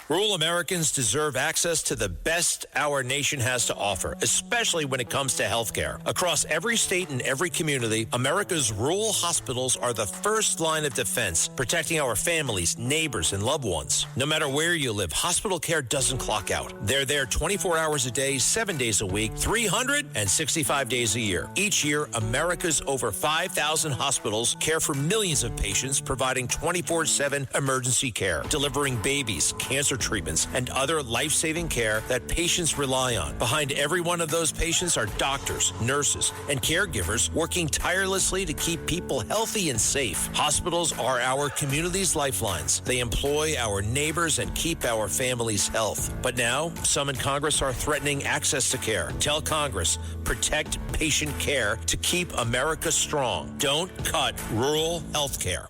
Rural Americans deserve access to the best our nation has to offer, especially when it comes to health care. Across every state and every community, America's rural hospitals are the first line of defense, protecting our families, neighbors, and loved ones. No matter where you live, hospital care doesn't clock out. They're there 24 hours a day, 7 days a week, 365 days a year. Each year, America's over 5,000 hospitals care for millions of patients, providing 24/7 emergency care, delivering babies, cancer treatments, and other life-saving care that patients rely on. Behind every one of those patients are doctors, nurses, and caregivers working tirelessly to keep people healthy and safe. Hospitals are our community's lifelines. They employ our neighbors and keep our families' health. But now, some in Congress are threatening access to care. Tell Congress, protect patient care to keep America strong. Don't cut rural health care.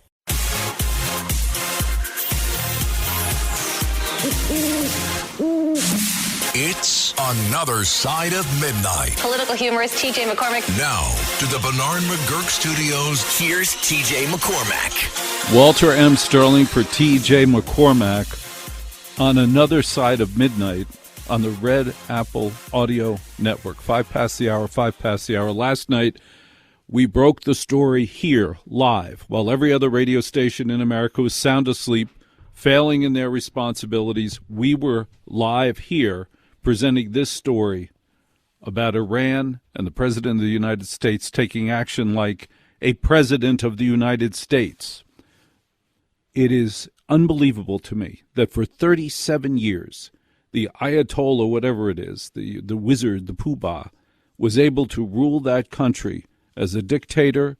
It's Another Side of Midnight. Political humorist T.J. McCormick. Now, to the Bernard McGurk Studios, here's T.J. McCormack. Walter M. Sterling for T.J. McCormack on Another Side of Midnight on the Red Apple Audio Network. 5 past the hour, 5 past the hour. Last night, we broke the story here, live, while every other radio station in America was sound asleep, failing in their responsibilities. We were live here presenting this story about Iran and the President of the United States taking action like a President of the United States. It is unbelievable to me that for 37 years, the Ayatollah, whatever it is, the wizard, the poobah, was able to rule that country as a dictator,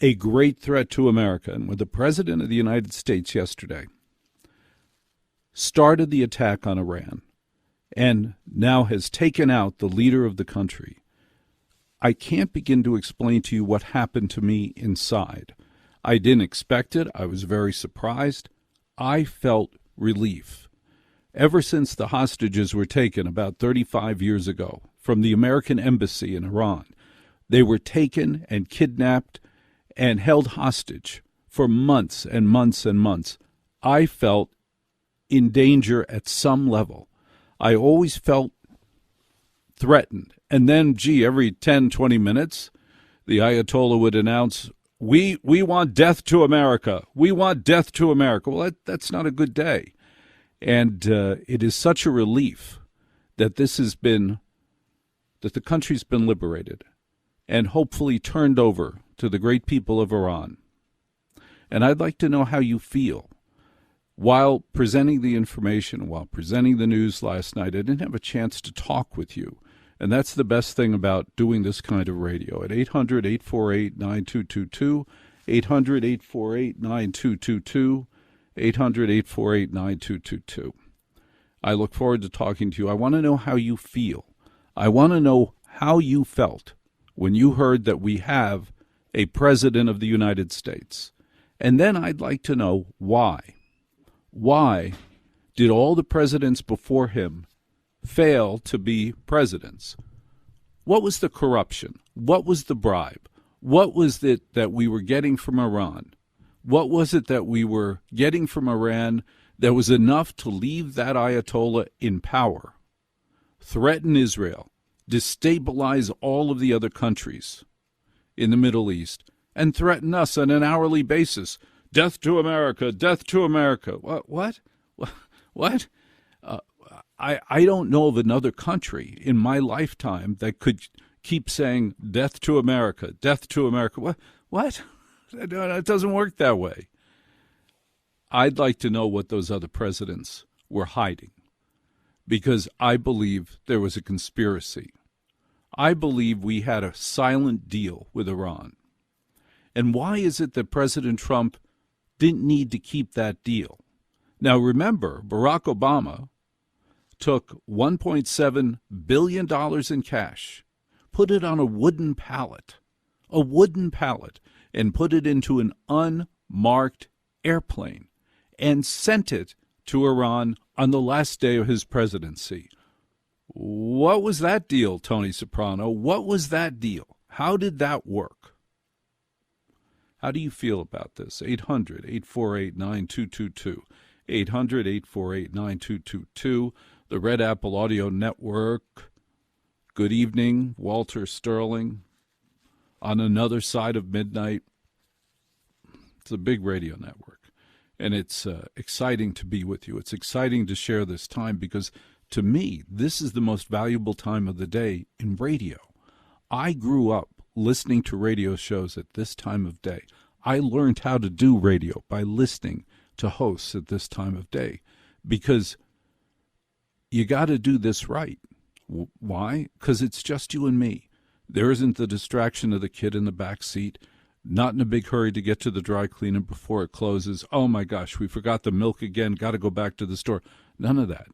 a great threat to America. And when the President of the United States yesterday started the attack on Iran and now has taken out the leader of the country, I can't begin to explain to you what happened to me inside. I didn't expect it. I was very surprised. I felt relief. Ever since the hostages were taken about 35 years ago from the American embassy in Iran, they were taken and kidnapped and held hostage for months and months and months. I felt in danger at some level. I always felt threatened. And then, every 10, 20 minutes, the Ayatollah would announce, we want death to America. We want death to America. Well, that's not a good day. And it is such a relief that that the country's been liberated and hopefully turned over to the great people of Iran. And I'd like to know how you feel. While presenting the information, while presenting the news last night, I didn't have a chance to talk with you. And that's the best thing about doing this kind of radio. At 800-848-9222, 800-848-9222, 800-848-9222. I look forward to talking to you. I want to know how you feel. I want to know how you felt when you heard that we have a President of the United States. And then I'd like to know why. Why did all the presidents before him fail to be presidents? What was the corruption? What was the bribe? What was it that we were getting from Iran? What was it that we were getting from Iran that was enough to leave that Ayatollah in power, threaten Israel, destabilize all of the other countries in the Middle East, and threaten us on an hourly basis? Death to America, death to America. What? I don't know of another country in my lifetime that could keep saying death to America, death to America. What? It doesn't work that way. I'd like to know what those other presidents were hiding, because I believe there was a conspiracy. I believe we had a silent deal with Iran. And why is it that President Trump didn't need to keep that deal? Now, remember, Barack Obama took $1.7 billion in cash, put it on a wooden pallet, and put it into an unmarked airplane and sent it to Iran on the last day of his presidency. What was that deal, Tony Soprano? What was that deal? How did that work? How do you feel about this? 800-848-9222. 800-848-9222. The Red Apple Audio Network. Good evening, Walter Sterling. On another side of midnight. It's a big radio network, and it's exciting to be with you. It's exciting to share this time because, to me, this is the most valuable time of the day in radio. I grew up listening to radio shows at this time of day. I learned how to do radio by listening to hosts at this time of day because you got to do this right. Why? Because it's just you and me. There isn't the distraction of the kid in the back seat, not in a big hurry to get to the dry cleaner before it closes. Oh, my gosh, we forgot the milk again. Got to go back to the store. None of that.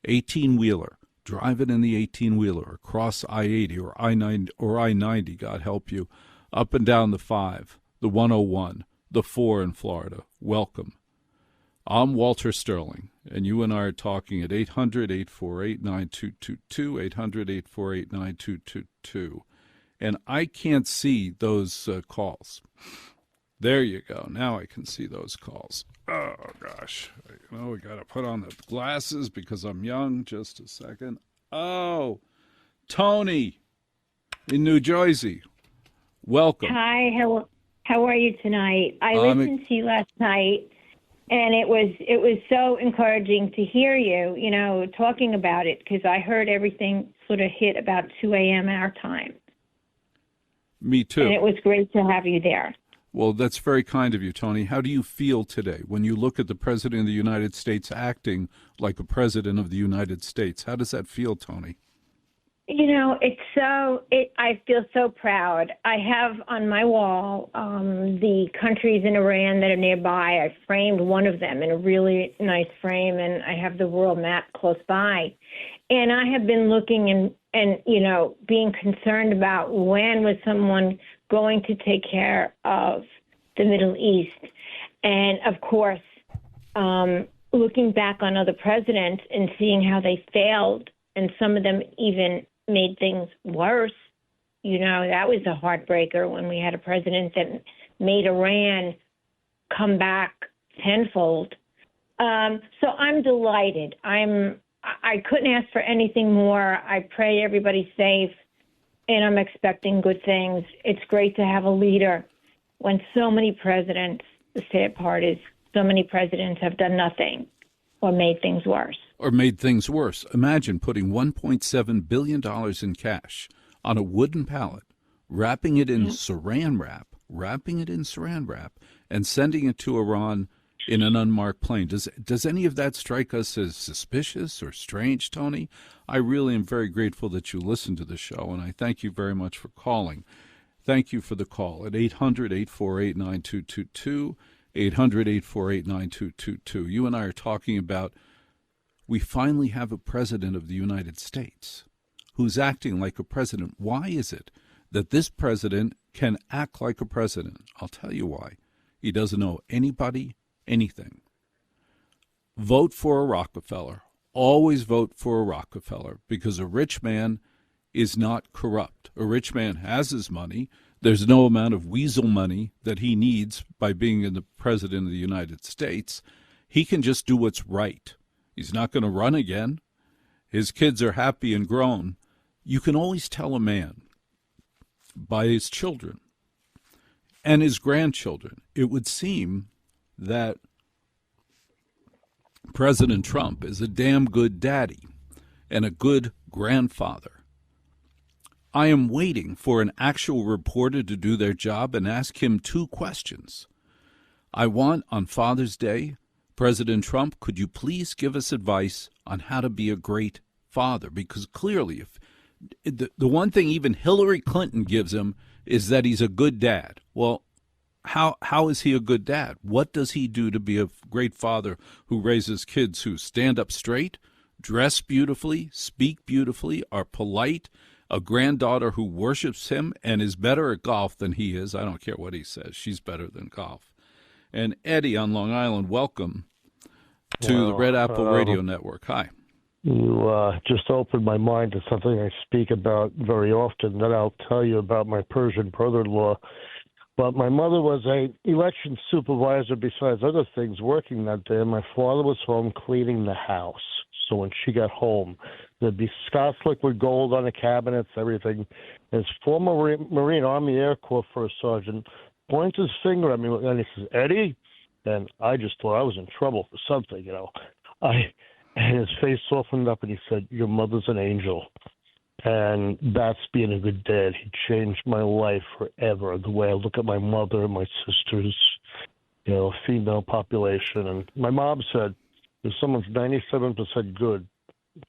18-wheeler. Drive it in the 18-wheeler across I-80 or I-90, God help you, up and down the 5, the 101, the 4 in Florida. Welcome. I'm Walter Sterling, and you and I are talking at 800-848-9222, 800-848-9222. And I can't see those calls. There you go. Now I can see those calls. Oh, gosh. We got to put on the glasses because I'm young. Just a second. Oh, Tony in New Jersey. Welcome. Hi. How are you tonight? I listened to you last night, and it was so encouraging to hear you, talking about it because I heard everything sort of hit about 2 a.m. our time. Me too. And it was great to have you there. Well, that's very kind of you, Tony. How do you feel today when you look at the President of the United States acting like a President of the United States? How does that feel, Tony? I feel so proud. I have on my wall the countries in Iran that are nearby. I framed one of them in a really nice frame, and I have the world map close by. And I have been looking and being concerned about when was someone going to take care of the Middle East. And, of course, looking back on other presidents and seeing how they failed, and some of them even made things worse, that was a heartbreaker when we had a president that made Iran come back tenfold. So I'm delighted. I couldn't ask for anything more. I pray everybody's safe, and I'm expecting good things. It's great to have a leader when so many presidents, the sad part is so many presidents have done nothing or made things worse. Imagine putting $1.7 billion in cash on a wooden pallet, wrapping it in saran wrap, and sending it to Iran in an unmarked plane. Does any of that strike us as suspicious or strange, Tony? I really am very grateful that you listened to the show, and I thank you very much for calling. Thank you for the call at 800-848-9222, 800-848-9222. You and I are talking about we finally have a president of the United States who's acting like a president. Why is it that this president can act like a president? I'll tell you why. He doesn't owe anybody anything. Vote for a Rockefeller. Always vote for a Rockefeller, because a rich man is not corrupt. A rich man has his money. There's no amount of weasel money that he needs by being the president of the United States. He can just do what's right. He's not going to run again. His kids are happy and grown. You can always tell a man by his children and his grandchildren. It would seem that President Trump is a damn good daddy and a good grandfather. I am waiting for an actual reporter to do their job and ask him 2 questions. I want, on Father's Day, President Trump, could you please give us advice on how to be a great father? Because clearly, if the one thing even Hillary Clinton gives him is that he's a good dad. Well, how is he a good dad? What does he do to be a great father who raises kids who stand up straight, dress beautifully, speak beautifully, are polite, a granddaughter who worships him and is better at golf than he is? I don't care what he says. She's better than golf. And Eddie on Long Island, welcome to the Red Apple Radio Network. Hi. You just opened my mind to something I speak about very often that I'll tell you about my Persian brother-in-law. But my mother was a election supervisor besides other things working that day. My father was home cleaning the house. So when she got home, there'd be Scotch liquid gold on the cabinets, everything. His former Marine Army Air Corps First Sergeant points his finger at me and he says, Eddie? And I just thought I was in trouble for something, you know. And his face softened up and he said, your mother's an angel. And that's being a good dad. He changed my life forever, the way I look at my mother and my sisters, you know, female population. And my mom said, if someone's 97% good,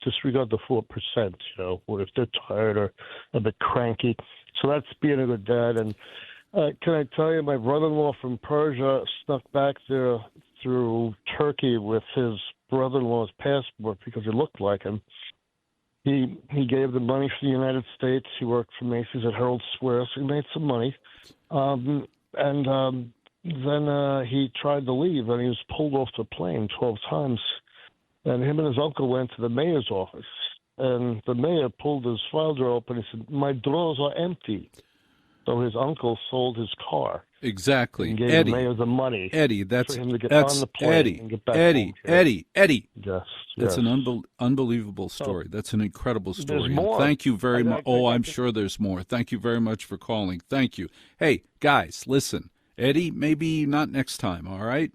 disregard the 4%, you know, or if they're tired or a bit cranky. So that's being a good dad. And can I tell you, my brother-in-law from Persia snuck back there through Turkey with his brother-in-law's passport because he looked like him. He gave the money for the United States. He worked for Macy's at Herald Square, so he made some money. Then he tried to leave, and he was pulled off the plane 12 times. And him and his uncle went to the mayor's office, and the mayor pulled his file drawer open and he said, my drawers are empty. So his uncle sold his car. Exactly. And gave Eddie, the mayor the money Eddie, for him to get that's on the plane Eddie, and get back Eddie, home here. Eddie. Yes. That's yes. an unbelievable story. That's an incredible story. There's more. Thank you very much. Oh, I'm sure there's more. Thank you very much for calling. Thank you. Hey, guys, listen. Eddie, maybe not next time, all right?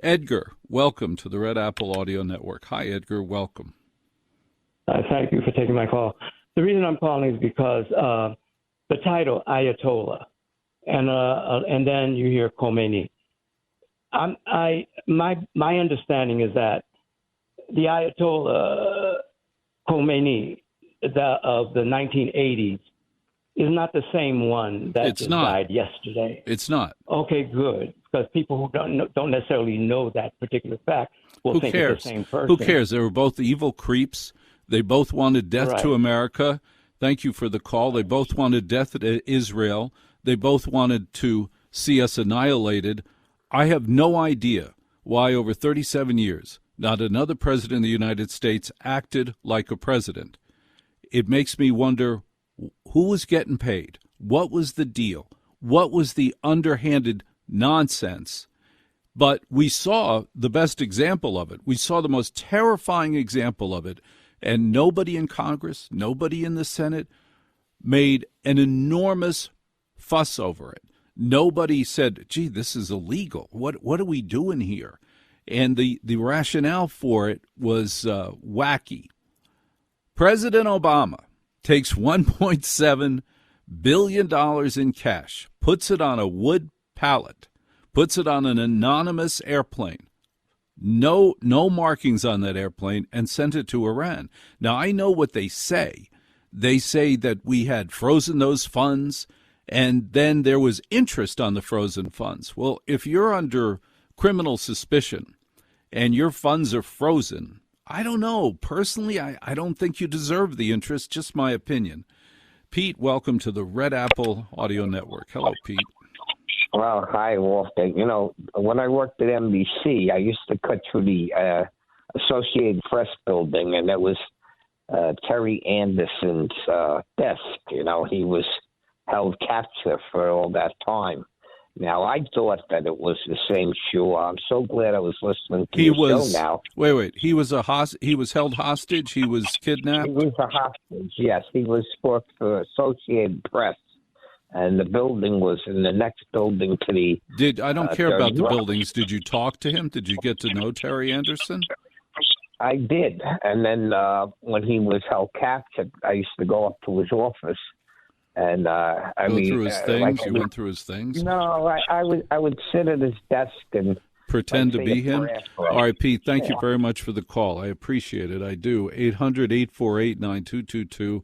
Edgar, welcome to the Red Apple Audio Network. Hi, Edgar. Welcome. Thank you for taking my call. The reason I'm calling is because the title, Ayatollah, and then you hear Khomeini. My understanding is that the Ayatollah Khomeini of the 1980s is not the same one that just died yesterday. It's not. Okay, good. Because people who don't necessarily know that particular fact will think it's the same person. Who cares? They were both evil creeps. They both wanted death to America. Thank you for the call. They both wanted death to Israel. They both wanted to see us annihilated. I have no idea why over 37 years not another president of the United States acted like a president. It makes me wonder who was getting paid. What was the deal? What was the underhanded nonsense? But we saw the best example of it. We saw the most terrifying example of it. And nobody in Congress, nobody in the Senate made an enormous fuss over it. Nobody said, gee, this is illegal. What are we doing here? And the rationale for it was wacky. President Obama takes $1.7 billion in cash, puts it on a wood pallet, puts it on an anonymous airplane, no markings on that airplane, and sent it to Iran. Now, I know what they say. They say that we had frozen those funds, and then there was interest on the frozen funds. Well, if you're under criminal suspicion and your funds are frozen, I don't know. Personally, I don't think you deserve the interest, just my opinion. Pete, welcome to the Red Apple Audio Network. Hello, Pete. Well, hi, Walter. You know, when I worked at NBC, I used to cut through the Associated Press building, and it was Terry Anderson's desk. You know, he was held captive for all that time. Now, I thought that it was the same shoe. I'm so glad I was listening to your show now. Wait. He was he was held hostage? He was kidnapped? He was a hostage, yes. He was for Associated Press. And the building was in the next building to the... I don't care about the buildings. Did you talk to him? Did you get to know Terry Anderson? I did. And then when he was held captive, I used to go up to his office. And through his things? You went through his things? No, I would sit at his desk and pretend to be him. All right, Pete. Thank you very much for the call. I appreciate it. I do. 800-848-9222.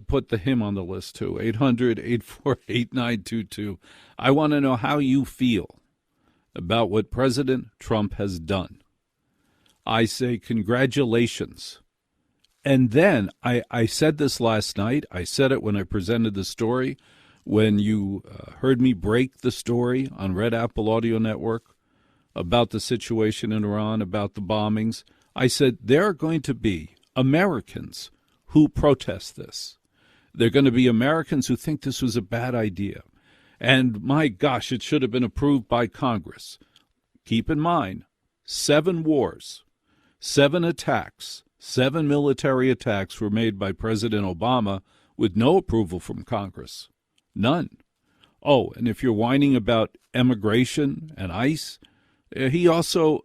Put the him on the list too. 800-848-9222. I want to know how you feel about what President Trump has done. I say congratulations. And then I said this last night. I said it when I presented the story, when you heard me break the story on Red Apple Audio Network about the situation in Iran, about the bombings. I said there are going to be Americans who protest this. There are going to be Americans who think this was a bad idea. And my gosh, it should have been approved by Congress. Keep in mind, 7 wars, 7 attacks, 7 military attacks were made by President Obama with no approval from Congress. None. Oh, and if you're whining about immigration and ICE, he also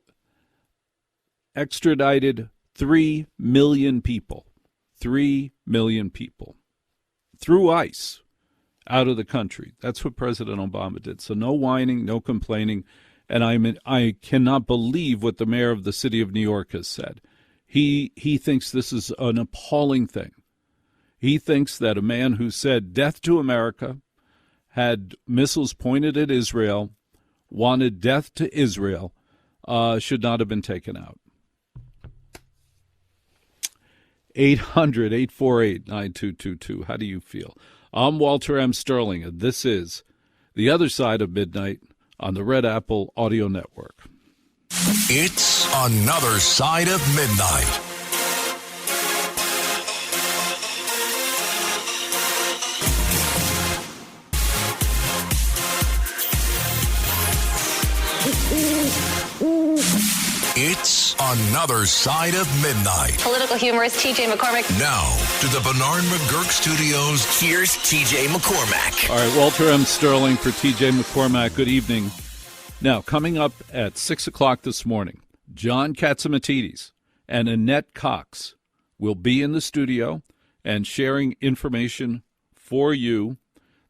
extradited 3 million people. 3 million people through ICE out of the country. That's what President Obama did. So no whining, no complaining. And I cannot believe what the mayor of the city of New York has said. He thinks this is an appalling thing. He thinks that a man who said death to America, had missiles pointed at Israel, wanted death to Israel, should not have been taken out. 800-848-9222. How do you feel? I'm Walter M. Sterling, and this is The Other Side of Midnight on the Red Apple Audio Network. It's Another Side of Midnight. It's Another Side of Midnight. Political humorist T.J. McCormick. Now, to the Bernard McGurk Studios, here's T.J. McCormack. All right, Walter M. Sterling for T.J. McCormack. Good evening. Now, coming up at 6 o'clock this morning, John Catsimatidis and Annette Cox will be in the studio and sharing information for you.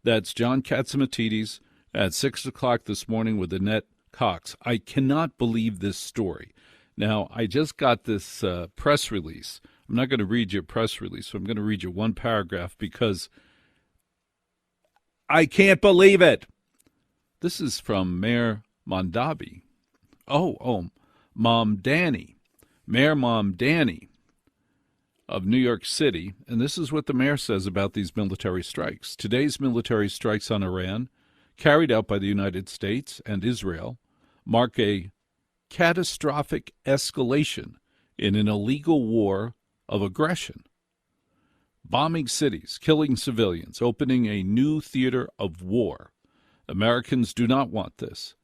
That's John Catsimatidis at 6 o'clock this morning with Annette Cox. I cannot believe this story. Now, I just got this press release. I'm not going to read your press release, so I'm going to read you one paragraph because I can't believe it. This is from Mayor Mondavi. Mom Danny. Mayor Mom Danny of New York City. And this is what the mayor says about these military strikes. Today's military strikes on Iran, carried out by the United States and Israel, mark a catastrophic escalation in an illegal war of aggression. Bombing cities, killing civilians, opening a new theater of war. Americans do not want this.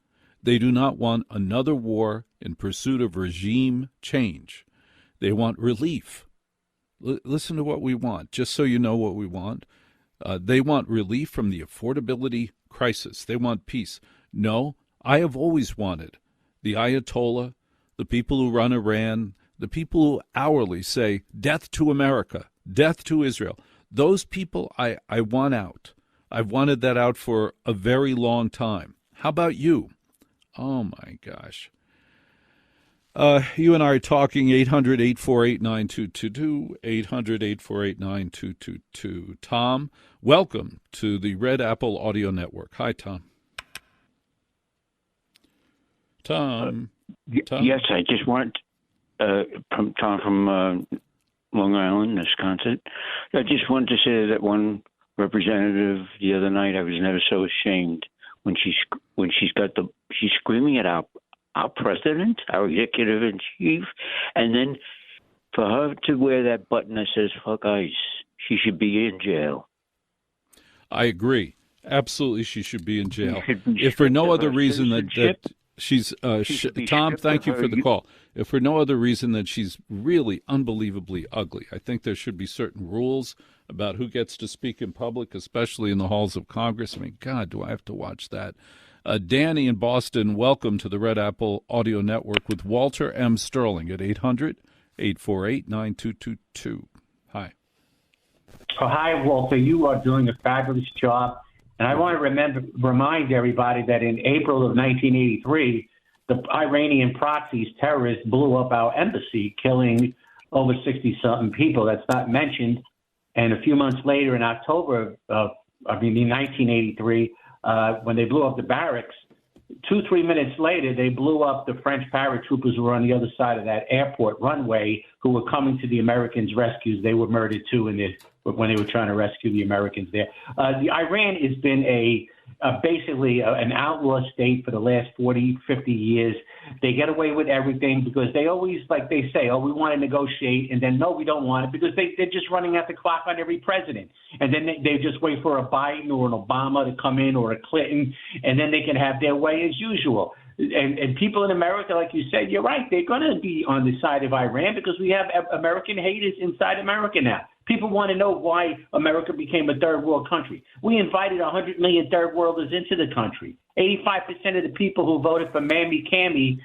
They do not want another war in pursuit of regime change. They want relief. Listen to what we want, just so you know what we want. They want relief from the affordability crisis. They want peace. No, I have always wanted the Ayatollah, the people who run Iran, the people who hourly say, death to America, death to Israel. Those people I want out. I've wanted that out for a very long time. How about you? Oh, my gosh. You and I are talking 800-848-9222, 800-848-9222. Tom, welcome to the Red Apple Audio Network. Hi, Tom. Tom. Yes, I just want from Tom from Long Island, Wisconsin. I just wanted to say that one representative the other night, I was never so ashamed when she's screaming at our president, our executive in chief, and then for her to wear that button that says "fuck ICE," she should be in jail. I agree. Absolutely, she should be in jail. If for no other reason that she's Tom, thank you for the call. If for no other reason that she's really unbelievably ugly. I think there should be certain rules about who gets to speak in public, especially in the halls of Congress. I mean, God, do I have to watch that? Danny in Boston, welcome to the Red Apple Audio Network with Walter M. Sterling at 800-848-9222. Hi. Oh, hi, Walter. You are doing a fabulous job. And I want to remind everybody that in April of 1983, the Iranian proxies, terrorists, blew up our embassy, killing over 60-something people. That's not mentioned. And a few months later, in October of 1983, when they blew up the barracks, 2-3 minutes later, they blew up the French paratroopers who were on the other side of that airport runway who were coming to the Americans' rescues. They were murdered, too, when they were trying to rescue the Americans there. Iran has been basically an outlaw state for the last 40, 50 years. They get away with everything because they always, like they say, oh, we want to negotiate, and then no, we don't want it, because they're just running out the clock on every president. And then they just wait for a Biden or an Obama to come in, or a Clinton, and then they can have their way as usual. And people in America, like you said, you're right, they're going to be on the side of Iran because we have American haters inside America now. People want to know why America became a third world country. We invited 100 million third worlders into the country. 85% of the people who voted for Mammy Kami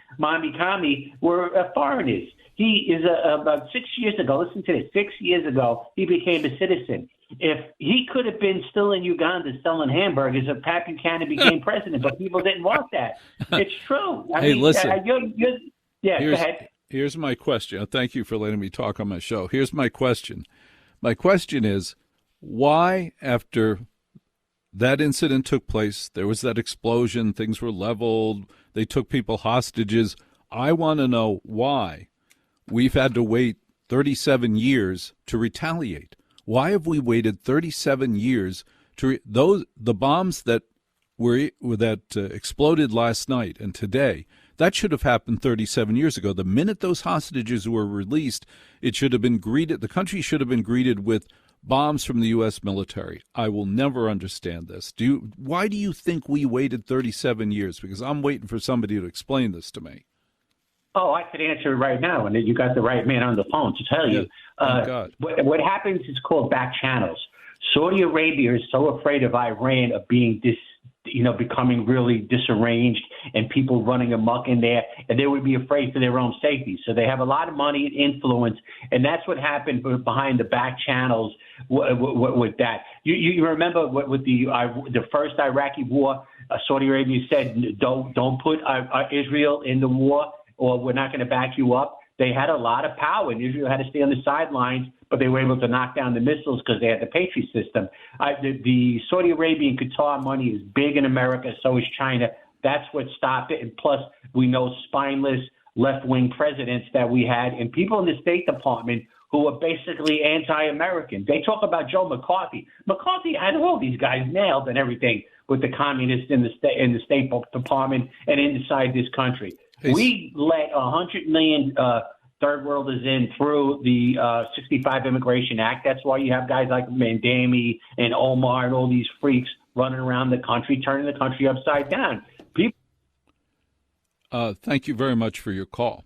were foreigners. He is about 6 years ago, listen to this, 6 years ago, he became a citizen. If he could have been still in Uganda selling hamburgers if Pat Buchanan became president, but people didn't want that. It's true. Listen. Go ahead. Here's my question. Thank you for letting me talk on my show. Here's my question. My question is, why, after that incident took place, there was that explosion, things were leveled, they took people hostages, I want to know why we've had to wait 37 years to retaliate. Why have we waited 37 years to the bombs that exploded last night and today? That should have happened 37 years ago. The minute those hostages were released, it should have been greeted. The country should have been greeted with bombs from the U.S. military. I will never understand this. Why do you think we waited 37 years? Because I'm waiting for somebody to explain this to me. Oh, I could answer it right now, and you got the right man on the phone to tell you. What happens is called back channels. Saudi Arabia is so afraid of Iran of being becoming really disarranged and people running amok in there, and they would be afraid for their own safety. So they have a lot of money and influence, and that's what happened behind the back channels with that. You remember with the first Iraqi war, Saudi Arabia said, don't put Israel in the war, or we're not going to back you up. They had a lot of power, and Israel had to stay on the sidelines, but they were able to knock down the missiles because they had the Patriot system. The Saudi Arabian Qatar money is big in America, so is China. That's what stopped it. And plus, we know spineless left-wing presidents that we had, and people in the State Department who are basically anti-American. They talk about Joe McCarthy. McCarthy had all these guys nailed and everything with the communists in the State Department and inside this country. We let 100 million third worlders in through the 65 Immigration Act. That's why you have guys like Mandami and Omar and all these freaks running around the country, turning the country upside down. Thank you very much for your call.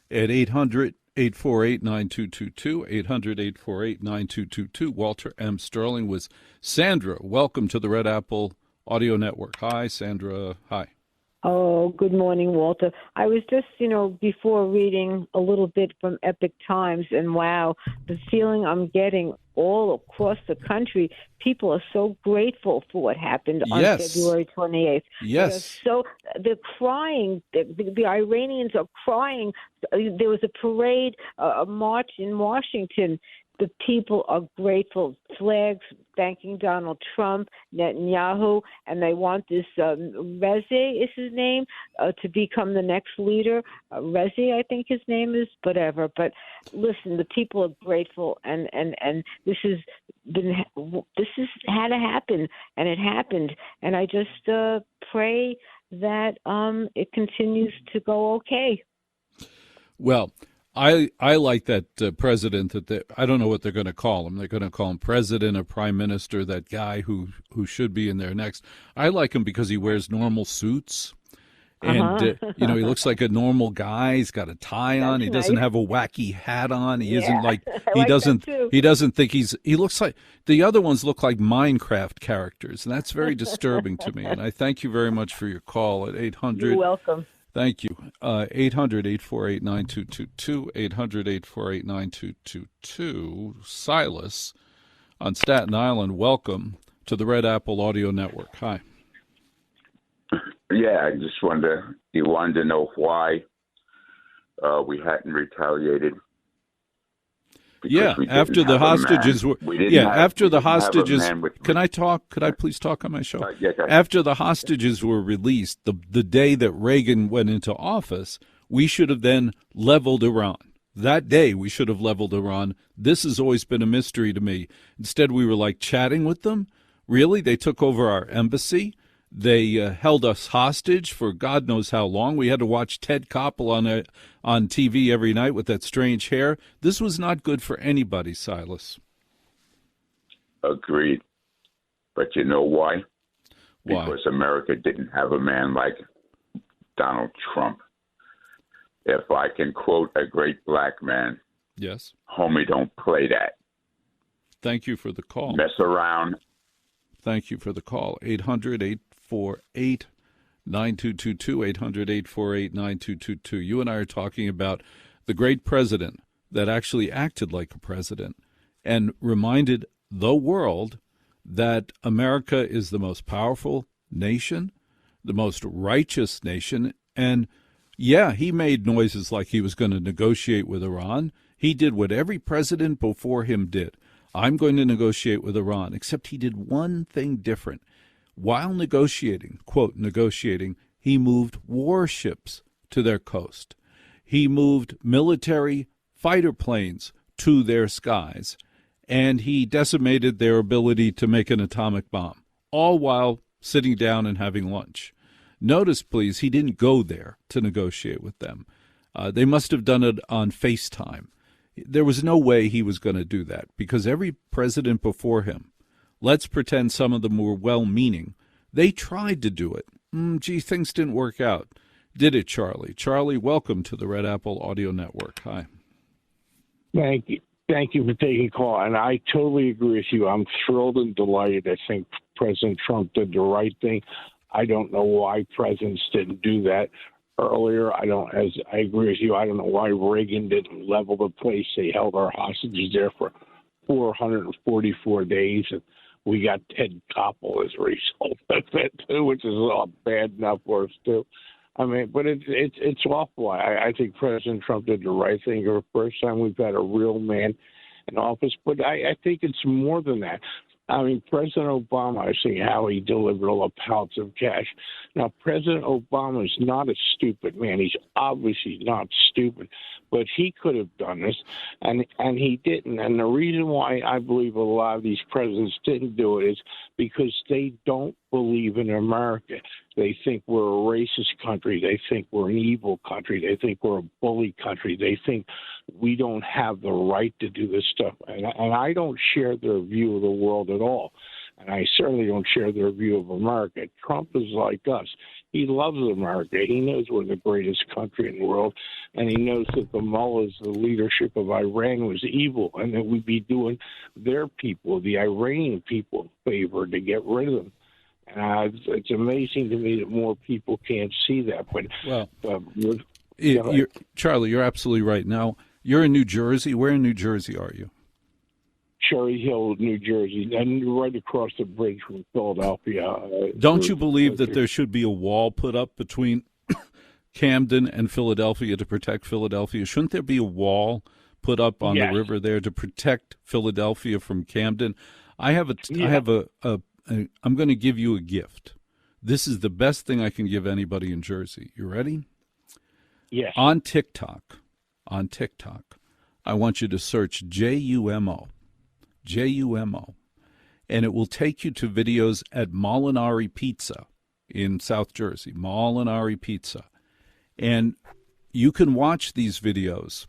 At 800-848-9222, 800-848-9222, Walter M. Sterling was Sandra. Welcome to the Red Apple Audio Network. Hi, Sandra. Hi. Oh, good morning, Walter. I was just, before reading a little bit from Epic Times, and wow, the feeling I'm getting all across the country, people are so grateful for what happened on February 28th. Yes. So they're crying. The Iranians are crying. There was a parade, a march in Washington. The people are grateful. Flags thanking Donald Trump, Netanyahu, and they want this Rezi is his name to become the next leader. Rezi, I think his name is, whatever. But listen, the people are grateful, and this has had to happen, and it happened. And I just pray that it continues to go okay. Well, I like that president I don't know what they're going to call him. They're going to call him president or prime minister, that guy who should be in there next. I like him because he wears normal suits. And, he looks like a normal guy. He's got a tie on. He doesn't have a wacky hat on. He isn't like, he doesn't think he looks like, the other ones look like Minecraft characters. And that's very disturbing to me. And I thank you very much for your call at 800. You're welcome. Thank you. 800-848-9222, 800-848-9222. Silas on Staten Island, welcome to the Red Apple Audio Network. Hi. Yeah, I just wanted to know why we hadn't retaliated. After the hostages were. After the hostages. Can I talk? Could I please talk on my show? After the hostages were released, the day that Reagan went into office, we should have then leveled Iran. That day, we should have leveled Iran. This has always been a mystery to me. Instead, we were like chatting with them. Really? They took over our embassy. They held us hostage for God knows how long. We had to watch Ted Koppel on TV every night with that strange hair. This was not good for anybody, Silas. Agreed. But you know why? Why? Because America didn't have a man like Donald Trump. If I can quote a great black man, yes, homie, don't play that. Thank you for the call. Mess around. Thank you for the call. 800-848-9222, 800-848-9222. You and I are talking about the great president that actually acted like a president and reminded the world that America is the most powerful nation, the most righteous nation. And, yeah, he made noises like he was going to negotiate with Iran. He did what every president before him did. I'm going to negotiate with Iran, except he did one thing different. While negotiating, quote, negotiating, he moved warships to their coast. He moved military fighter planes to their skies, and he decimated their ability to make an atomic bomb, all while sitting down and having lunch. Notice, please, he didn't go there to negotiate with them. They must have done it on FaceTime. There was no way he was going to do that because every president before him, let's pretend some of them were well-meaning, they tried to do it. Things didn't work out. Did it, Charlie? Charlie, welcome to the Red Apple Audio Network. Hi. Thank you. Thank you for taking a call. And I totally agree with you. I'm thrilled and delighted. I think President Trump did the right thing. I don't know why presidents didn't do that earlier. I agree with you. I don't know why Reagan didn't level the place. They held our hostages there for 444 days, and we got Ted Koppel as a result of that too, which is bad enough for us too. I mean, but it's awful. I think President Trump did the right thing. For the first time we've had a real man in office. But I think it's more than that. I mean, President Obama, I see how he delivered all the pallets of cash. Now, President Obama is not a stupid man. He's obviously not stupid, but he could have done this, and he didn't. And the reason why I believe a lot of these presidents didn't do it is because they don't believe in America. They think we're a racist country. They think we're an evil country. They think we're a bully country. They think we don't have the right to do this stuff. And I don't share their view of the world at all. And I certainly don't share their view of America. Trump is like us. He loves America. He knows we're the greatest country in the world. And he knows that the mullahs, the leadership of Iran, was evil and that we'd be doing their people, the Iranian people, a favor to get rid of them. And it's amazing to me that more people can't see that. But Charlie, you're absolutely right. Now, you're in New Jersey. Where in New Jersey are you? Cherry Hill, New Jersey, and right across the bridge from Philadelphia. Don't you believe that there should be a wall put up between Camden and Philadelphia to protect Philadelphia? Shouldn't there be a wall put up on the river there to protect Philadelphia from Camden? I'm going to give you a gift. This is the best thing I can give anybody in Jersey. You ready? Yes. On TikTok, I want you to search JUMO, and it will take you to videos at Molinari Pizza in South Jersey, Molinari Pizza. And you can watch these videos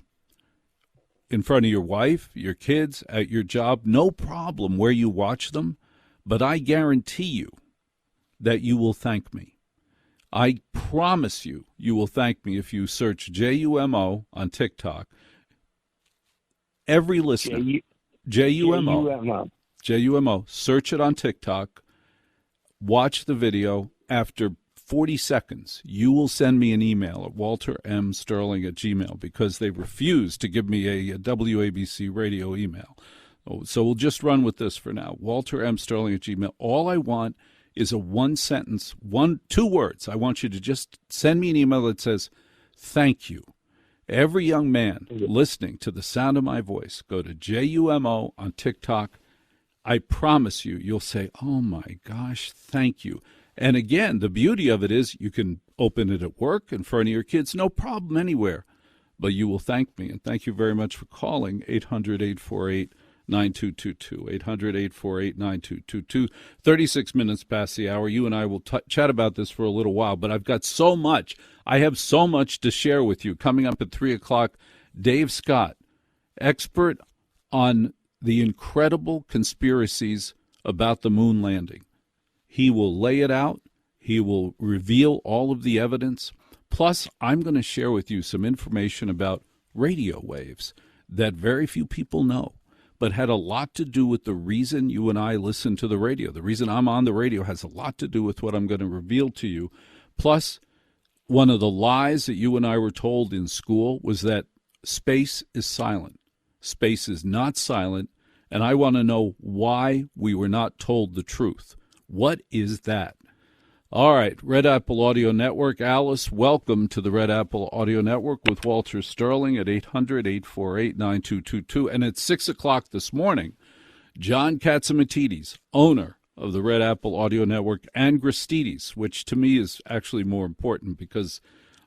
in front of your wife, your kids, at your job, no problem where you watch them. But I guarantee you that you will thank me. I promise you, you will thank me if you search JUMO on TikTok. Every listener, JUMO, search it on TikTok, watch the video. After 40 seconds, you will send me an email at waltermsterling@gmail.com because they refuse to give me a WABC radio email. So we'll just run with this for now. WaltermSterling@gmail.com. All I want is a one sentence, 2 words. I want you to just send me an email that says, thank you. Every young man listening to the sound of my voice, go to JUMO on TikTok. I promise you, you'll say, oh my gosh, thank you. And again, the beauty of it is you can open it at work in front of your kids, no problem anywhere. But you will thank me. And thank you very much for calling 800-848 800-848-9222. 800-848-9222. 36 minutes past the hour. You and I will chat about this for a little while, but I've got so much. I have so much to share with you. Coming up at 3 o'clock, Dave Scott, expert on the incredible conspiracies about the moon landing. He will lay it out. He will reveal all of the evidence. Plus, I'm going to share with you some information about radio waves that very few people know, but had a lot to do with the reason you and I listen to the radio. The reason I'm on the radio has a lot to do with what I'm going to reveal to you. Plus, one of the lies that you and I were told in school was that space is silent. Space is not silent, and I want to know why we were not told the truth. What is that? All right, Red Apple Audio Network. Alice, welcome to the Red Apple Audio Network with Walter Sterling at 800-848-9222. And at 6 o'clock this morning, John Catsimatidis, owner of the Red Apple Audio Network, and Gristedes, which to me is actually more important because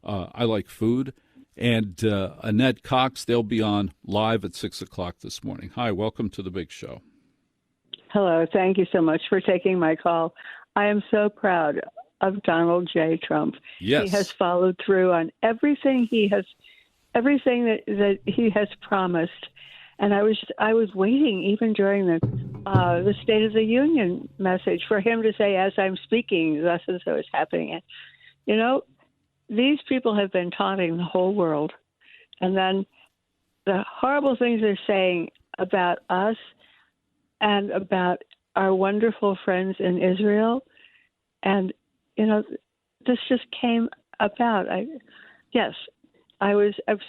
I like food, and Annette Cox. They'll be on live at 6 o'clock this morning. Hi, welcome to the big show. Hello, thank you so much for taking my call. I am so proud of Donald J. Trump. Yes. He has followed through on everything that he has promised. And I was waiting even during the State of the Union message for him to say, "As I'm speaking, thus and so is happening." And, you know, these people have been taunting the whole world. And then the horrible things they're saying about us and about our wonderful friends in Israel. And, you know, this just came about. I'm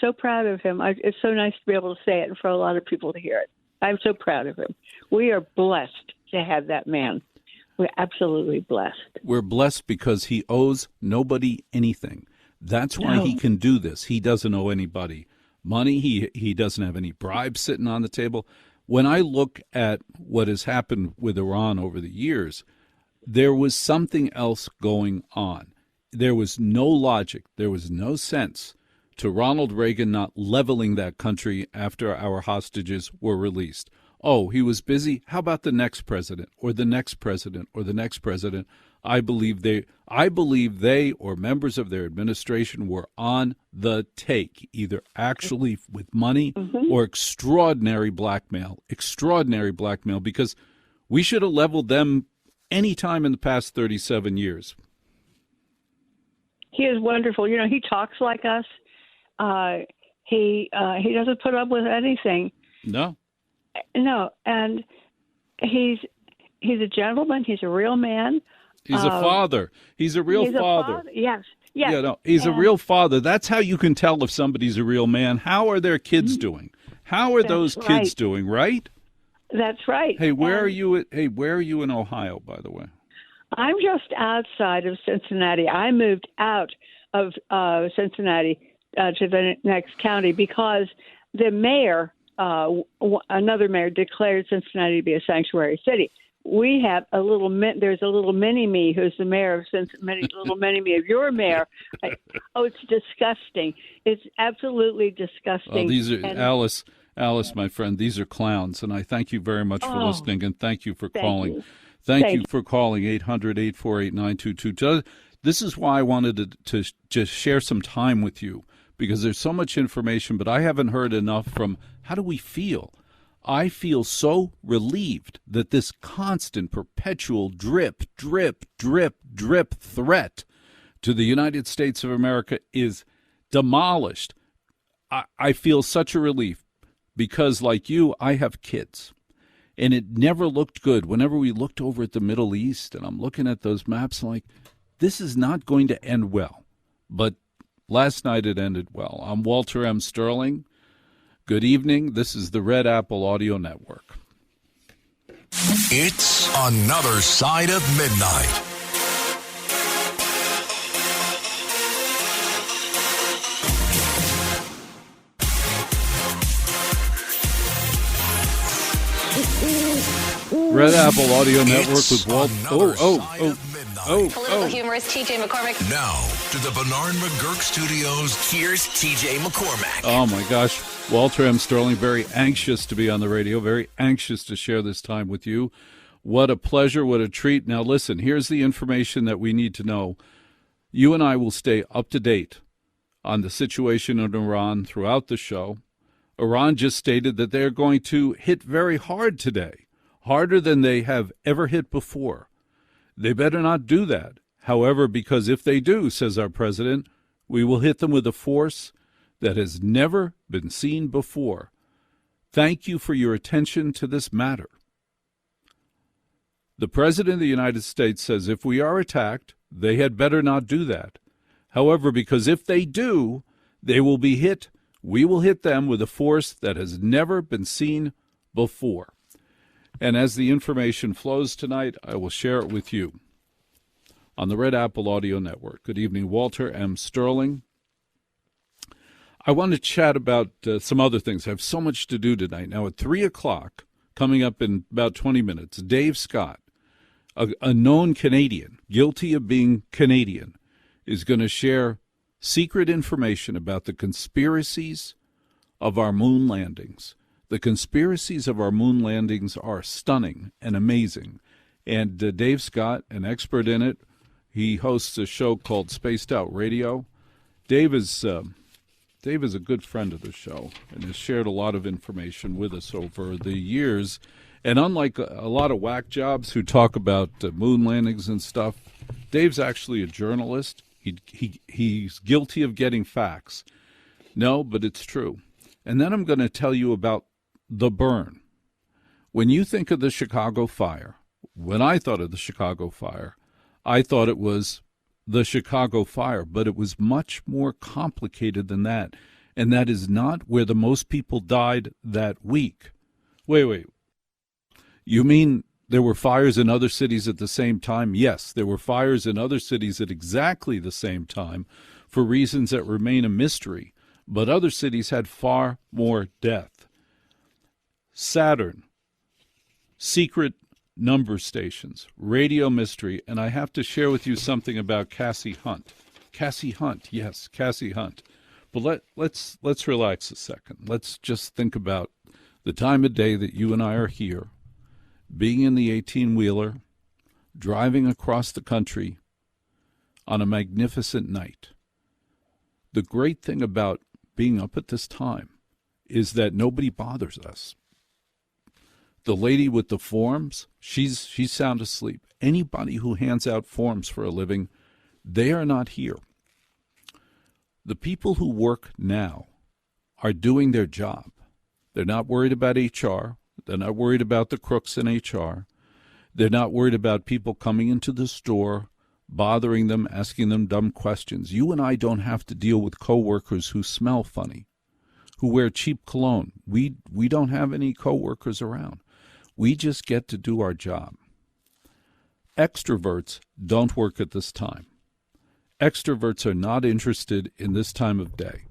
so proud of him. It's so nice to be able to say it and for a lot of people to hear it. I'm so proud of him. We are blessed to have that man. We're absolutely blessed. We're blessed because he owes nobody anything. That's why he can do this. He doesn't owe anybody money. He doesn't have any bribes sitting on the table. When I look at what has happened with Iran over the years, there was something else going on. There was no logic. There was no sense to Ronald Reagan not leveling that country after our hostages were released. Oh, he was busy. How about the next president or the next president or the next president? I believe they or members of their administration were on the take, either actually with money or extraordinary blackmail, because we should have leveled them any time in the past 37 years. He is wonderful. You know, he talks like us. He doesn't put up with anything. No, and he's a gentleman. He's a real man. He's a father. He's a real father. Yes. Yeah, no, he's a real father. That's how you can tell if somebody's a real man. How are their kids doing? How are those kids doing, right? That's right. Hey, where are you in Ohio, by the way? I'm just outside of Cincinnati. I moved out of Cincinnati to the next county because the mayor, another mayor, declared Cincinnati to be a sanctuary city. We have there's a little mini-me who's the mayor of Cincinnati, little mini-me of your mayor. It's disgusting. It's absolutely disgusting. Oh, these are, Alice, my friend, these are clowns, and I thank you very much for listening, and thank you for calling. Thank you for calling 800-848-9222. This is why I wanted to just share some time with you, because there's so much information, but I haven't heard enough from how do we feel? I feel so relieved that this constant, perpetual drip, drip, drip, drip threat to the United States of America is demolished. I feel such a relief because, like you, I have kids. And it never looked good. Whenever we looked over at the Middle East, and I'm looking at those maps, I'm like, this is not going to end well. But last night it ended well. I'm Walter M. Sterling. Good evening. This is the Red Apple Audio Network. It's Another Side of Midnight. Red Apple Audio Network with Walt. Political humorist TJ McCormick. Now, to the Bernard McGurk Studios, here's TJ McCormick. Oh, my gosh. Walter M. Sterling, very anxious to be on the radio, very anxious to share this time with you. What a pleasure, what a treat. Now, listen, here's the information that we need to know. You and I will stay up to date on the situation in Iran throughout the show. Iran just stated that they're going to hit very hard today, harder than they have ever hit before. They better not do that. However, because if they do, says our president, we will hit them with a force that has never been seen before. Thank you for your attention to this matter. The President of the United States says if we are attacked, they had better not do that. However, because if they do, they will be hit. We will hit them with a force that has never been seen before. And as the information flows tonight, I will share it with you on the Red Apple Audio Network. Good evening, Walter M. Sterling. I want to chat about some other things. I have so much to do tonight. Now, at 3 o'clock, coming up in about 20 minutes, Dave Scott, a known Canadian, guilty of being Canadian, is going to share secret information about the conspiracies of our moon landings. The conspiracies of our moon landings are stunning and amazing. And Dave Scott, an expert in it, he hosts a show called Spaced Out Radio. Dave is a good friend of the show and has shared a lot of information with us over the years. And unlike a lot of whack jobs who talk about moon landings and stuff, Dave's actually a journalist. He's guilty of getting facts. No, but it's true. And then I'm going to tell you about the burn. When you think of the Chicago fire, when I thought of the Chicago fire, I thought it was the Chicago fire, but it was much more complicated than that. And that is not where the most people died that week. Wait. You mean there were fires in other cities at the same time? Yes, there were fires in other cities at exactly the same time for reasons that remain a mystery. But other cities had far more death. Saturn, secret number stations, radio mystery, and I have to share with you something about Cassie Hunt. Cassie Hunt, yes, Cassie Hunt. But let's relax a second. Let's just think about the time of day that you and I are here, being in the 18-wheeler, driving across the country on a magnificent night. The great thing about being up at this time is that nobody bothers us. The lady with the forms, she's sound asleep. Anybody who hands out forms for a living, they are not here. The people who work now are doing their job. They're not worried about HR. They're not worried about the crooks in HR. They're not worried about people coming into the store, bothering them, asking them dumb questions. You and I don't have to deal with coworkers who smell funny, who wear cheap cologne. We don't have any coworkers around. We just get to do our job. Extroverts don't work at this time. Extroverts are not interested in this time of day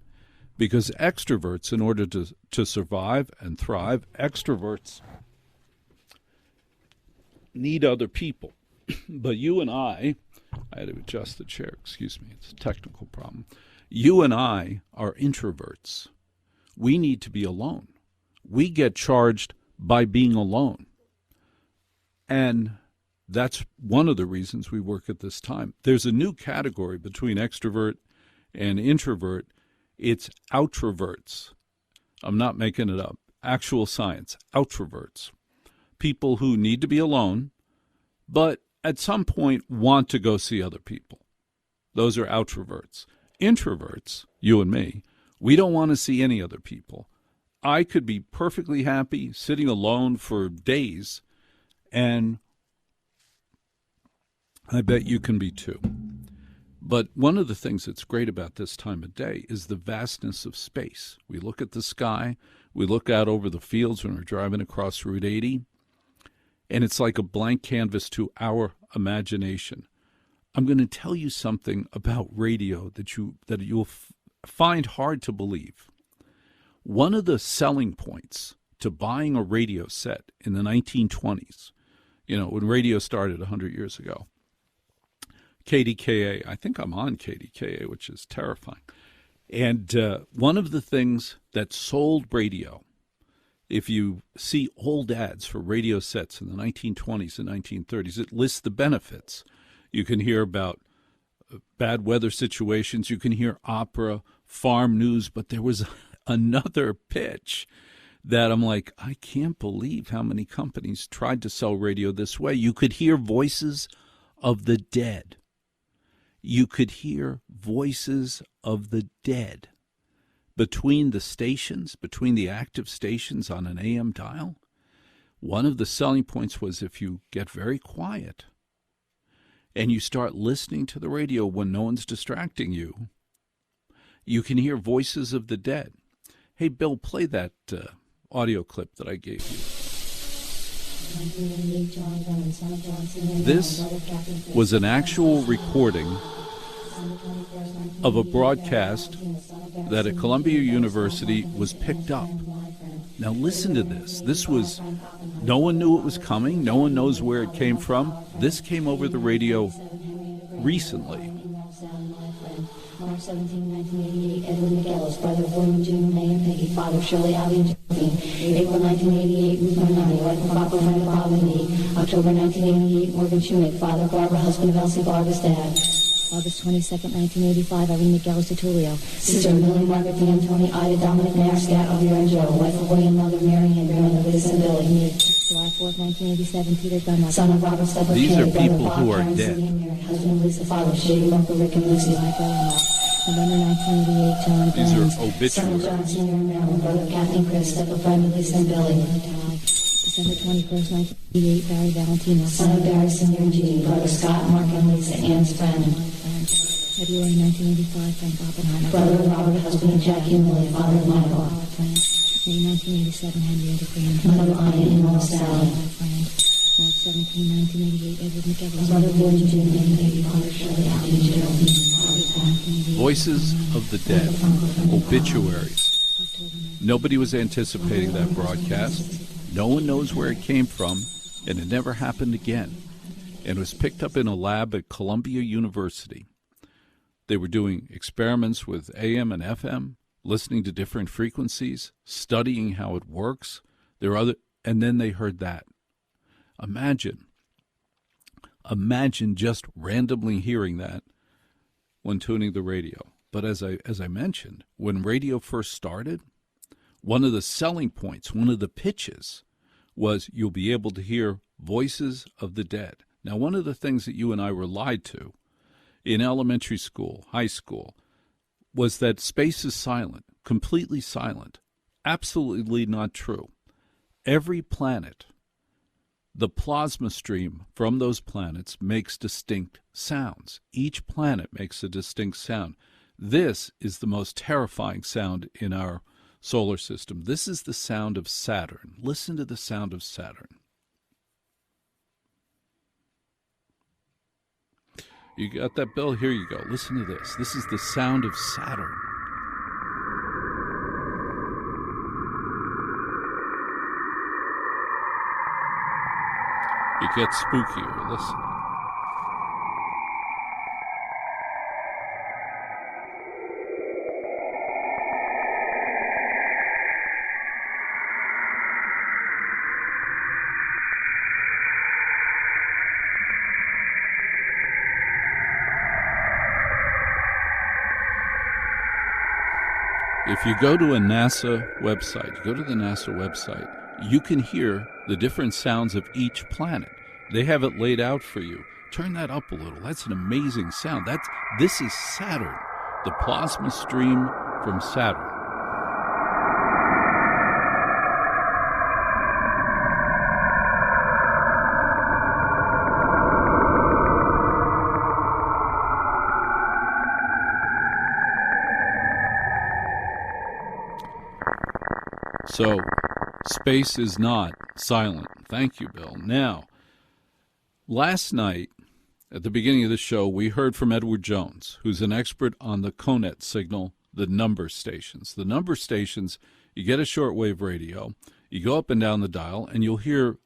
because extroverts, in order to survive and thrive, extroverts need other people. But you and I had to adjust the chair, excuse me, it's a technical problem. You and I are introverts. We need to be alone. We get charged by being alone. And that's one of the reasons we work at this time. There's a new category between extrovert and introvert. It's outroverts. I'm not making it up. Actual science, outroverts. People who need to be alone, but at some point want to go see other people. Those are outroverts. Introverts, you and me, we don't want to see any other people. I could be perfectly happy sitting alone for days, and I bet you can be too. But one of the things that's great about this time of day is the vastness of space. We look at the sky, we look out over the fields when we're driving across Route 80, and it's like a blank canvas to our imagination. I'm going to tell you something about radio that you'll find hard to believe. One of the selling points to buying a radio set in the 1920s, when radio started 100 years ago, KDKA. I think I'm on KDKA, which is terrifying. And one of the things that sold radio, if you see old ads for radio sets in the 1920s and 1930s, it lists the benefits. You can hear about bad weather situations. You can hear opera, farm news. But there was another pitch that I'm like, I can't believe how many companies tried to sell radio this way. You could hear voices of the dead. You could hear voices of the dead between the stations, between the active stations on an AM dial. One of the selling points was if you get very quiet and you start listening to the radio when no one's distracting you, you can hear voices of the dead. Hey, Bill, play that audio clip that I gave you. This was an actual recording of a broadcast that at Columbia University was picked up. Now listen to this. This was, no one knew it was coming. No one knows where it came from. This came over the radio recently. March 17, 1988, Edwin McGellis, brother of William Jr., May and Peggy, father of Shirley, Allie, and Josephine. April 1988, Ruth Marnani, wife of Papa, friend of Bob and me. October 1988, Morgan Schunick, father of Barbara, husband of Elsie, Barbara's dad. August 22nd, 1985, Irene McGellis de Tullio. Sister of Millie, Margaret, Dan, Tony, Ida, Dominic, Nair, Scat, Elvira, and Joe. Wife of William, mother, Mary, and grandmother, Liz, and Billy. Me. July 4th, 1987, Peter Dunlop. Son of Robert Stephen. These are people who are dead. Husband of Lisa, father of Shady, Uncle Rick, and Lucy. November 1988, John Burns. These are obituaries. Son of John Sr. and Marilyn, brother of Kathy and Chris, step of friend of Lisa and Billy. December 21st, 1988, Barry Valentino. Son of Barry Sr. and Jean, brother Scott, Mark, and Lisa, Ann's friend. February 1985, Frank Oppenheimer. Brother of Robert, husband of Jackie and Willie, father of Michael. May 1987, Henrietta Graham. Mother Anya, in-law Sally. March 17, 1988, Edward McGellis. Brother of William Jr. and father of Shirley, Allie, and Geraldine. Voices of the dead, obituaries. Nobody was anticipating that broadcast. No one knows where it came from, and it never happened again. And it was picked up in a lab at Columbia University. They were doing experiments with AM and FM, listening to different frequencies, studying how it works. And then they heard that. Imagine just randomly hearing that when tuning the radio. But as I mentioned, when radio first started, one of the selling points, one of the pitches was you'll be able to hear voices of the dead. Now, one of the things that you and I were lied to in elementary school, high school, was that space is silent, completely silent. Absolutely not true. Every planet, the plasma stream from those planets makes distinct sounds. Each planet makes a distinct sound. This is the most terrifying sound in our solar system. This is the sound of Saturn. Listen to the sound of Saturn. You got that, Bill? Here you go. Listen to this. This is the sound of Saturn. It gets spookier. Listen. If you go to a NASA website, you can hear the different sounds of each planet. They have it laid out for you. Turn that up a little. That's an amazing sound. This is Saturn, the plasma stream from Saturn. So, space is not silent. Thank you, Bill. Now, last night, at the beginning of the show, we heard from Edward Jones, who's an expert on the CONET signal, the number stations. The number stations, you get a shortwave radio, you go up and down the dial, and you'll hear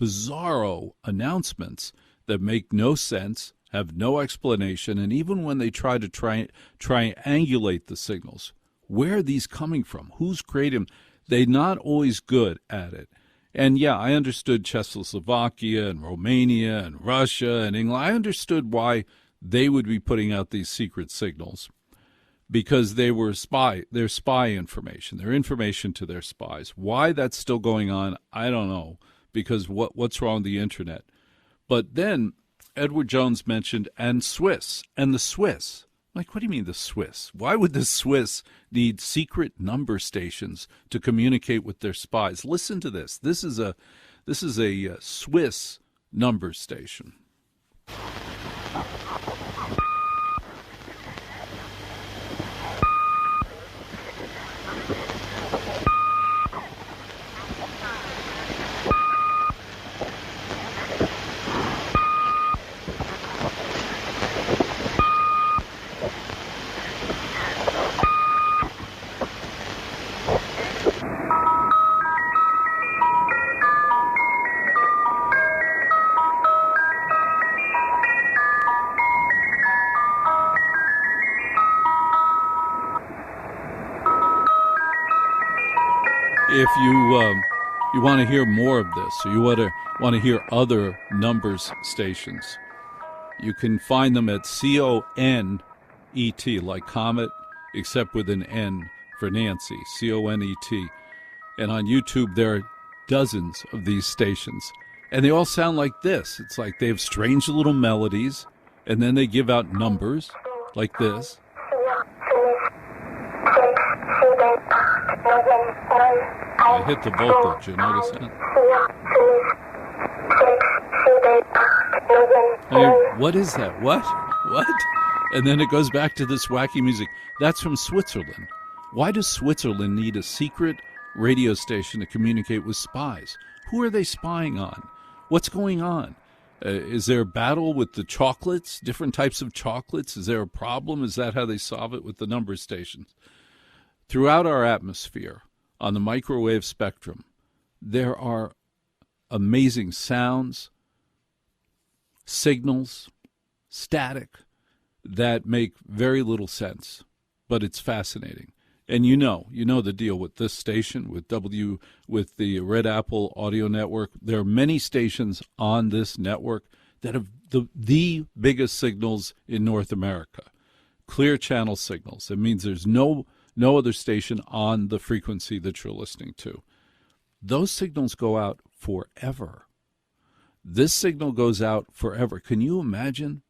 bizarro announcements that make no sense, have no explanation, and even when they try to triangulate the signals, where are these coming from? Who's creating them? They're not always good at it. And yeah, I understood Czechoslovakia and Romania and Russia and England. I understood why they would be putting out these secret signals, because they were their spy information, their information to their spies. Why that's still going on, I don't know, because what's wrong with the internet? But then Edward Jones mentioned and the Swiss. Like, what do you mean the Swiss? Why would the Swiss need secret number stations to communicate with their spies? Listen to this. This is a Swiss number station. If you want to hear more of this, or you want to hear other numbers stations, you can find them at CONET, like Comet, except with an N for Nancy, CONET. And on YouTube, there are dozens of these stations, and they all sound like this. It's like they have strange little melodies, and then they give out numbers like this. I hit the vocal. Did you notice that? What is that? What? And then it goes back to this wacky music. That's from Switzerland. Why does Switzerland need a secret radio station to communicate with spies? Who are they spying on? What's going on? Is there a battle with the chocolates, different types of chocolates? Is there a problem? Is that how they solve it with the number stations? Throughout our atmosphere, on the microwave spectrum, there are amazing sounds, signals, static that make very little sense, but it's fascinating. And you know the deal with this station, with the Red Apple Audio Network. There are many stations on this network that have the biggest signals in North America, clear channel signals. It means there's no other station on the frequency that you're listening to. Those signals go out forever. This signal goes out forever. Can you imagine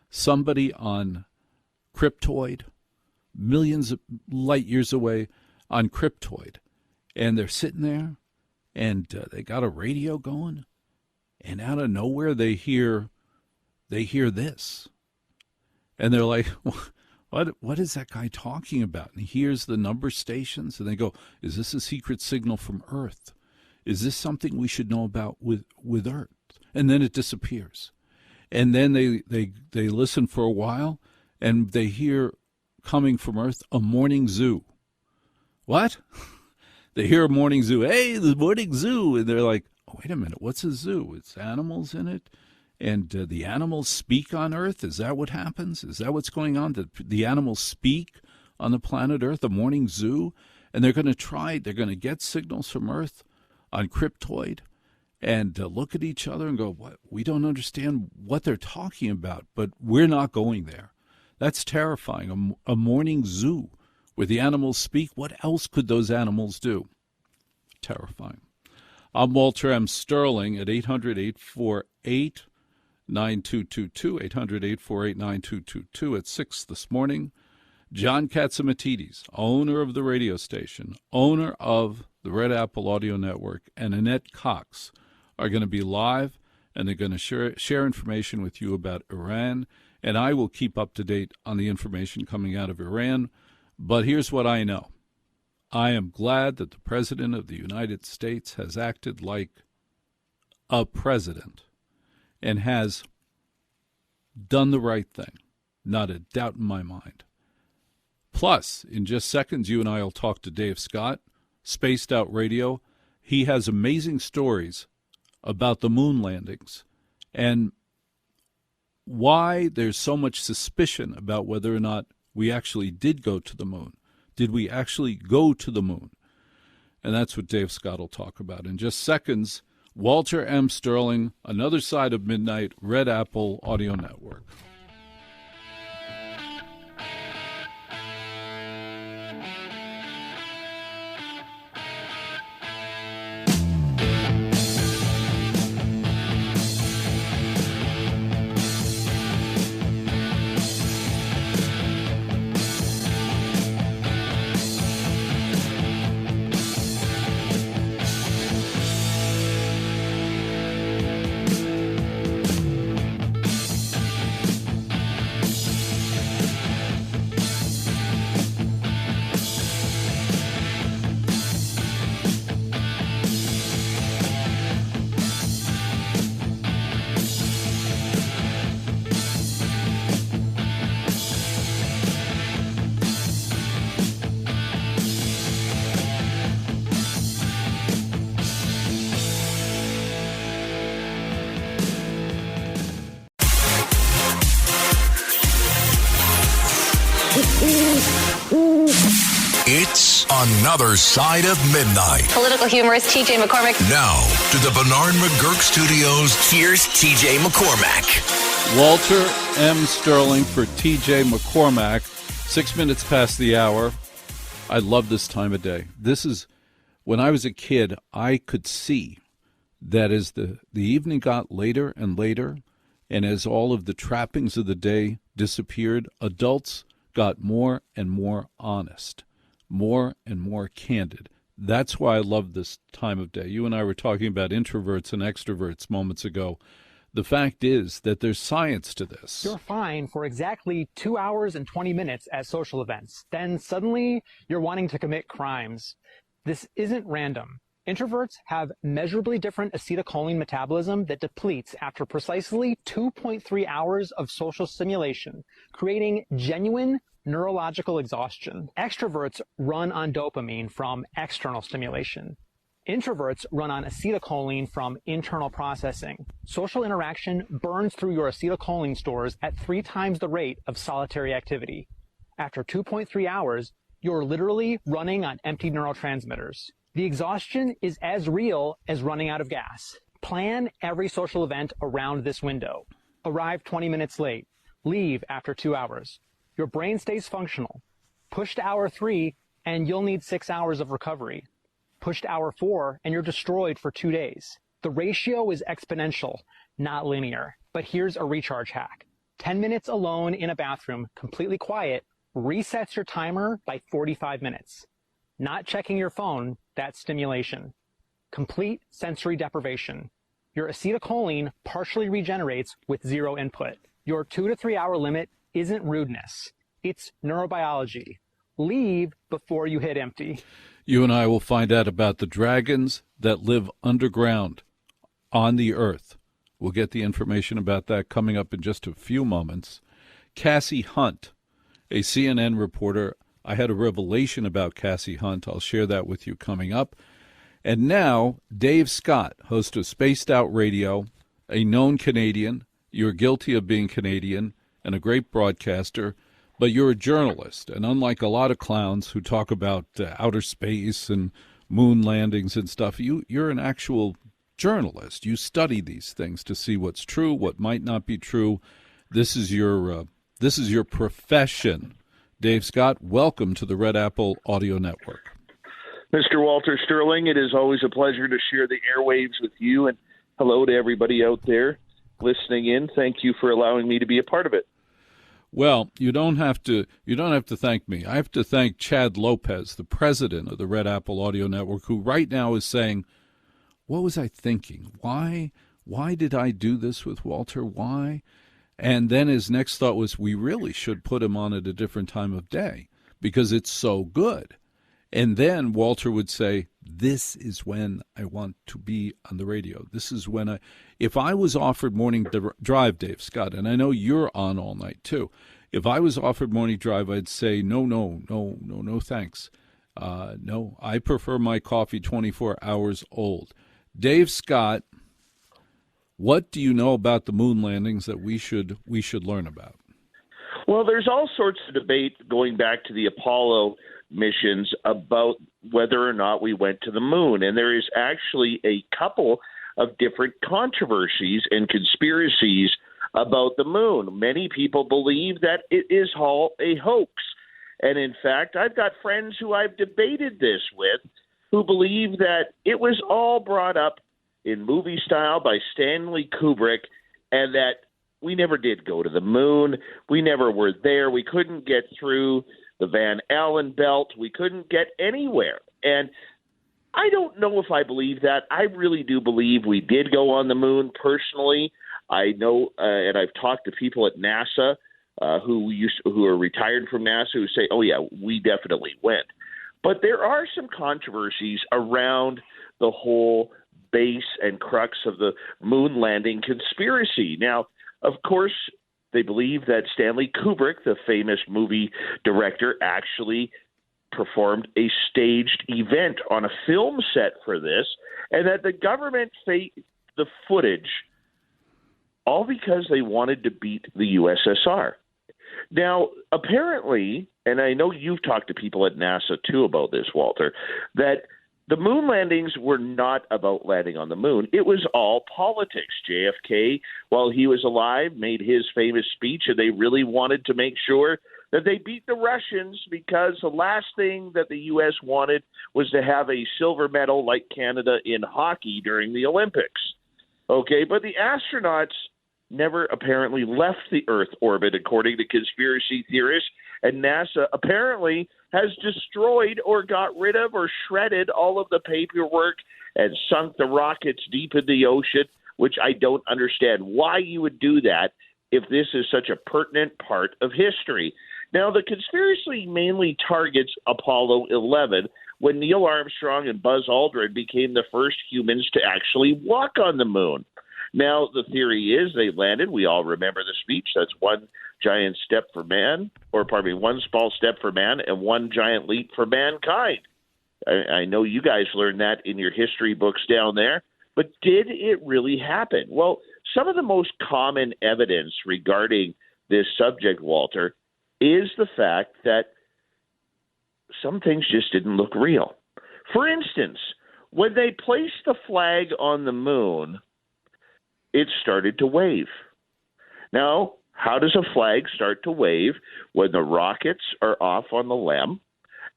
somebody on Cryptoid, millions of light years away on Cryptoid, and they're sitting there, and they got a radio going, and out of nowhere they hear this, and they're like, What is that guy talking about? And he hears the number stations, and they go, is this a secret signal from Earth? Is this something we should know about with Earth? And then it disappears. And then they listen for a while, and they hear coming from Earth a morning zoo. What? They hear a morning zoo. Hey, the morning zoo. And they're like, oh, wait a minute, what's a zoo? It's animals in it? And the animals speak on Earth? Is that what happens? Is that what's going on? The animals speak on the planet Earth, a morning zoo? And they're going to get signals from Earth on Cryptoid and look at each other and go, "What? We don't understand what they're talking about, but we're not going there." That's terrifying. A morning zoo where the animals speak. What else could those animals do? Terrifying. I'm Walter M. Sterling at 800-848-9222, 800-848-9222 at 6 this morning. John Catsimatidis, owner of the radio station, owner of the Red Apple Audio Network, and Annette Cox are going to be live, and they're going to share information with you about Iran, and I will keep up to date on the information coming out of Iran. But here's what I know. I am glad that the President of the United States has acted like a president and has done the right thing. Not a doubt in my mind. Plus, in just seconds, you and I will talk to Dave Scott, Spaced Out Radio. He has amazing stories about the moon landings. And why there's so much suspicion about whether or not we actually did go to the moon. Did we actually go to the moon? And that's what Dave Scott will talk about in just seconds. Walter M. Sterling, Another Side of Midnight, Red Apple Audio Network. It's Another Side of Midnight. Political humorist TJ McCormick. Now, to the Bernard McGurk Studios, here's TJ McCormack. Walter M. Sterling for TJ McCormack. 6 minutes past the hour. I love this time of day. This is, when I was a kid, I could see that as the evening got later and later, and as all of the trappings of the day disappeared, adults got more and more honest, more and more candid. That's why I love this time of day. You and I were talking about introverts and extroverts moments ago. The fact is that there's science to this. You're fine for exactly 2 hours and 20 minutes at social events. Then suddenly you're wanting to commit crimes. This isn't random. Introverts have measurably different acetylcholine metabolism that depletes after precisely 2.3 hours of social stimulation, creating genuine neurological exhaustion. Extroverts run on dopamine from external stimulation. Introverts run on acetylcholine from internal processing. Social interaction burns through your acetylcholine stores at 3 times the rate of solitary activity. After 2.3 hours, you're literally running on empty neurotransmitters. The exhaustion is as real as running out of gas. Plan every social event around this window. Arrive 20 minutes late. Leave after 2 hours. Your brain stays functional. Push to hour 3, and you'll need 6 hours of recovery. Push to hour 4, and you're destroyed for 2 days. The ratio is exponential, not linear. But here's a recharge hack. 10 minutes alone in a bathroom, completely quiet, resets your timer by 45 minutes. Not checking your phone, that's stimulation. Complete sensory deprivation. Your acetylcholine partially regenerates with 0 input. Your 2 to 3 hour limit isn't rudeness. It's neurobiology. Leave before you hit empty. You and I will find out about the dragons that live underground on the earth. We'll get the information about that coming up in just a few moments. Cassie Hunt, a CNN reporter. I had a revelation about Cassie Hunt. I'll share that with you coming up. And now, Dave Scott, host of Spaced Out Radio, a known Canadian. You're guilty of being Canadian and a great broadcaster, but you're a journalist. And unlike a lot of clowns who talk about outer space and moon landings and stuff, you're an actual journalist. You study these things to see what's true, what might not be true. This is your profession. Dave Scott, welcome to the Red Apple Audio Network. Mr. Walter Sterling, it is always a pleasure to share the airwaves with you, and hello to everybody out there listening in. Thank you for allowing me to be a part of it. Well, you don't have to thank me. I have to thank Chad Lopez, the president of the Red Apple Audio Network, who right now is saying, what was I thinking? Why did I do this with Walter? Why? And then his next thought was, we really should put him on at a different time of day because it's so good. And then Walter would say, this is when I want to be on the radio. This is when if I was offered morning drive, Dave Scott, and I know you're on all night too. If I was offered morning drive, I'd say, no, thanks. No, I prefer my coffee 24 hours old. Dave Scott, What do you know about the moon landings that we should learn about? Well, there's all sorts of debate going back to the Apollo missions about whether or not we went to the moon. And there is actually a couple of different controversies and conspiracies about the moon. Many people believe that it is all a hoax. And in fact, I've got friends who I've debated this with who believe that it was all brought up in movie style by Stanley Kubrick and that we never did go to the moon. We never were there. We couldn't get through the Van Allen belt. We couldn't get anywhere. And I don't know if I believe that. I really do believe we did go on the moon personally. I know, and I've talked to people at NASA who are retired from NASA who say, oh, yeah, we definitely went. But there are some controversies around the whole base and crux of the moon landing conspiracy. Now, of course, they believe that Stanley Kubrick, the famous movie director, actually performed a staged event on a film set for this, and that the government faked the footage all because they wanted to beat the USSR. Now, apparently, and I know you've talked to people at NASA too about this, Walter, that the moon landings were not about landing on the moon. It was all politics. JFK, while he was alive, made his famous speech, and they really wanted to make sure that they beat the Russians because the last thing that the U.S. wanted was to have a silver medal like Canada in hockey during the Olympics. Okay, but the astronauts never apparently left the Earth orbit, according to conspiracy theorists, and NASA apparently has destroyed or got rid of or shredded all of the paperwork and sunk the rockets deep in the ocean, which I don't understand why you would do that if this is such a pertinent part of history. Now, the conspiracy mainly targets Apollo 11, when Neil Armstrong and Buzz Aldrin became the first humans to actually walk on the moon. Now, the theory is they landed. We all remember the speech. That's one giant step for man, one small step for man and one giant leap for mankind. I know you guys learned that in your history books down there. But did it really happen? Well, some of the most common evidence regarding this subject, Walter, is the fact that some things just didn't look real. For instance, when they placed the flag on the moon, it started to wave. Now, how does a flag start to wave when the rockets are off on the LEM,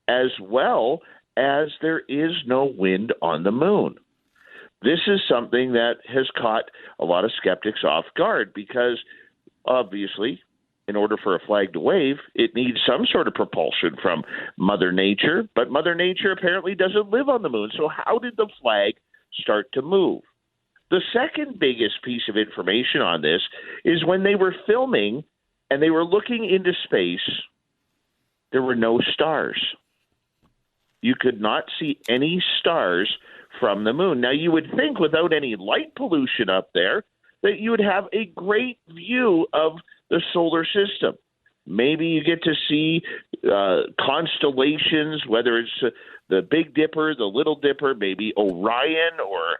as well as there is no wind on the moon? This is something that has caught a lot of skeptics off guard because, obviously, in order for a flag to wave, it needs some sort of propulsion from Mother Nature, but Mother Nature apparently doesn't live on the moon. So how did the flag start to move? The second biggest piece of information on this is when they were filming and they were looking into space, there were no stars. You could not see any stars from the moon. Now, you would think without any light pollution up there that you would have a great view of the solar system. Maybe you get to see constellations, whether it's the Big Dipper, the Little Dipper, maybe Orion or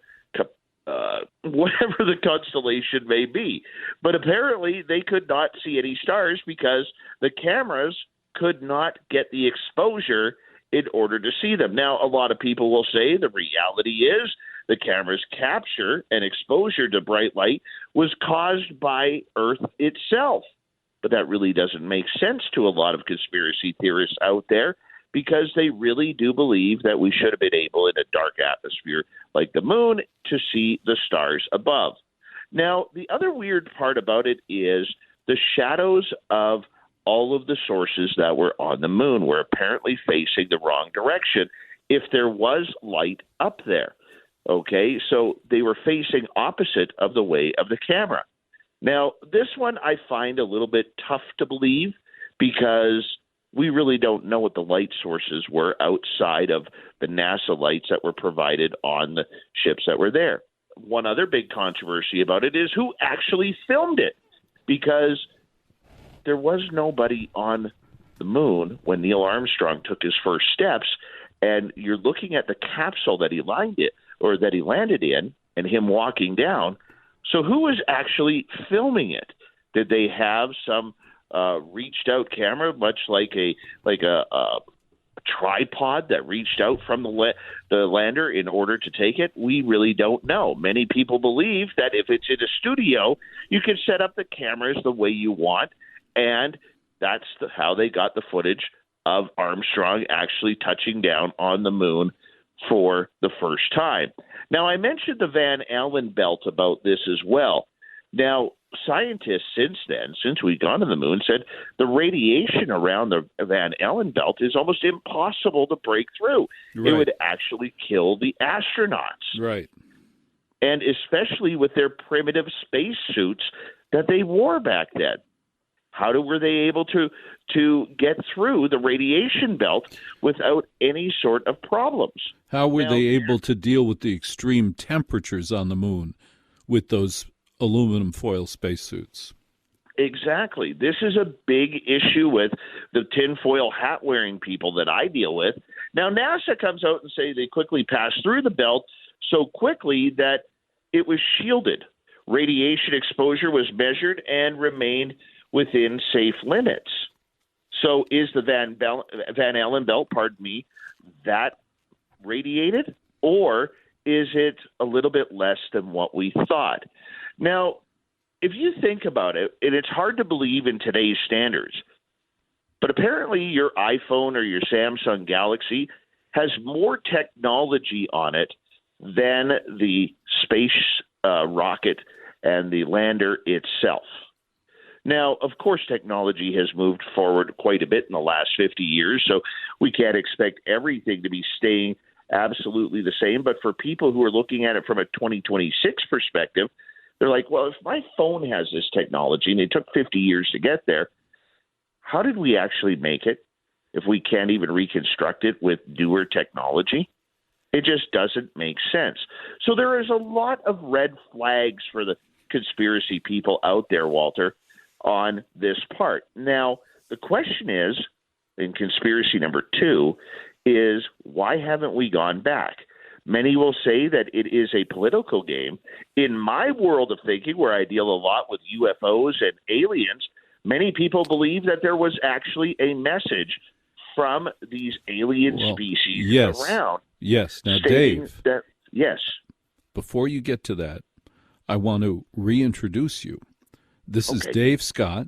whatever the constellation may be. But apparently they could not see any stars because the cameras could not get the exposure in order to see them. Now, a lot of people will say the reality is the camera's capture and exposure to bright light was caused by Earth itself. But that really doesn't make sense to a lot of conspiracy theorists out there because they really do believe that we should have been able in a dark atmosphere like the moon to see the stars above. Now, the other weird part about it is the shadows of all of the sources that were on the moon were apparently facing the wrong direction if there was light up there. Okay, so they were facing opposite of the way of the camera. Now, this one I find a little bit tough to believe because we really don't know what the light sources were outside of the NASA lights that were provided on the ships that were there. One other big controversy about it is who actually filmed it, because there was nobody on the moon when Neil Armstrong took his first steps, and you're looking at the capsule that he landed in and him walking down. So who was actually filming it? Did they have some reached out camera, much like a tripod that reached out from the lander in order to take it? We really don't know. Many people believe that if it's in a studio, you can set up the cameras the way you want, and that's how they got the footage of Armstrong actually touching down on the moon for the first time. Now, I mentioned the Van Allen belt about this as well. Now, scientists since we've gone to the moon, said the radiation around the Van Allen belt is almost impossible to break through. Right. It would actually kill the astronauts. Right. And especially with their primitive space suits that they wore back then. How were they able to get through the radiation belt without any sort of problems? How were they able to deal with the extreme temperatures on the moon with those aluminum foil spacesuits? Exactly. This is a big issue with the tinfoil hat-wearing people that I deal with. Now, NASA comes out and say they quickly passed through the belt so quickly that it was shielded. Radiation exposure was measured and remained within safe limits. So is the Van Allen belt, that radiated? Or is it a little bit less than what we thought? Now, if you think about it, and it's hard to believe in today's standards, but apparently your iPhone or your Samsung Galaxy has more technology on it than the space rocket and the lander itself. Now, of course, technology has moved forward quite a bit in the last 50 years, so we can't expect everything to be staying absolutely the same. But for people who are looking at it from a 2026 perspective, they're like, well, if my phone has this technology and it took 50 years to get there, how did we actually make it if we can't even reconstruct it with newer technology? It just doesn't make sense. So there is a lot of red flags for the conspiracy people out there, Walter, on this part. Now, the question is, in conspiracy number 2, is why haven't we gone back? Many will say that it is a political game. In my world of thinking, where I deal a lot with UFOs and aliens, many people believe that there was actually a message from these alien species around. Yes. Now, Dave, yes. Before you get to that, I want to reintroduce you. This is Dave Scott,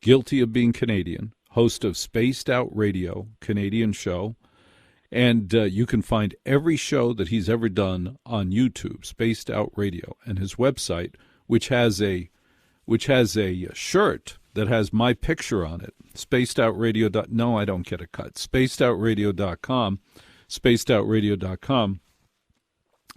guilty of being Canadian, host of Spaced Out Radio, Canadian show. And you can find every show that he's ever done on YouTube, Spaced Out Radio, and his website, which has a shirt that has my picture on it. Spacedoutradio. No, I don't get a cut. Spacedoutradio.com, spacedoutradio.com,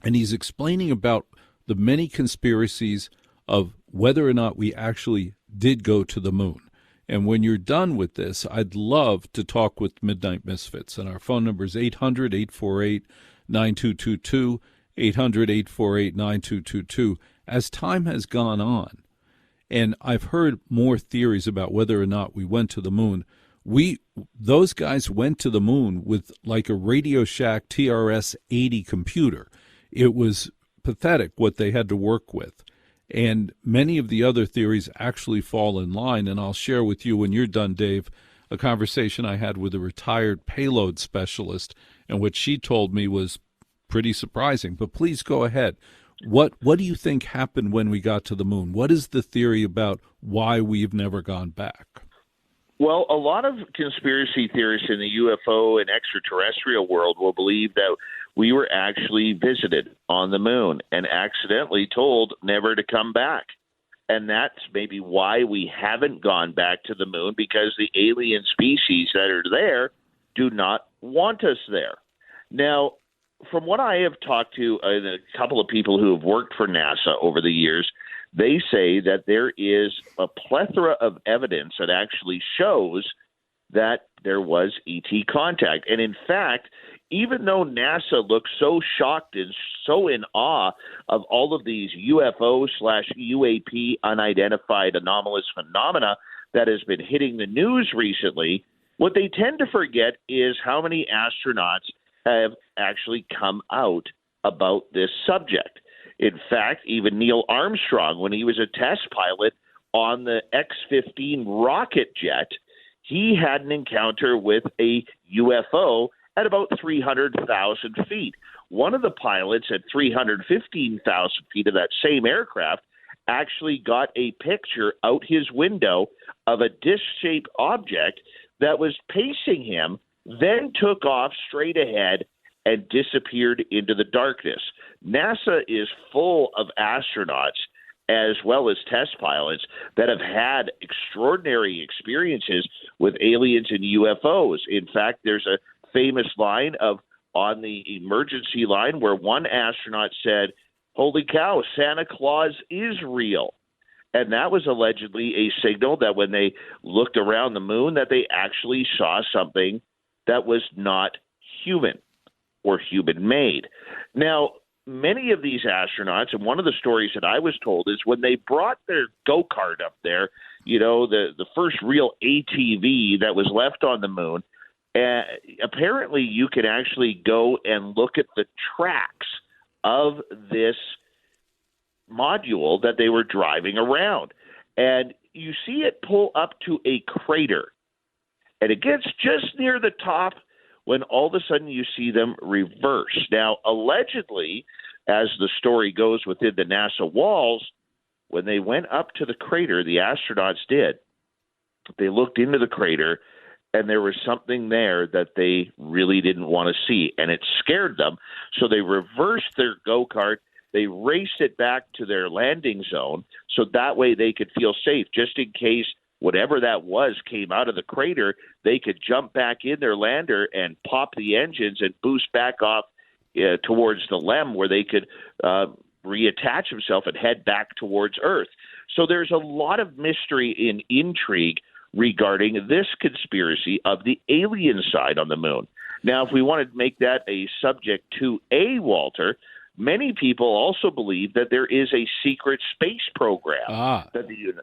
and he's explaining about the many conspiracies of whether or not we actually did go to the moon. And when you're done with this, I'd love to talk with Midnight Misfits. And our phone number is 800-848-9222, 800-848-9222. As time has gone on, and I've heard more theories about whether or not we went to the moon, those guys went to the moon with like a Radio Shack TRS-80 computer. It was pathetic what they had to work with. And many of the other theories actually fall in line, and I'll share with you when you're done, Dave, a conversation I had with a retired payload specialist, and what she told me was pretty surprising. But please go ahead. What do you think happened when we got to the moon? What is the theory about why we've never gone back? Well, a lot of conspiracy theorists in the UFO and extraterrestrial world will believe that we were actually visited on the moon and accidentally told never to come back. And that's maybe why we haven't gone back to the moon, because the alien species that are there do not want us there. Now, from what I have talked to a couple of people who have worked for NASA over the years, they say that there is a plethora of evidence that actually shows that there was ET contact. And in fact, even though NASA looks so shocked and so in awe of all of these UFO/UAP unidentified anomalous phenomena that has been hitting the news recently, what they tend to forget is how many astronauts have actually come out about this subject. In fact, even Neil Armstrong, when he was a test pilot on the X-15 rocket jet, he had an encounter with a UFO at about 300,000 feet. One of the pilots at 315,000 feet of that same aircraft actually got a picture out his window of a disc-shaped object that was pacing him, then took off straight ahead and disappeared into the darkness. NASA is full of astronauts as well as test pilots that have had extraordinary experiences with aliens and UFOs. In fact, there's a famous line on the emergency line where one astronaut said, "Holy cow, Santa Claus is real." And that was allegedly a signal that when they looked around the moon, that they actually saw something that was not human or human-made. Now, many of these astronauts, and one of the stories that I was told is when they brought their go-kart up there, the first real ATV that was left on the moon, apparently you can actually go and look at the tracks of this module that they were driving around. And you see it pull up to a crater. And it gets just near the top when all of a sudden you see them reverse. Now, allegedly, as the story goes within the NASA walls, when they went up to the crater, the astronauts did, they looked into the crater, and there was something there that they really didn't want to see, and it scared them. So they reversed their go-kart. They raced it back to their landing zone so that way they could feel safe, just in case whatever that was came out of the crater, they could jump back in their lander and pop the engines and boost back off towards the LEM where they could reattach themselves and head back towards Earth. So there's a lot of mystery and intrigue regarding this conspiracy of the alien side on the moon. Now, if we want to make that a subject to Walter, many people also believe that there is a secret space program that the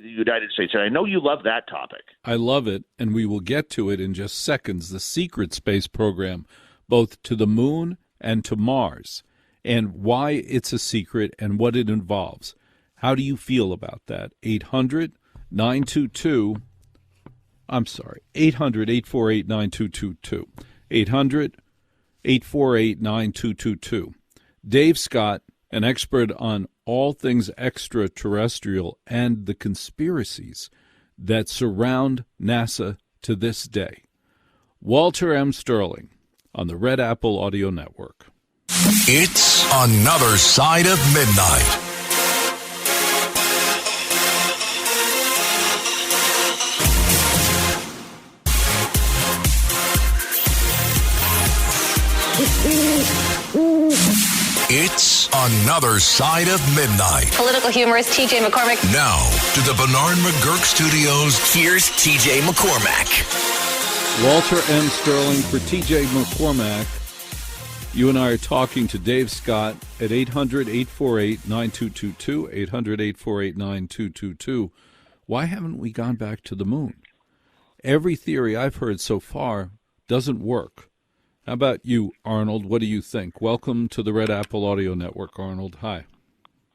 United States, and I know you love that topic. I love it, and we will get to it in just seconds, the secret space program, both to the moon and to Mars, and why it's a secret and what it involves. How do you feel about that? 800-848-9222. 800-848-9222. Dave Scott, an expert on all things extraterrestrial and the conspiracies that surround NASA to this day. Walter M. Sterling on the Red Apple Audio Network. It's Another Side of Midnight. It's Another Side of Midnight. Political humorist T.J. McCormick. Now, to the Bernard McGurk Studios, here's T.J. McCormack. Walter M. Sterling for T.J. McCormack. You and I are talking to Dave Scott at 800-848-9222, 800-848-9222. Why haven't we gone back to the moon? Every theory I've heard so far doesn't work. How about you, Arnold? What do you think? Welcome to the Red Apple Audio Network, Arnold. Hi.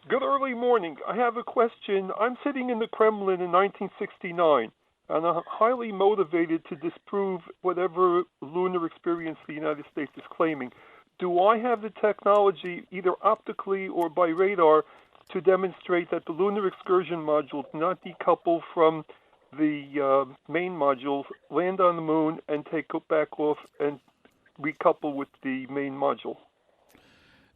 Good early morning. I have a question. I'm sitting in the Kremlin in 1969, and I'm highly motivated to disprove whatever lunar experience the United States is claiming. Do I have the technology, either optically or by radar, to demonstrate that the lunar excursion modules do not decouple from the main modules, land on the moon, and take back off and recouple with the main module?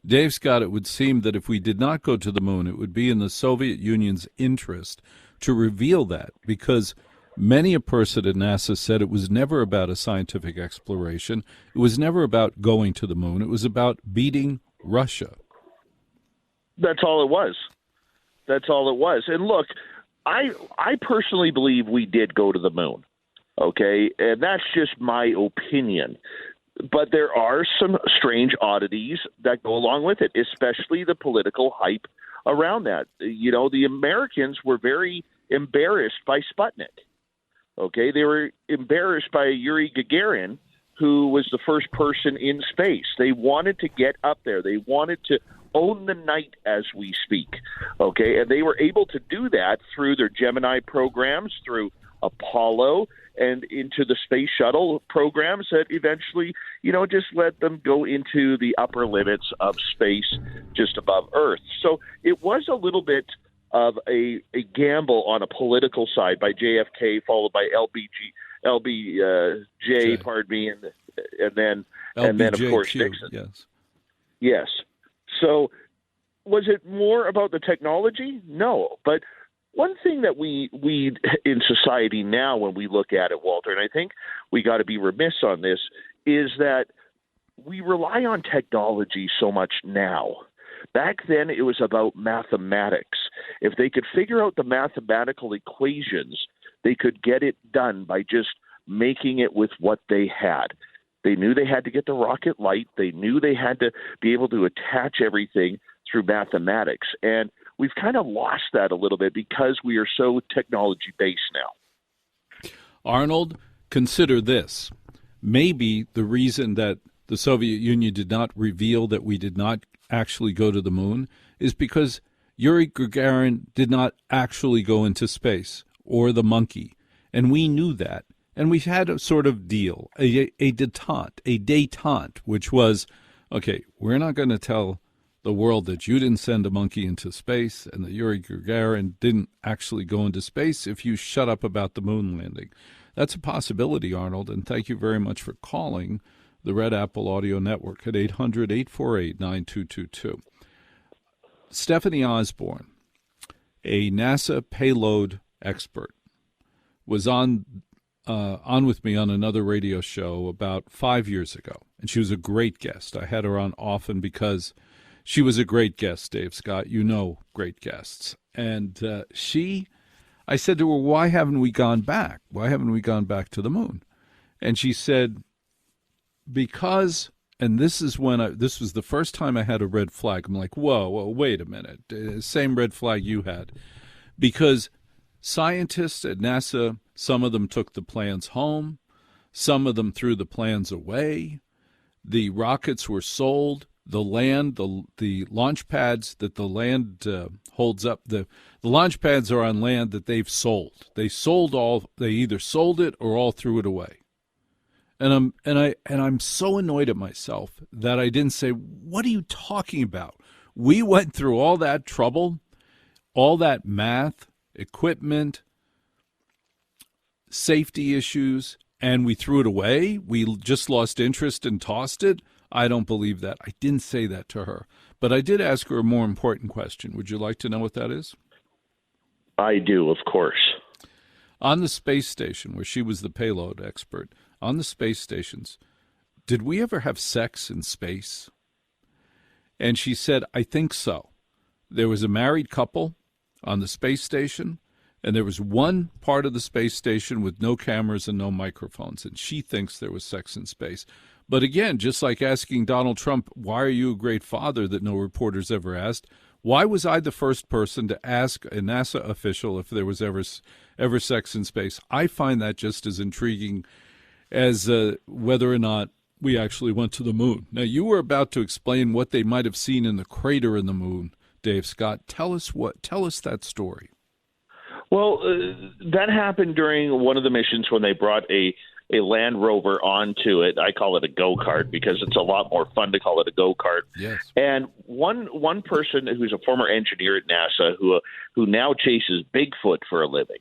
Dave Scott, it would seem that if we did not go to the moon, it would be in the Soviet Union's interest to reveal that, because many a person at NASA said it was never about a scientific exploration. It was never about going to the moon. It was about beating Russia. That's all it was. That's all it was. And look, I personally believe we did go to the moon, okay? And that's just my opinion. But there are some strange oddities that go along with it, especially the political hype around that. You know, the Americans were very embarrassed by Sputnik. Okay, they were embarrassed by Yuri Gagarin, who was the first person in space. They wanted to get up there. They wanted to own the night as we speak, okay? And they were able to do that through their Gemini programs, through Apollo, and into the space shuttle programs that eventually, just let them go into the upper limits of space just above Earth. So it was a little bit of a gamble on a political side by JFK, followed by LBJ, pardon me, and then of course Nixon. Yes. So was it more about the technology? No, but one thing that we in society now, when we look at it, Walter, and I think we got to be remiss on this, is that we rely on technology so much now. Back then, it was about mathematics. If they could figure out the mathematical equations, they could get it done by just making it with what they had. They knew they had to get the rocket light. They knew they had to be able to attach everything through mathematics. And we've kind of lost that a little bit because we are so technology-based now. Arnold, consider this. Maybe the reason that the Soviet Union did not reveal that we did not actually go to the moon is because Yuri Gagarin did not actually go into space, or the monkey. And we knew that. And we had a sort of deal, a détente, which was, okay, we're not going to tell the world that you didn't send a monkey into space and that Yuri Gagarin didn't actually go into space if you shut up about the moon landing. That's a possibility, Arnold, and thank you very much for calling the Red Apple Audio Network at 800-848-9222. Stephanie Osborne, a NASA payload expert, was on with me on another radio show about 5 years ago, and she was a great guest. I had her on often because she was a great guest, Dave Scott. You know great guests. And I said to her, why haven't we gone back? Why haven't we gone back to the moon? And she said, because, and this was the first time I had a red flag. I'm like, whoa, wait a minute. Same red flag you had. Because scientists at NASA, some of them took the plans home. Some of them threw the plans away. The rockets were sold. The launch pads that the land holds up, the launch pads are on land that they've sold. They either sold it or all threw it away. And I'm so annoyed at myself that I didn't say, what are you talking about? We went through all that trouble, all that math, equipment, safety issues, and we threw it away? We just lost interest and tossed it? I don't believe that. I didn't say that to her. But I did ask her a more important question. Would you like to know what that is? I do, of course. On the space station, where she was the payload expert, on the space stations, did we ever have sex in space? And she said, I think so. There was a married couple on the space station, and there was one part of the space station with no cameras and no microphones, and she thinks there was sex in space. But again, just like asking Donald Trump, why are you a great father, that no reporters ever asked, why was I the first person to ask a NASA official if there was ever sex in space? I find that just as intriguing as whether or not we actually went to the moon. Now, you were about to explain what they might have seen in the crater in the moon, Dave Scott. Tell us that story. Well, that happened during one of the missions when they brought a Land Rover onto it. I call it a go-kart because it's a lot more fun to call it a go-kart. Yes. And one person who's a former engineer at NASA who now chases Bigfoot for a living,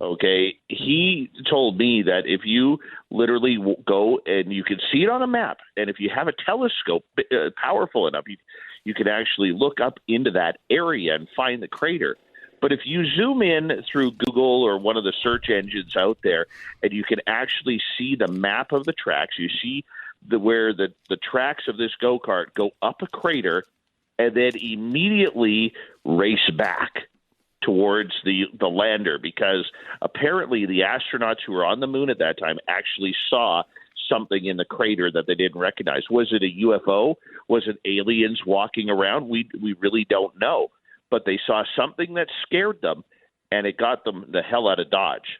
okay, he told me that if you literally go and you can see it on a map, and if you have a telescope powerful enough, you can actually look up into that area and find the crater. But if you zoom in through Google or one of the search engines out there, and you can actually see the map of the tracks, you see where the tracks of this go-kart go up a crater and then immediately race back towards the lander, because apparently the astronauts who were on the moon at that time actually saw something in the crater that they didn't recognize. Was it a UFO? Was it aliens walking around? We really don't know. But they saw something that scared them, and it got them the hell out of Dodge.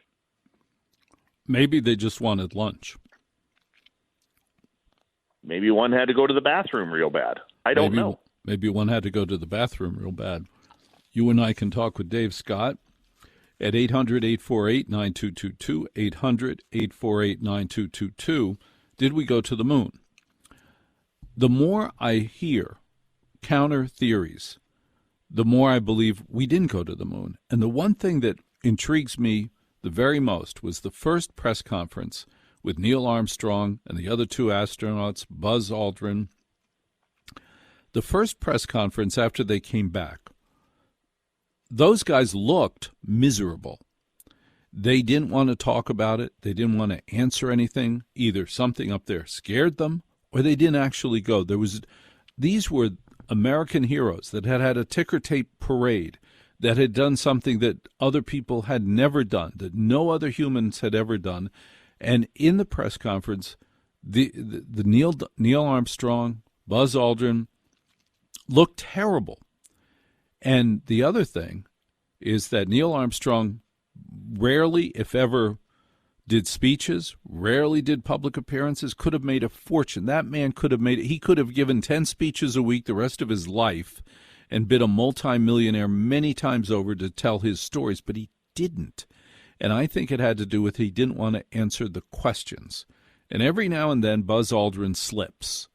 Maybe they just wanted lunch. Maybe one had to go to the bathroom real bad. I don't know. Maybe one had to go to the bathroom real bad. You and I can talk with Dave Scott at 800-848-9222, 800-848-9222. Did we go to the moon? The more I hear counter theories, the more I believe we didn't go to the moon. And the one thing that intrigues me the very most was the first press conference with Neil Armstrong and the other two astronauts, Buzz Aldrin. The first press conference after they came back, those guys looked miserable. They didn't want to talk about it. They didn't want to answer anything. Either something up there scared them or they didn't actually go. These were American heroes that had had a ticker tape parade, that had done something that other people had never done, that no other humans had ever done. And in the press conference, the Neil Armstrong, Buzz Aldrin looked terrible. And the other thing is that Neil Armstrong rarely, if ever, did speeches, rarely did public appearances, could have made a fortune. That man could have he could have given 10 speeches a week the rest of his life and been a multimillionaire many times over to tell his stories, but he didn't. And I think it had to do with he didn't want to answer the questions. And every now and then Buzz Aldrin slips,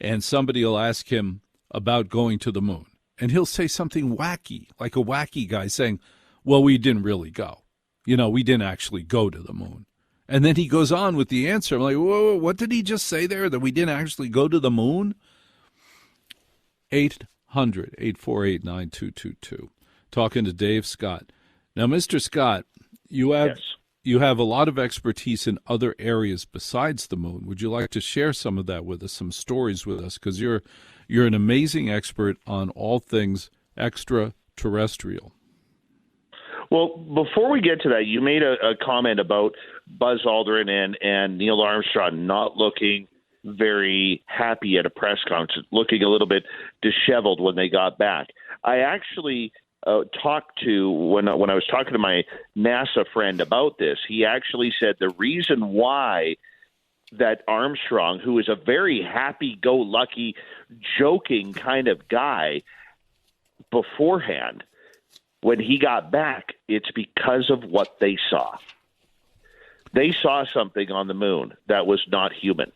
and somebody will ask him about going to the moon. And he'll say something wacky, like a wacky guy saying, well, we didn't really go. We didn't actually go to the moon. And then he goes on with the answer. I'm like, whoa, what did he just say there, that we didn't actually go to the moon? 800-848-9222. Talking to Dave Scott. Now, Mr. Scott, you have a lot of expertise in other areas besides the moon. Would you like to share some of that with us, some stories with us? Because you're an amazing expert on all things extraterrestrial. Well, before we get to that, you made a comment about Buzz Aldrin and Neil Armstrong not looking very happy at a press conference, looking a little bit disheveled when they got back. I actually talked to, when I was talking to my NASA friend about this, he actually said the reason why that Armstrong, who is a very happy-go-lucky, joking kind of guy beforehand, when he got back, it's because of what they saw. They saw something on the moon that was not human.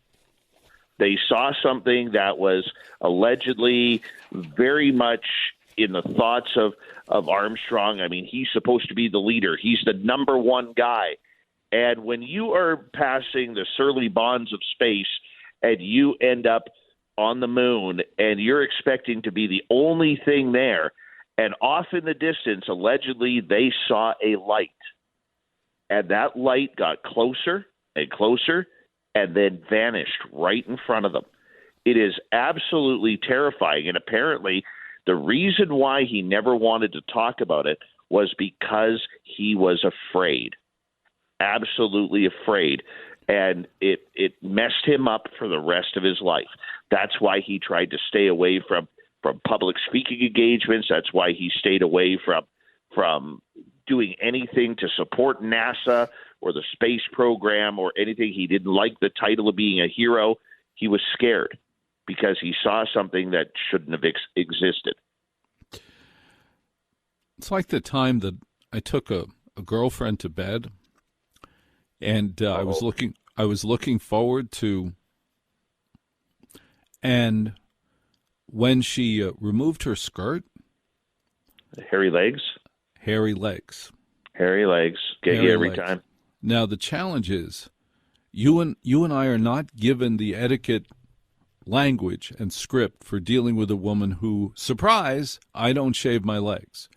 They saw something that was allegedly very much in the thoughts of Armstrong. I mean, he's supposed to be the leader. He's the number one guy. And when you are passing the surly bonds of space and you end up on the moon and you're expecting to be the only thing there, and off in the distance, allegedly, they saw a light. And that light got closer and closer and then vanished right in front of them. It is absolutely terrifying. And apparently, the reason why he never wanted to talk about it was because he was afraid. Absolutely afraid. And it messed him up for the rest of his life. That's why he tried to stay away from public speaking engagements. That's why he stayed away from doing anything to support NASA or the space program or anything. He didn't like the title of being a hero. He was scared because he saw something that shouldn't have existed. It's like the time that I took a girlfriend to bed, and I was looking forward to, and when she removed her skirt. Hairy legs? Hairy legs. Hairy legs. Get you every time. Now, the challenge is you and I are not given the etiquette language and script for dealing with a woman who, surprise, I don't shave my legs.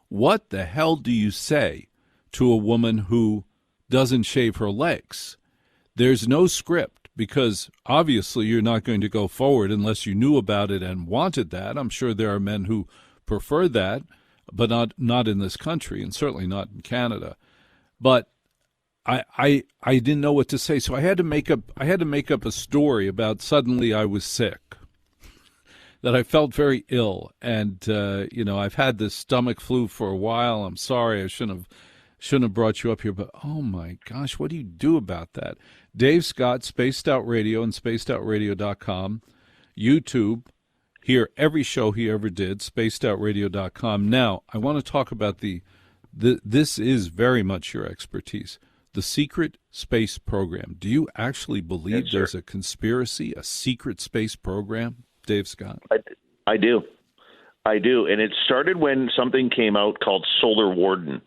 What the hell do you say to a woman who doesn't shave her legs? There's no script. Because obviously you're not going to go forward unless you knew about it and wanted that. I'm sure there are men who prefer that, but not in this country and certainly not in Canada. But I didn't know what to say, so I had to make up a story about suddenly I was sick, that I felt very ill, and I've had this stomach flu for a while. I'm sorry, I shouldn't have brought you up here, but oh my gosh, what do you do about that? Dave Scott, Spaced Out Radio and spacedoutradio.com, YouTube, hear every show he ever did, spacedoutradio.com. Now, I want to talk about this is very much your expertise, the secret space program. Do you actually believe there's a conspiracy, a secret space program, Dave Scott? I do. And it started when something came out called Solar Warden.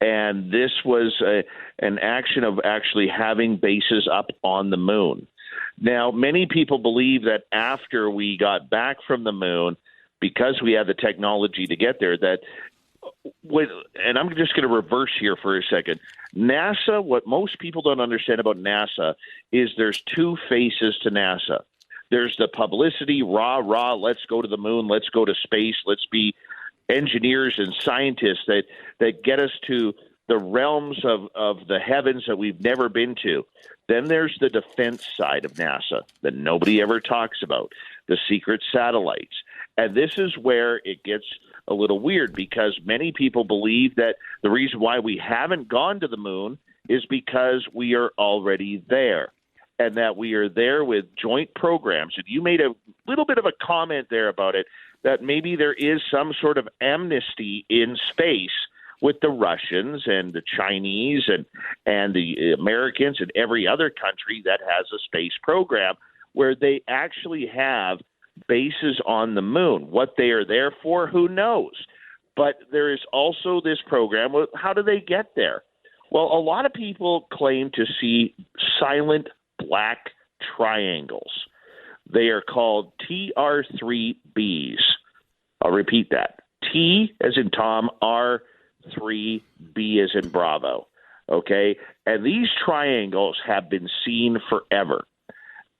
And this was an action of actually having bases up on the moon. Now, many people believe that after we got back from the moon, because we had the technology to get there, that and I'm just going to reverse here for a second. NASA, what most people don't understand about NASA is there's two faces to NASA. There's the publicity, rah, let's go to the moon, let's go to space, let's be engineers and scientists that get us to the realms of the heavens that we've never been to. Then there's the defense side of NASA that nobody ever talks about, the secret satellites. And this is where it gets a little weird, because many people believe that the reason why we haven't gone to the moon is because we are already there, and that we are there with joint programs. And you made a little bit of a comment there about it, that maybe there is some sort of amnesty in space with the Russians and the Chinese and the Americans and every other country that has a space program where they actually have bases on the moon. What they are there for, who knows? But there is also this program. How do they get there? Well, a lot of people claim to see silent black triangles. They are called TR3Bs. I'll repeat that. T as in Tom, R3, B as in Bravo. Okay? And these triangles have been seen forever.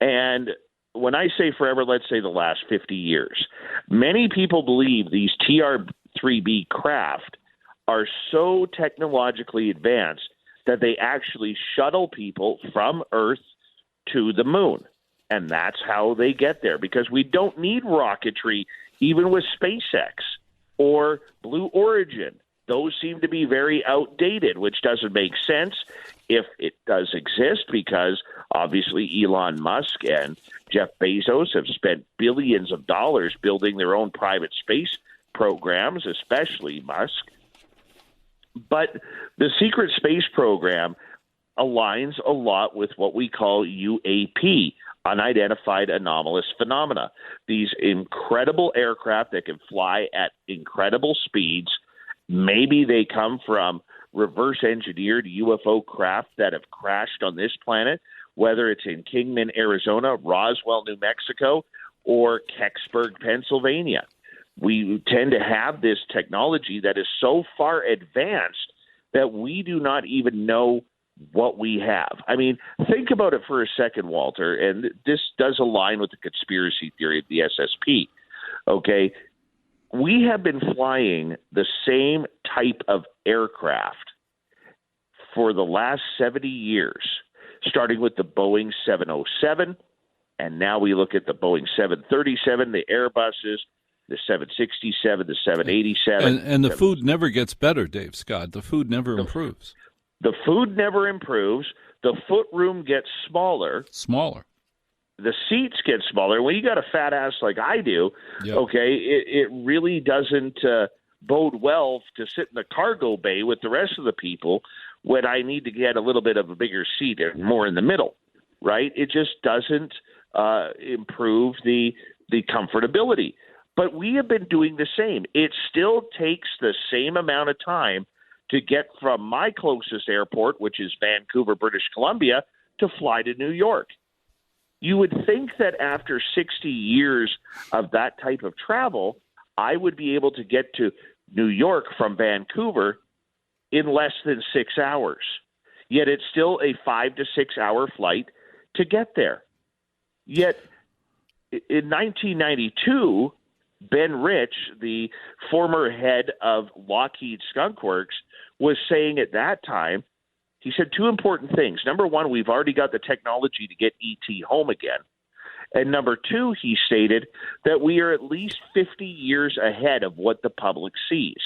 And when I say forever, let's say the last 50 years. Many people believe these TR3B craft are so technologically advanced that they actually shuttle people from Earth to the moon. And that's how they get there, because we don't need rocketry, even with SpaceX or Blue Origin. Those seem to be very outdated, which doesn't make sense if it does exist, because obviously Elon Musk and Jeff Bezos have spent billions of dollars building their own private space programs, especially Musk. But the secret space program aligns a lot with what we call UAP, unidentified anomalous phenomena. These incredible aircraft that can fly at incredible speeds. Maybe they come from reverse engineered UFO craft that have crashed on this planet, whether it's in Kingman, Arizona, Roswell, New Mexico, or Kecksburg, Pennsylvania. We tend to have this technology that is so far advanced that we do not even know what we have. I mean, think about it for a second, Walter, and this does align with the conspiracy theory of the SSP. Okay, we have been flying the same type of aircraft for the last 70 years, starting with the Boeing 707, and now we look at the Boeing 737, the Airbuses, the 767, the 787. And the food never gets better, Dave Scott. The food never improves. The food never improves. The footroom gets smaller. The seats get smaller. When you got a fat ass like I do, okay, it really doesn't bode well to sit in the cargo bay with the rest of the people when I need to get a little bit of a bigger seat and more in the middle, right? It just doesn't improve the comfortability. But we have been doing the same. It still takes the same amount of time to get from my closest airport, which is Vancouver, British Columbia, to fly to New York. You would think that after 60 years of that type of travel, I would be able to get to New York from Vancouver in less than 6 hours. Yet it's still a 5 to 6 hour flight to get there. Yet in 1992, Ben Rich, the former head of Lockheed Skunk Works, was saying at that time, he said two important things. Number one, we've already got the technology to get ET home again. And number two, he stated that we are at least 50 years ahead of what the public sees.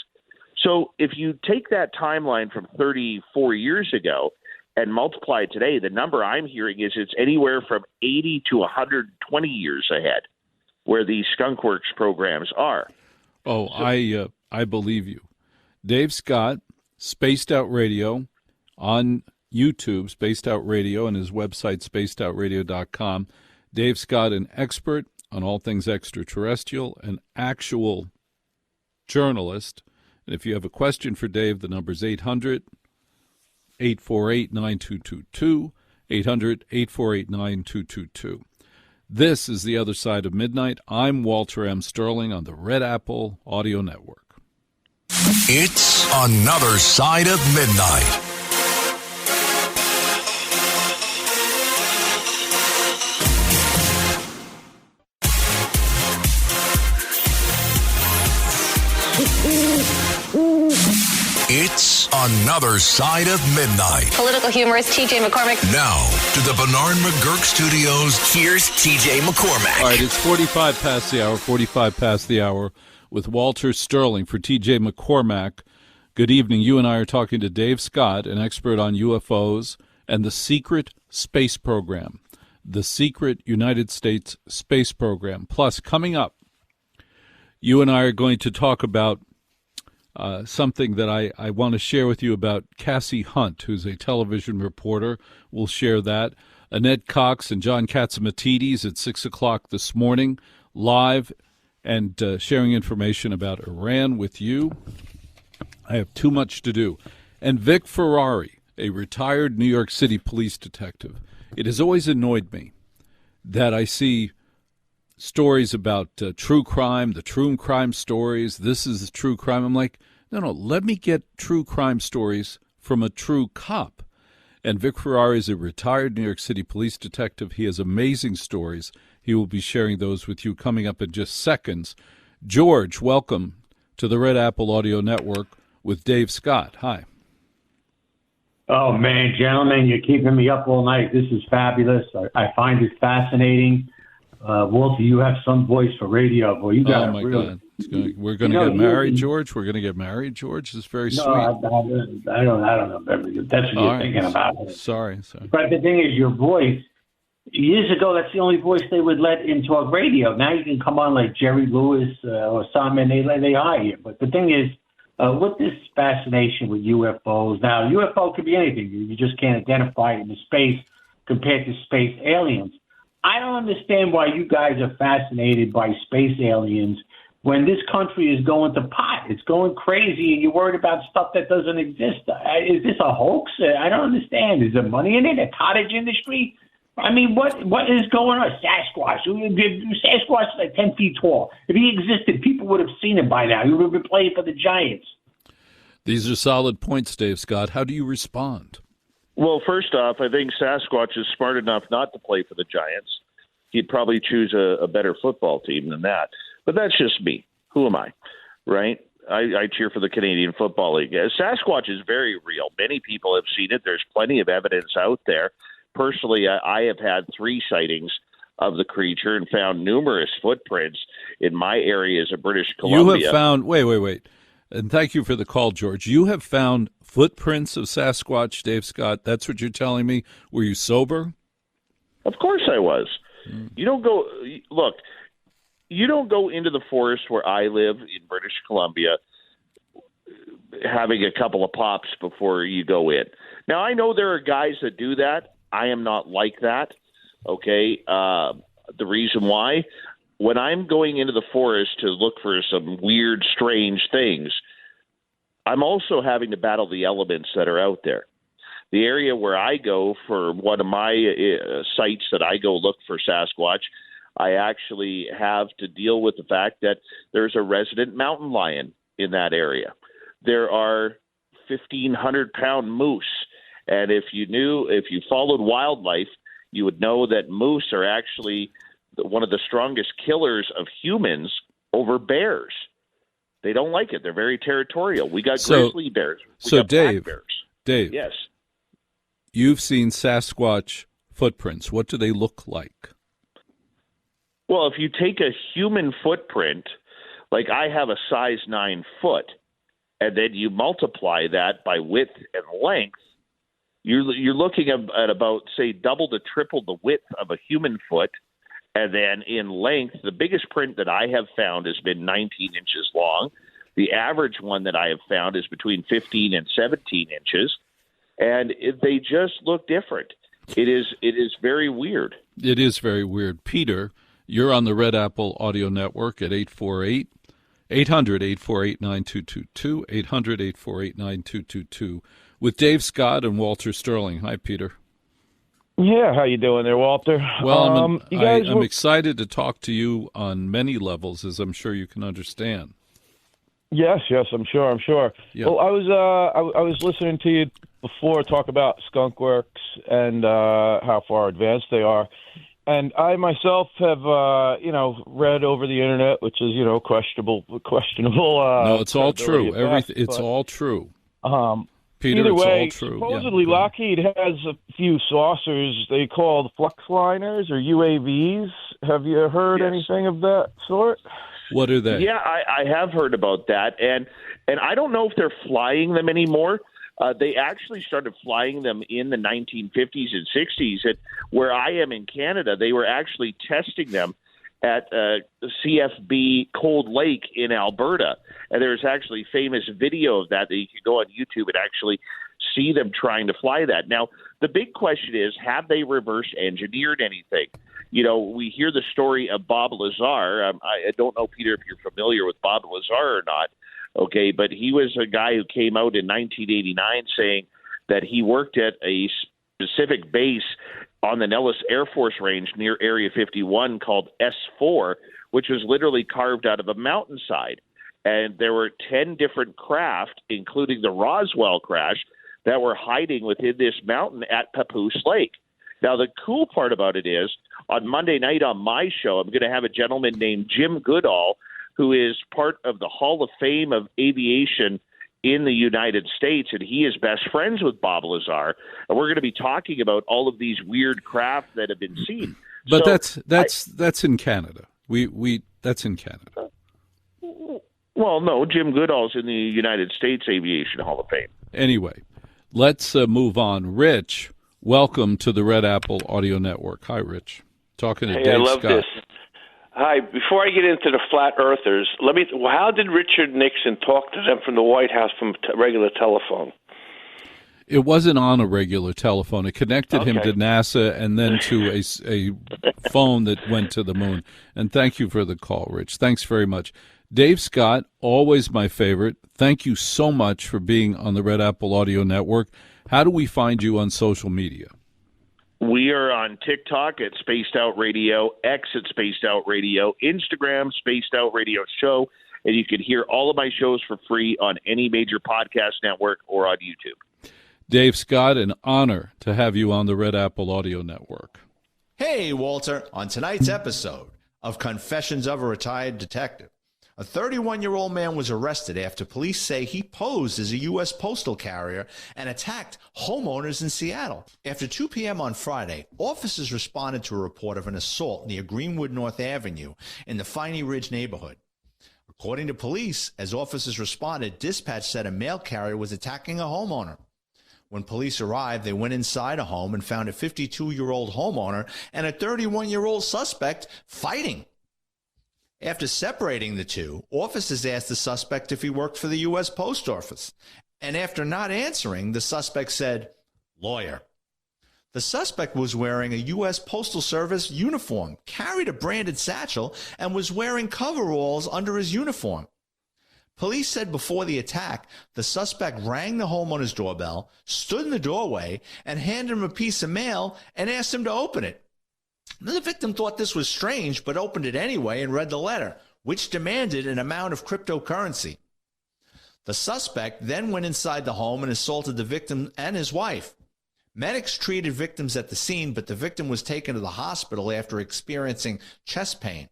So if you take that timeline from 34 years ago and multiply it today, the number I'm hearing is it's anywhere from 80 to 120 years ahead. where these Skunk Works programs are. Oh, so, I believe you. Dave Scott, Spaced Out Radio, on YouTube, Spaced Out Radio, and his website, spacedoutradio.com. Dave Scott, an expert on all things extraterrestrial, an actual journalist. And if you have a question for Dave, the number is 800-848-9222, 800-848-9222. This is The Other Side of Midnight. I'm Walter M. Sterling on the Red Apple Audio Network. It's Another Side of Midnight. It's Another Side of Midnight. Political humorist T.J. McCormick. Now, to the Bernard McGurk Studios, here's T.J. McCormick. All right, it's 45 past the hour with Walter Sterling for T.J. McCormick. Good evening. You and I are talking to Dave Scott, an expert on UFOs and the secret space program, the secret United States space program. Plus, coming up, you and I are going to talk about something that I want to share with you about Cassie Hunt, who's a television reporter. We'll share that. Annette Cox and John Catsimatidis at 6 o'clock this morning, live and sharing information about Iran with you. I have too much to do. And Vic Ferrari, a retired New York City police detective. It has always annoyed me that I see stories about true crime, the true crime stories. This is true crime. I'm like, no, let me get true crime stories from a true cop. And Vic Ferrari is a retired New York City police detective. He has amazing stories. He will be sharing those with you coming up in just seconds. George, welcome to the Red Apple Audio Network with Dave Scott. Hi. Oh, man, gentlemen, you're keeping me up all night. This is fabulous. I find it fascinating. Walter, you have some voice for radio. Boy, you got God. We're going to get married, George. We're going to get married, George. It's very sweet. I don't know. That's what you're thinking about. Sorry. But the thing is, your voice, years ago, that's the only voice they would let in talk radio. Now you can come on like Jerry Lewis or something, and they hire you. But the thing is, with this fascination with UFOs, now, UFO could be anything. You just can't identify it in the space compared to space aliens. I don't understand why you guys are fascinated by space aliens when this country is going to pot. It's going crazy, and you're worried about stuff that doesn't exist. Is this a hoax? I don't understand. Is there money in it? A cottage industry? I mean, what is going on? Sasquatch. Sasquatch is like 10 feet tall. If he existed, people would have seen him by now. He would have been playing for the Giants. These are solid points, Dave Scott. How do you respond? Well, first off, I think Sasquatch is smart enough not to play for the Giants. He'd probably choose a better football team than that. But that's just me. Who am I, right? I cheer for the Canadian Football League. Sasquatch is very real. Many people have seen it. There's plenty of evidence out there. Personally, I have had 3 sightings of the creature and found numerous footprints in my areas of British Columbia. You have found, wait. And thank you for the call, George. You have found footprints of Sasquatch, Dave Scott. That's what you're telling me. Were you sober? Of course I was. You don't go into the forest where I live in British Columbia having a couple of pops before you go in. Now, I know there are guys that do that. I am not like that, okay? The reason why, when I'm going into the forest to look for some weird, strange things, I'm also having to battle the elements that are out there. The area where I go for one of my sites that I go look for Sasquatch, I actually have to deal with the fact that there's a resident mountain lion in that area. There are 1,500-pound moose. And if you followed wildlife, you would know that moose are actually one of the strongest killers of humans over bears. They don't like it. They're very territorial. We got grizzly bears. We got black bears. Dave. Yes. You've seen Sasquatch footprints. What do they look like? Well, if you take a human footprint, like I have a size 9 foot, and then you multiply that by width and length, you're looking at about, say, double to triple the width of a human foot And then in length, the biggest print that I have found has been 19 inches long. The average one that I have found is between 15 and 17 inches. And they just look different. It is very weird. It is very weird. Peter, you're on the Red Apple Audio Network at 800-848-9222, 800-848-9222, with Dave Scott and Walter Sterling. Hi, Peter. Yeah, how you doing there, Walter? Well, I'm excited to talk to you on many levels, as I'm sure you can understand. Yes, I'm sure. Yeah. Well, I was listening to you before talk about Skunk Works and how far advanced they are, and I myself have read over the internet, which is questionable. No, it's all true. It's all true. Peter, either way, it's all true. Supposedly Lockheed has a few saucers they call flux liners or UAVs. Have you heard anything of that sort? What are they? Yeah, I have heard about that, and I don't know if they're flying them anymore. They actually started flying them in the 1950s and 60s. And where I am in Canada, they were actually testing them at CFB Cold Lake in Alberta. And there's actually famous video of that you can go on YouTube and actually see them trying to fly that. Now, the big question is, have they reverse engineered anything? We hear the story of Bob Lazar. I don't know, Peter, if you're familiar with Bob Lazar or not. Okay, but he was a guy who came out in 1989 saying that he worked at a specific base on the Nellis Air Force Range near Area 51 called S4, which was literally carved out of a mountainside. And there were 10 different craft, including the Roswell crash, that were hiding within this mountain at Papoose Lake. Now, the cool part about it is, on Monday night on my show, I'm going to have a gentleman named Jim Goodall, who is part of the Hall of Fame of Aviation in the United States, and he is best friends with Bob Lazar. And we're going to be talking about all of these weird craft that have been seen. But that's in Canada. That's in Canada. Well, no, Jim Goodall's in the United States Aviation Hall of Fame. Anyway, let's move on. Rich, welcome to the Red Apple Audio Network. Hi, Rich. Talking to Dave I love Scott. this. Hi. Before I get into the flat earthers, how did Richard Nixon talk to them from the White House from regular telephone? It wasn't on a regular telephone. It connected him to NASA and then to a phone that went to the moon. And thank you for the call, Rich. Thanks very much. Dave Scott, always my favorite. Thank you so much for being on the Red Apple Audio Network. How do we find you on social media? We are on TikTok at Spaced Out Radio, X at Spaced Out Radio, Instagram, Spaced Out Radio Show, and you can hear all of my shows for free on any major podcast network or on YouTube. Dave Scott, an honor to have you on the Red Apple Audio Network. Hey, Walter. On tonight's episode of Confessions of a Retired Detective, a 31-year-old man was arrested after police say he posed as a U.S. postal carrier and attacked homeowners in Seattle. After 2 p.m. on Friday, officers responded to a report of an assault near Greenwood North Avenue in the Piney Ridge neighborhood. According to police, as officers responded, dispatch said a mail carrier was attacking a homeowner. When police arrived, they went inside a home and found a 52-year-old homeowner and a 31-year-old suspect fighting. After separating the two, officers asked the suspect if he worked for the U.S. Post Office. And after not answering, the suspect said, "Lawyer." The suspect was wearing a U.S. Postal Service uniform, carried a branded satchel, and was wearing coveralls under his uniform. Police said before the attack, the suspect rang the homeowner's doorbell, stood in the doorway, and handed him a piece of mail and asked him to open it. The victim thought this was strange, but opened it anyway and read the letter, which demanded an amount of cryptocurrency. The suspect then went inside the home and assaulted the victim and his wife. Medics treated victims at the scene, but the victim was taken to the hospital after experiencing chest pain.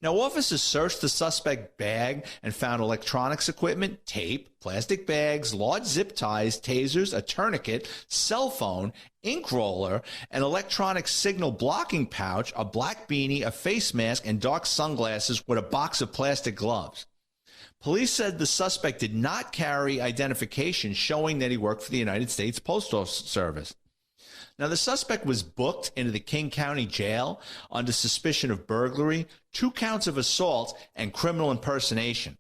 Now, officers searched the suspect's bag and found electronics equipment, tape, plastic bags, large zip ties, tasers, a tourniquet, cell phone, ink roller, an electronic signal blocking pouch, a black beanie, a face mask, and dark sunglasses with a box of plastic gloves. Police said the suspect did not carry identification showing that he worked for the United States Postal Service. Now, the suspect was booked into the King County Jail under suspicion of burglary, 2 counts of assault, and criminal impersonation.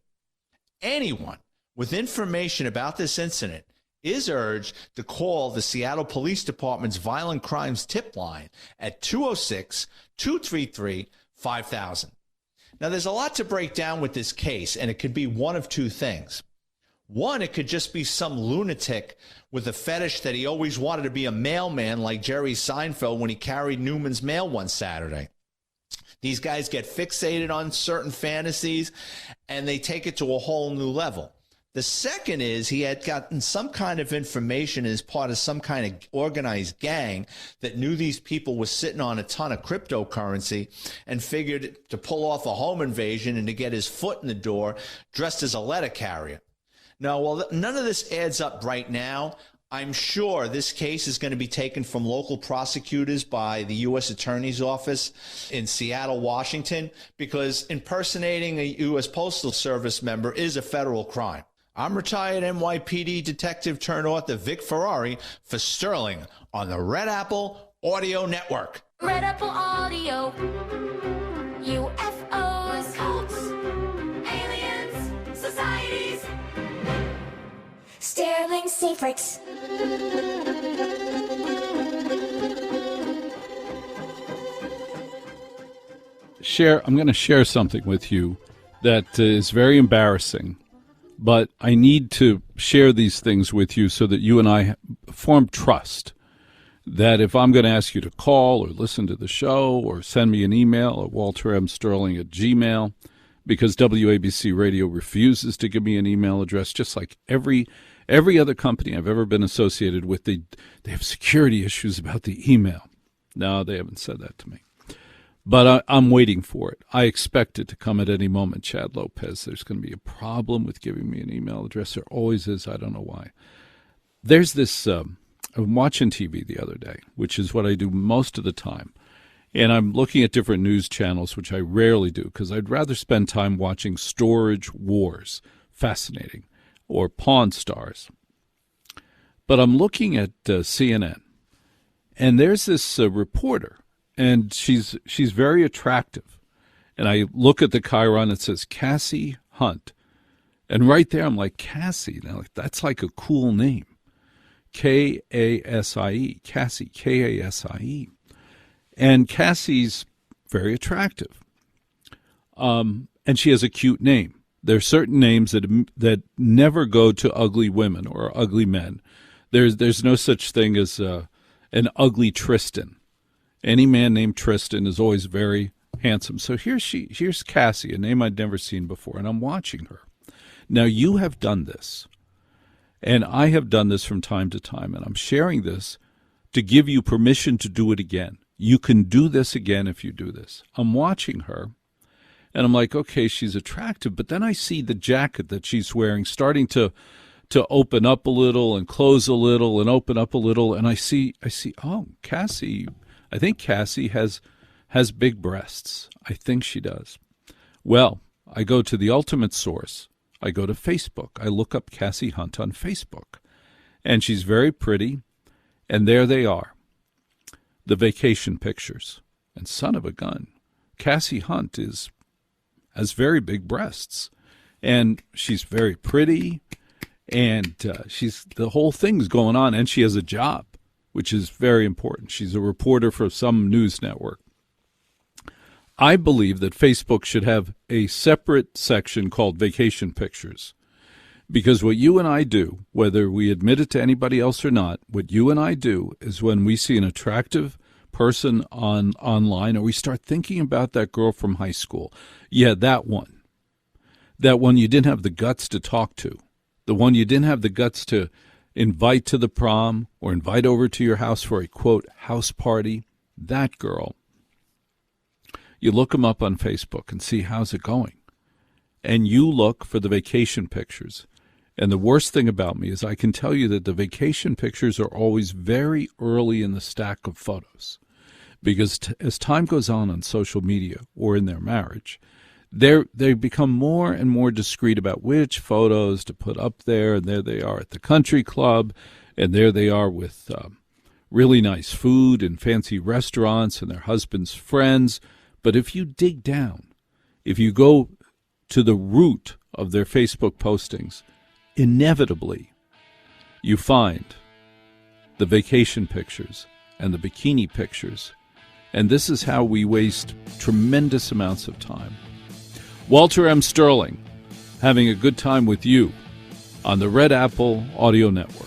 Anyone with information about this incident is urged to call the Seattle Police Department's Violent Crimes Tip Line at 206-233-5000. Now, there's a lot to break down with this case, and it could be one of 2 things. One, it could just be some lunatic with a fetish that he always wanted to be a mailman like Jerry Seinfeld when he carried Newman's mail one Saturday. These guys get fixated on certain fantasies, and they take it to a whole new level. The second is he had gotten some kind of information as part of some kind of organized gang that knew these people were sitting on a ton of cryptocurrency and figured to pull off a home invasion and to get his foot in the door dressed as a letter carrier. Now, while none of this adds up right now, I'm sure this case is going to be taken from local prosecutors by the U.S. Attorney's Office in Seattle, Washington, because impersonating a U.S. Postal Service member is a federal crime. I'm retired NYPD detective turned author Vic Ferrari for Sterling on the Red Apple Audio Network. Red Apple Audio. UFOs, cults, aliens, societies. Sterling Secrets. I'm going to share something with you that is very embarrassing, but I need to share these things with you so that you and I form trust. That if I'm going to ask you to call or listen to the show or send me an email at waltermsterling@gmail.com, because WABC Radio refuses to give me an email address, just like every other company I've ever been associated with, they have security issues about the email. No, they haven't said that to me. But I'm waiting for it. I expect it to come at any moment, Chad Lopez. There's going to be a problem with giving me an email address. There always is. I don't know why. There's this, I'm watching TV the other day, which is what I do most of the time. And I'm looking at different news channels, which I rarely do, because I'd rather spend time watching Storage Wars, fascinating, or Pawn Stars. But I'm looking at CNN, and there's this reporter, and she's very attractive. And I look at the chyron, it says Cassie Hunt. And right there, I'm like, Cassie, now that's like a cool name. K-A-S-I-E, Cassie, K-A-S-I-E. And Cassie's very attractive. And she has a cute name. There are certain names that never go to ugly women or ugly men. There's no such thing as an ugly Tristan. Any man named Tristan is always very handsome. So here's Cassie, a name I'd never seen before, and I'm watching her. Now, you have done this, and I have done this from time to time, and I'm sharing this to give you permission to do it again. You can do this again if you do this. I'm watching her, and I'm like, okay, she's attractive, but then I see the jacket that she's wearing starting to open up a little and close a little and open up a little, and I see, oh, Cassie, I think Cassie has big breasts. I think she does. Well, I go to the ultimate source. I go to Facebook. I look up Cassie Hunt on Facebook, and she's very pretty, and there they are. The vacation pictures. And son of a gun, Cassie Hunt has very big breasts, and she's very pretty, and the whole thing's going on, and she has a job, which is very important. She's a reporter for some news network. I believe that Facebook should have a separate section called vacation pictures, because what you and I do, whether we admit it to anybody else or not, what you and I do is when we see an attractive person online, or we start thinking about that girl from high school, that one you didn't have the guts to talk to, the one you didn't have the guts to invite to the prom or invite over to your house for a, quote, house party, that girl, you look them up on Facebook and see how's it going. And you look for the vacation pictures. And the worst thing about me is I can tell you that the vacation pictures are always very early in the stack of photos. Because as time goes on social media or in their marriage, they become more and more discreet about which photos to put up there. And there they are at the country club, and there they are with really nice food and fancy restaurants and their husbands' friends. But if you dig down, if you go to the root of their Facebook postings, inevitably you find the vacation pictures and the bikini pictures. And this is how we waste tremendous amounts of time. Walter M. Sterling, having a good time with you on the Red Apple Audio Network.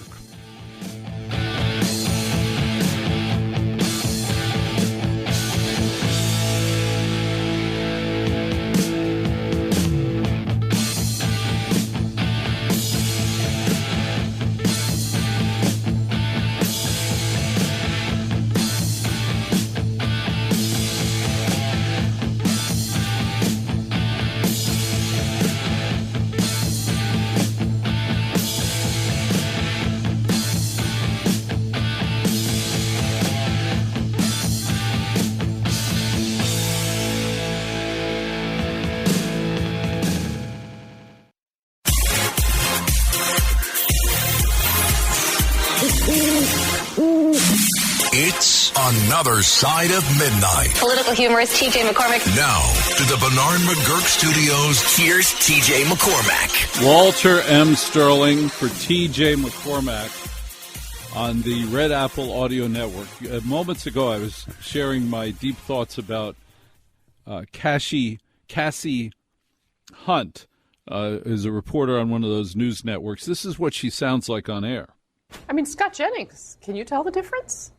It's Another Side of Midnight. Political humorist T.J. McCormick. Now, to the Bernard McGurk Studios, here's T.J. McCormack. Walter M. Sterling for T.J. McCormack on the Red Apple Audio Network. Moments ago, I was sharing my deep thoughts about Cassie Hunt, is a reporter on one of those news networks. This is what she sounds like on air. I mean, Scott Jennings, can you tell the difference?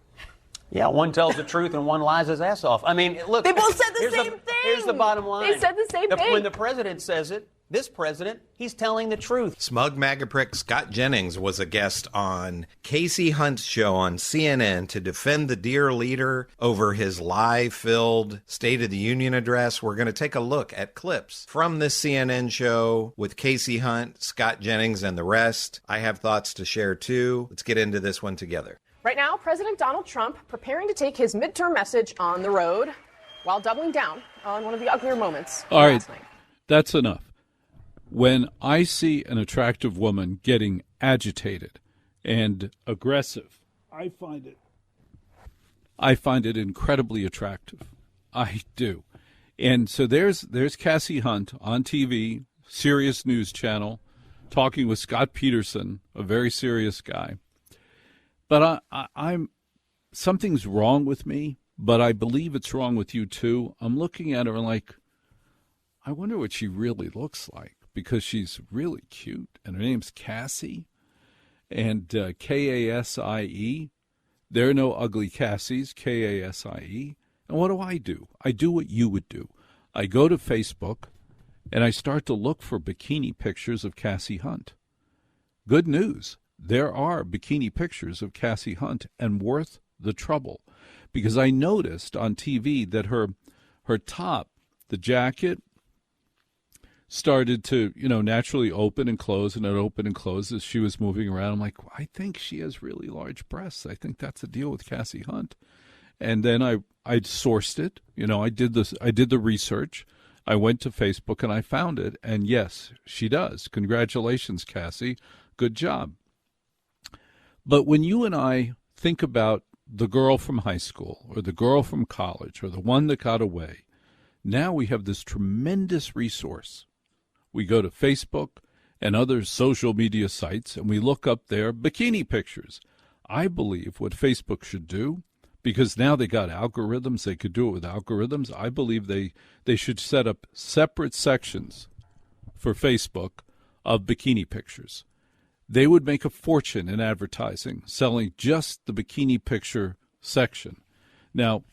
Yeah, one tells the truth and one lies his ass off. I mean, look. They both said the same thing. Here's the bottom line. They said the same thing. When the president says it, this president, he's telling the truth. Smug MAGA-prick Scott Jennings was a guest on Casey Hunt's show on CNN to defend the dear leader over his lie-filled State of the Union address. We're going to take a look at clips from this CNN show with Casey Hunt, Scott Jennings, and the rest. I have thoughts to share, too. Let's get into this one together. Right now, President Donald Trump preparing to take his midterm message on the road while doubling down on one of the uglier moments All right, last night. That's enough. When I see an attractive woman getting agitated and aggressive, I find it incredibly attractive. I do. And so there's Cassie Hunt on TV, Sirius News Channel, talking with Scott Peterson, a very serious guy. But I'm something's wrong with me, but I believe it's wrong with you too. I'm looking at her like, I wonder what she really looks like, because she's really cute, and her name's Cassie, and K-A-S-I-E. There are no ugly Cassies, K-A-S-I-E. And what do? I do what you would do. I go to Facebook, and I start to look for bikini pictures of Cassie Hunt. Good news. There are bikini pictures of Cassie Hunt, and worth the trouble, because I noticed on TV that her top, the jacket, started to, naturally open and close, and it opened and closed as she was moving around. I'm like, I think she has really large breasts. I think that's the deal with Cassie Hunt. And then I sourced it. I did the research. I went to Facebook and I found it. And yes, she does. Congratulations, Cassie. Good job. But when you and I think about the girl from high school or the girl from college or the one that got away, now we have this tremendous resource. We go to Facebook and other social media sites and we look up their bikini pictures. I believe what Facebook should do, because now they got algorithms, they could do it with algorithms, I believe they should set up separate sections for Facebook of bikini pictures. They would make a fortune in advertising, selling just the bikini picture section. Now,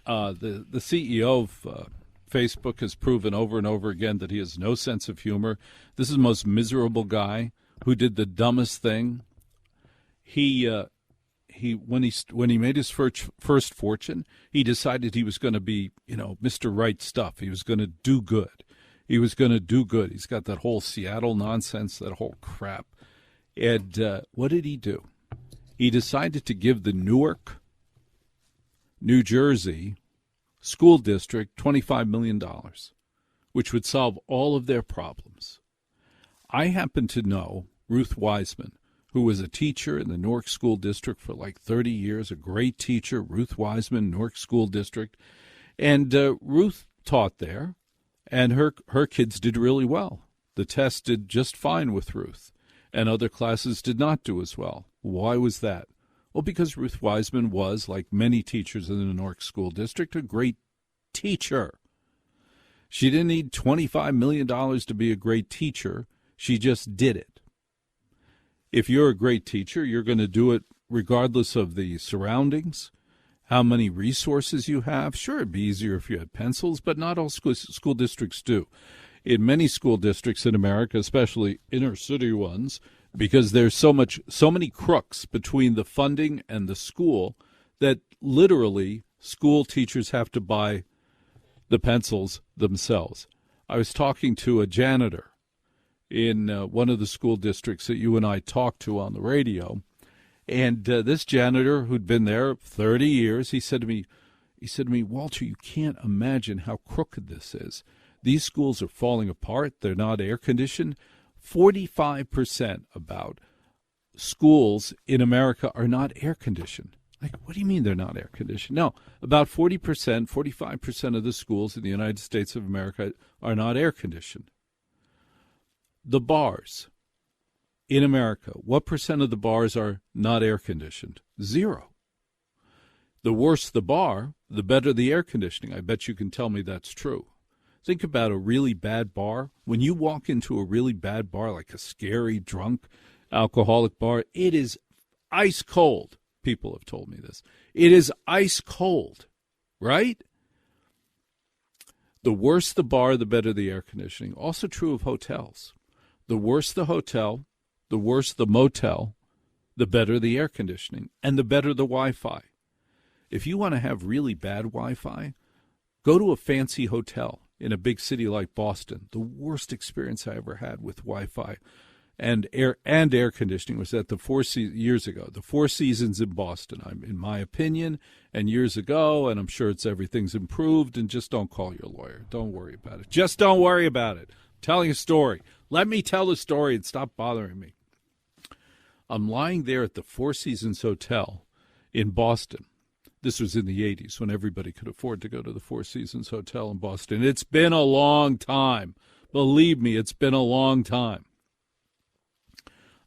the CEO of Facebook has proven over and over again that he has no sense of humor. This is the most miserable guy who did the dumbest thing. When he made his first fortune, he decided he was going to be, Mr. Right Stuff. He was going to do good. He's got that whole Seattle nonsense, that whole crap. And what did he do? He decided to give the Newark, New Jersey school district $25 million, which would solve all of their problems. I happen to know Ruth Wiseman, who was a teacher in the Newark School District for like 30 years, a great teacher, Ruth Wiseman, Newark School District. And Ruth taught there, and her kids did really well. The test did just fine with Ruth, and other classes did not do as well. Why was that? Well, because Ruth Wiseman was, like many teachers in the Newark School District, a great teacher. She didn't need $25 million to be a great teacher. She just did it. If you're a great teacher, you're going to do it regardless of the surroundings, how many resources you have. Sure, it'd be easier if you had pencils, but not all school districts do. In many school districts in America, especially inner city ones, because there's so many crooks between the funding and the school that literally school teachers have to buy the pencils themselves. I was talking to a janitor in one of the school districts that you and I talked to on the radio, and this janitor who'd been there 30 years, he said to me, Walter, you can't imagine how crooked this is. These schools are falling apart. They're not air conditioned. 45% about schools in America are not air conditioned. Like, what do you mean they're not air conditioned? No, about 40%, 45% of the schools in the United States of America are not air conditioned. The bars in America, what percent of the bars are not air conditioned? 0. The worse the bar, the better the air conditioning. I bet you can tell me that's true. Think about a really bad bar. When you walk into a really bad bar, like a scary, drunk, alcoholic bar, it is ice cold. People have told me this. It is ice cold, right? The worse the bar, the better the air conditioning. Also true of hotels. The worse the hotel, the worse the motel, the better the air conditioning, and the better the Wi-Fi. If you want to have really bad Wi-Fi, go to a fancy hotel in a big city like Boston. The worst experience I ever had with Wi-Fi and air conditioning was at the years ago. The Four Seasons in Boston, in my opinion, and years ago, and I'm sure everything's improved, and just don't call your lawyer. Don't worry about it. Just don't worry about it. I'm telling a story. Let me tell the story and stop bothering me. I'm lying there at the Four Seasons Hotel in Boston. This was in the 80s when everybody could afford to go to the Four Seasons Hotel in Boston. It's been a long time. Believe me, it's been a long time.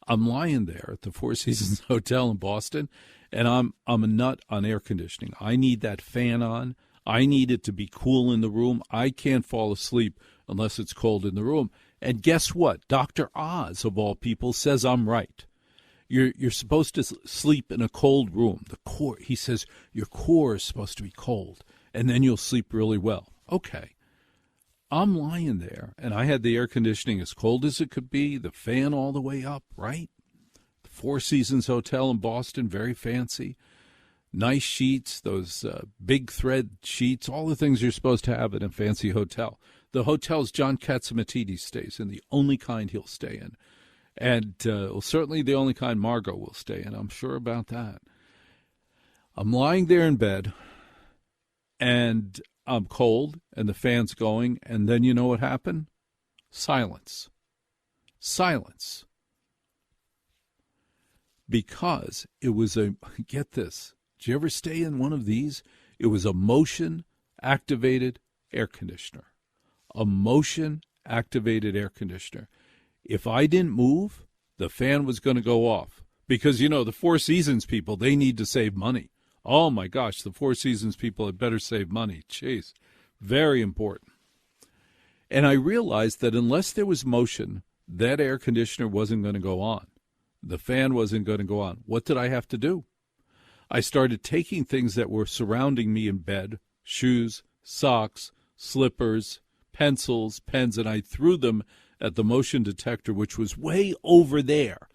I'm lying there at the Four Seasons Hotel in Boston, and I'm a nut on air conditioning. I need that fan on. I need it to be cool in the room. I can't fall asleep unless it's cold in the room. And guess what? Dr. Oz, of all people, says I'm right. You're supposed to sleep in a cold room. The core, he says, your core is supposed to be cold, and then you'll sleep really well. Okay. I'm lying there, and I had the air conditioning as cold as it could be, the fan all the way up, right? The Four Seasons Hotel in Boston, very fancy. Nice sheets, those big thread sheets, all the things you're supposed to have in a fancy hotel. The hotel's John Catsimatidis stays in, the only kind he'll stay in. And certainly the only kind Margot will stay in. I'm sure about that. I'm lying there in bed, and I'm cold, and the fan's going, and then you know what happened? Silence. Silence. Because it was get this, did you ever stay in one of these? It was a motion-activated air conditioner. A motion-activated air conditioner. If I didn't move, the fan was going to go off. Because, the Four Seasons people, they need to save money. Oh, my gosh, the Four Seasons people had better save money. Jeez, very important. And I realized that unless there was motion, that air conditioner wasn't going to go on. The fan wasn't going to go on. What did I have to do? I started taking things that were surrounding me in bed, shoes, socks, slippers, pencils, pens, and I threw them at the motion detector, which was way over there,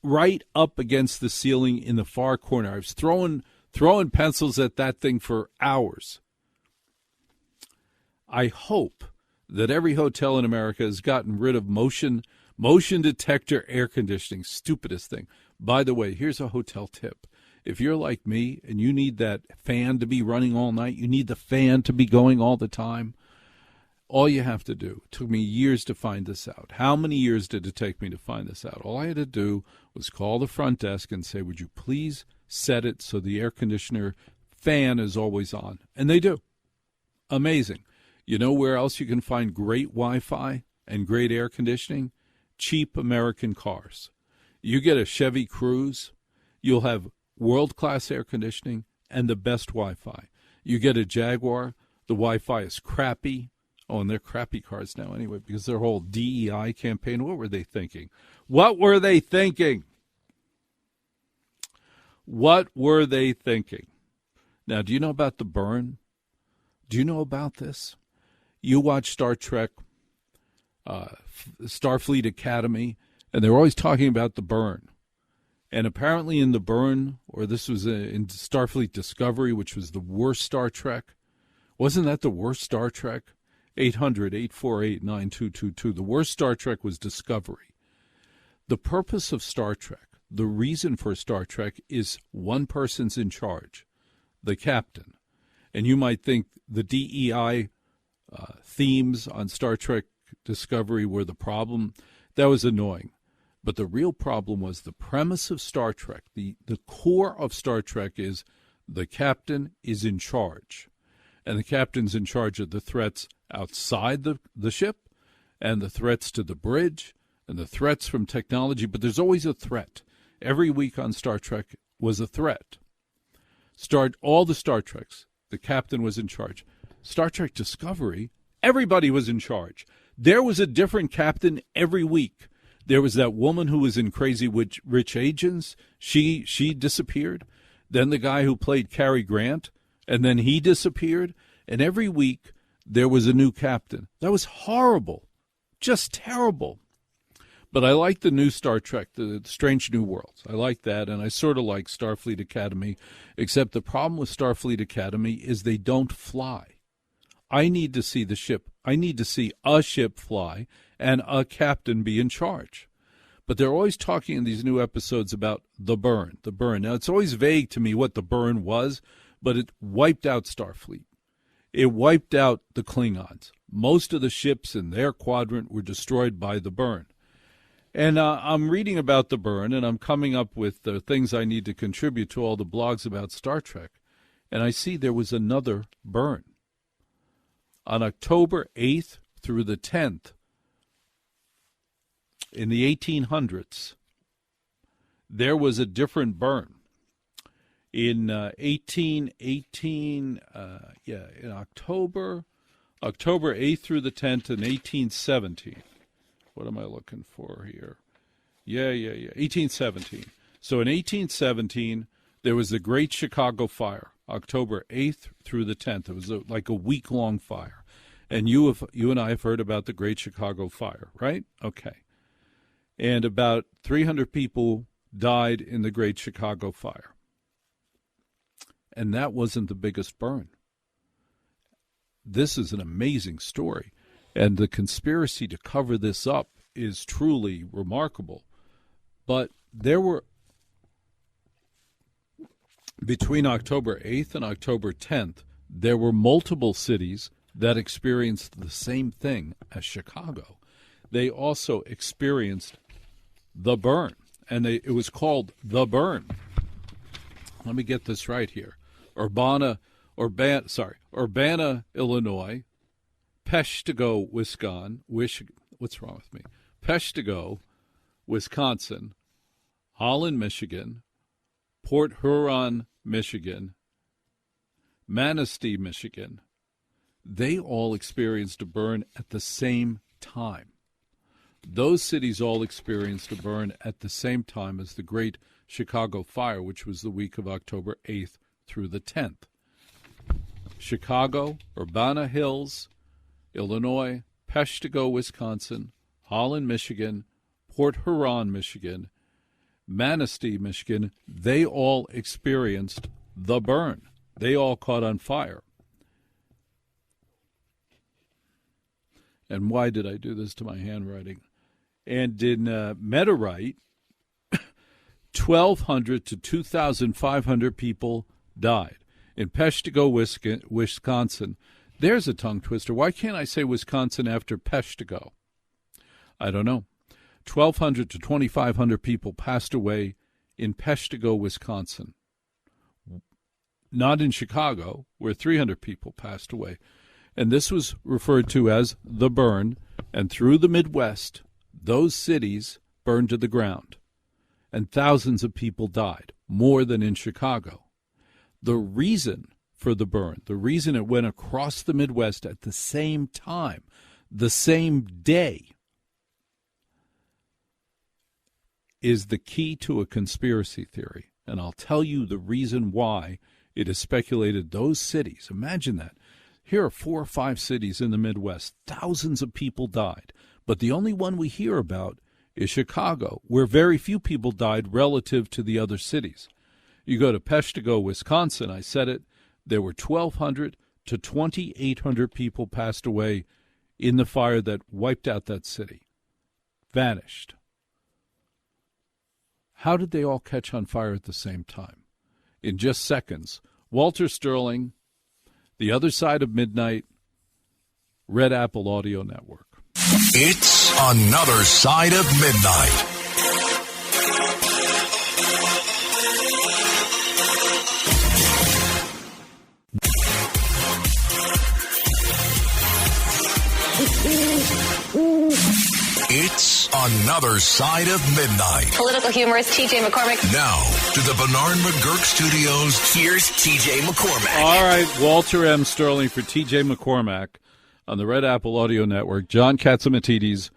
right up against the ceiling in the far corner. I was throwing pencils at that thing for hours. I hope that every hotel in America has gotten rid of motion detector air conditioning. Stupidest thing. By the way, here's a hotel tip. If you're like me and you need that fan to be running all night, you need the fan to be going all the time, All you have to do, it took me years to find this out. How many years did it take me to find this out? All I had to do was call the front desk and say, would you please set it so the air conditioner fan is always on? And they do. Amazing. You know where else you can find great Wi-Fi and great air conditioning? Cheap American cars. You get a Chevy Cruze, you'll have world-class air conditioning and the best Wi-Fi. You get a Jaguar, the Wi-Fi is crappy. Oh, and they're crappy cars now anyway because their whole DEI campaign. What were they thinking? What were they thinking? What were they thinking? Now, do you know about the burn? Do you know about this? You watch Star Trek, Starfleet Academy, and they're always talking about the burn. And apparently in the burn, or this was in Starfleet Discovery, which was the worst Star Trek. Wasn't that the worst Star Trek? 800-848-9222. The worst Star Trek was Discovery. The purpose of Star Trek, the reason for Star Trek is one person's in charge, the captain. And you might think the DEI themes on Star Trek Discovery were the problem. That was annoying. But the real problem was the premise of Star Trek. The core of Star Trek is the captain is in charge. And the captain's in charge of the threats outside the ship and the threats to the bridge and the threats from technology. But there's always a threat. Every week on Star Trek was a threat. All the Star Treks, the captain was in charge. Star Trek Discovery, everybody was in charge. There was a different captain every week. There was that woman who was in Crazy Rich Asians. She disappeared. Then the guy who played Cary Grant, and then he disappeared. And every week there was a new captain. That was horrible, just terrible. But I like the new Star Trek, the Strange New Worlds. I like that, and I sort of like Starfleet Academy, except the problem with Starfleet Academy is they don't fly. I need to see the ship. I need to see a ship fly and a captain be in charge. But they're always talking in these new episodes about the burn, the burn. Now, it's always vague to me what the burn was, but it wiped out Starfleet. It wiped out the Klingons. Most of the ships in their quadrant were destroyed by the burn. And I'm reading about the burn, and I'm coming up with the things I need to contribute to all the blogs about Star Trek. And I see there was another burn. On October 8th through the 10th, in the 1800s, there was a different burn. In 1818, in October 8th through the 10th in 1817. What am I looking for here? 1817. So in 1817, there was the Great Chicago Fire, October 8th through the 10th. It was like a week-long fire. And you and I have heard about the Great Chicago Fire, right? Okay. And about 300 people died in the Great Chicago Fire. And that wasn't the biggest burn. This is an amazing story. And the conspiracy to cover this up is truly remarkable. But there were, between October 8th and October 10th, there were multiple cities that experienced the same thing as Chicago. They also experienced the burn, and it was called the burn. Let me get this right here. Urbana, Illinois, Peshtigo, Peshtigo, Wisconsin, Holland, Michigan, Port Huron, Michigan, Manistee, Michigan. They all experienced a burn at the same time. Those cities all experienced a burn at the same time as the Great Chicago Fire, which was the week of October 8th through the 10th. Chicago, Urbana Hills, Illinois, Peshtigo, Wisconsin, Holland, Michigan, Port Huron, Michigan, Manistee, Michigan, they all experienced the burn. They all caught on fire. And why did I do this to my handwriting? And in Meteorite, 1,200 to 2,500 people died. In Peshtigo, Wisconsin, There's a tongue twister. Why can't I say Wisconsin after Peshtigo? I don't know. 1,200 to 2,500 people passed away in Peshtigo, Wisconsin. Not in Chicago, where 300 people passed away. And this was referred to as the burn. And through the Midwest, those cities burned to the ground. And thousands of people died, more than in Chicago. The reason for the burn, the reason it went across the Midwest at the same time, the same day, is the key to a conspiracy theory. And I'll tell you the reason why it is speculated those cities, imagine that. Here are 4 or 5 cities in the Midwest. Thousands of people died. But the only one we hear about is Chicago, where very few people died relative to the other cities. You go to Peshtigo, Wisconsin, I said it, there were 1,200 to 2,800 people passed away in the fire that wiped out that city. Vanished. How did they all catch on fire at the same time? In just seconds. Walter Sterling, The Other Side of Midnight, Red Apple Audio Network. It's Another Side of Midnight. It's Another Side of Midnight. Political humorist T.J. McCormick. Now, to the Bernard McGurk Studios, here's T.J. McCormack. All right, Walter M. Sterling for T.J. McCormack on the Red Apple Audio Network. John Catsimatidis,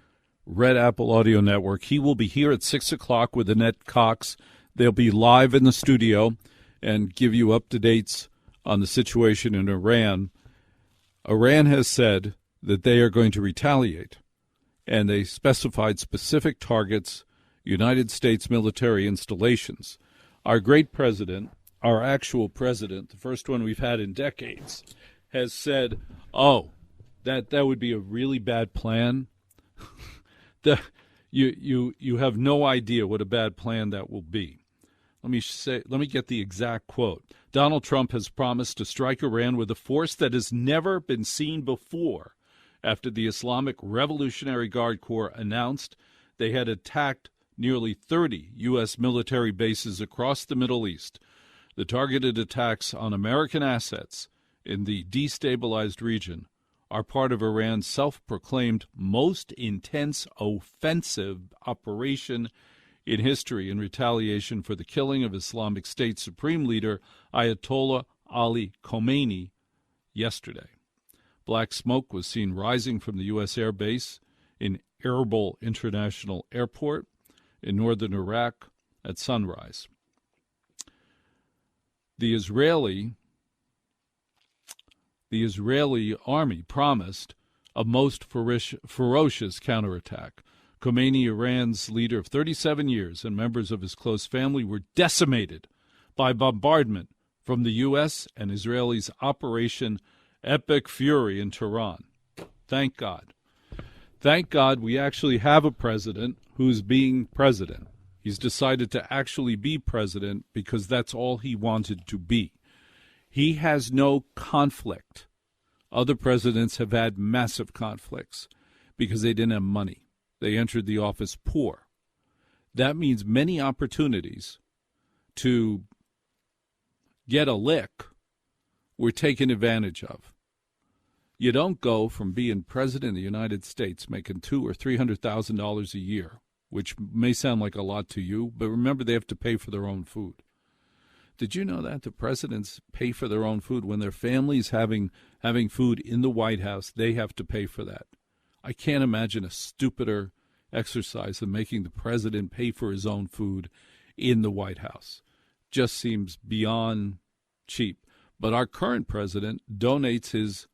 Red Apple Audio Network. He will be here at 6 o'clock with Annette Cox. They'll be live in the studio and give you up-to-dates on the situation in Iran. Iran has said that they are going to retaliate, and they specified specific targets, United States military installations. Our great president, our actual president, the first one we've had in decades, has said, that would be a really bad plan. You have no idea what a bad plan that will be. Let me get the exact quote. Donald Trump has promised to strike Iran with a force that has never been seen before after the Islamic Revolutionary Guard Corps announced they had attacked nearly 30 U.S. military bases across the Middle East. The targeted attacks on American assets in the destabilized region are part of Iran's self-proclaimed most intense offensive operation in history in retaliation for the killing of Islamic State Supreme Leader Ayatollah Ali Khamenei yesterday. Black smoke was seen rising from the U.S. Air Base in Erbil International Airport in northern Iraq at sunrise. The Israeli army promised a most ferocious counterattack. Khomeini, Iran's leader of 37 years, and members of his close family were decimated by bombardment from the U.S. and Israelis' Operation Epic Fury in Tehran. Thank God. Thank God we actually have a president who's being president. He's decided to actually be president because that's all he wanted to be. He has no conflict. Other presidents have had massive conflicts because they didn't have money. They entered the office poor. That means many opportunities to get a lick were taken advantage of. You don't go from being president of the United States making $200,000 or $300,000 a year, which may sound like a lot to you, but remember they have to pay for their own food. Did you know that the presidents pay for their own food when their families having food in the White House? They have to pay for that. I can't imagine a stupider exercise than making the president pay for his own food in the White House. Just seems beyond cheap. But our current president donates his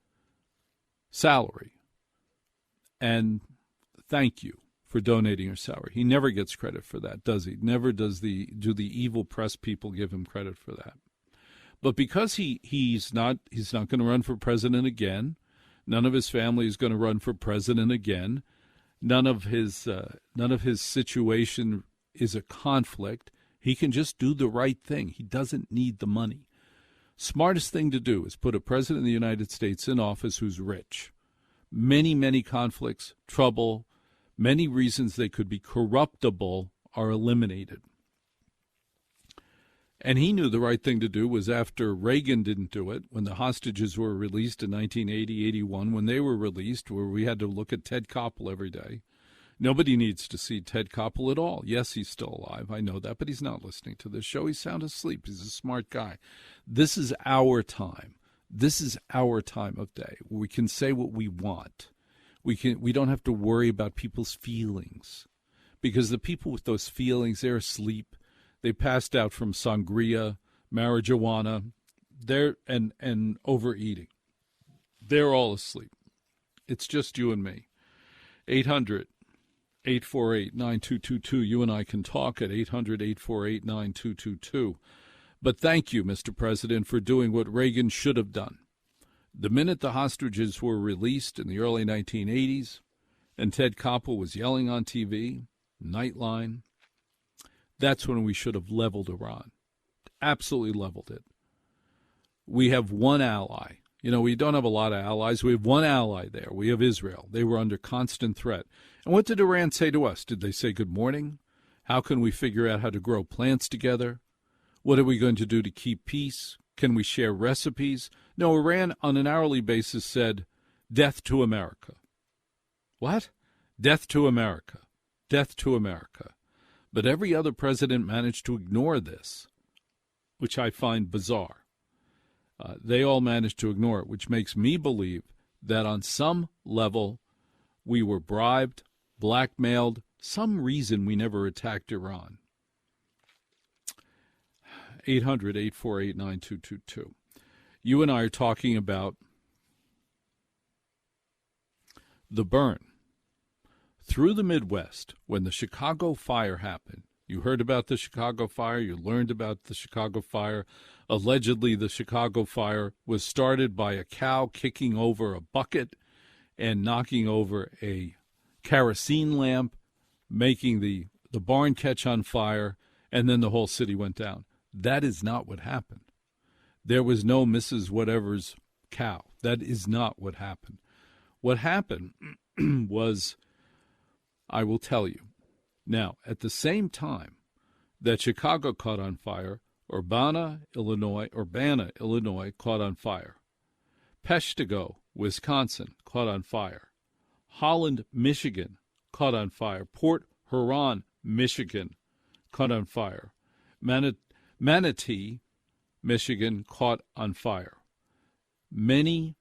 salary, and thank you for donating your salary. He never gets credit for that, does he? Never do the evil press people give him credit for that. But because he's not going to run for president again, none of his family is going to run for president again. None of his situation is a conflict. He can just do the right thing. He doesn't need the money. Smartest thing to do is put a president of the United States in office who's rich. Many, many conflicts, trouble, many reasons they could be corruptible are eliminated. And he knew the right thing to do was after Reagan didn't do it, when the hostages were released in 1980, 81, when they were released, where we had to look at Ted Koppel every day. Nobody needs to see Ted Koppel at all. Yes, he's still alive. I know that, but he's not listening to this show. He's sound asleep. He's a smart guy. This is our time. This is our time of day. We can say what we want. We don't have to worry about people's feelings, because the people with those feelings, they're asleep. They passed out from sangria, marijuana, and overeating. They're all asleep. It's just you and me. 800-848-9222. You and I can talk at 800-848-9222. But thank you, Mr. President, for doing what Reagan should have done. The minute the hostages were released in the early 1980s and Ted Koppel was yelling on TV, Nightline, that's when we should have leveled Iran. Absolutely leveled it. We have one ally. You know, we don't have a lot of allies. We have one ally there. We have Israel. They were under constant threat. And what did Iran say to us? Did they say good morning? How can we figure out how to grow plants together? What are we going to do to keep peace? Can we share recipes? No, Iran on an hourly basis said, death to America. What? Death to America. Death to America. But every other president managed to ignore this, which I find bizarre. They all managed to ignore it, which makes me believe that on some level we were bribed, blackmailed, some reason we never attacked Iran. 800-848-9222. You and I are talking about the burn through the Midwest when the Chicago fire happened. You heard about the Chicago fire. You learned about the Chicago fire. Allegedly, the Chicago fire was started by a cow kicking over a bucket and knocking over a kerosene lamp, making the barn catch on fire, and then the whole city went down. That is not what happened. There was no Mrs. Whatever's cow. That is not what happened. What happened was, I will tell you. Now, at the same time that Chicago caught on fire, Urbana, Illinois caught on fire. Peshtigo, Wisconsin, caught on fire. Holland, Michigan, caught on fire. Port Huron, Michigan, caught on fire. Manatee, Michigan, caught on fire. Many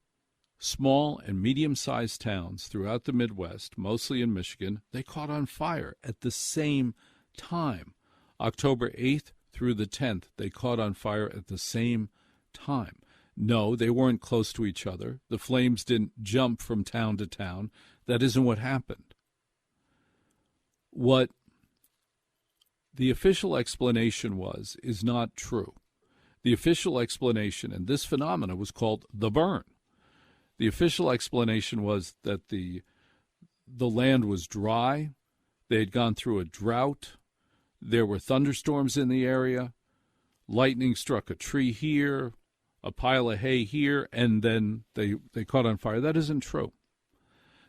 small and medium-sized towns throughout the Midwest, mostly in Michigan, they caught on fire at the same time. October 8th through the 10th, they caught on fire at the same time. No, they weren't close to each other. The flames didn't jump from town to town. That isn't what happened. What the official explanation was is not true. The official explanation, and this phenomena was called the burn. The official explanation was that the land was dry. They had gone through a drought. There were thunderstorms in the area. Lightning struck a tree here, a pile of hay here, and then they caught on fire. That isn't true.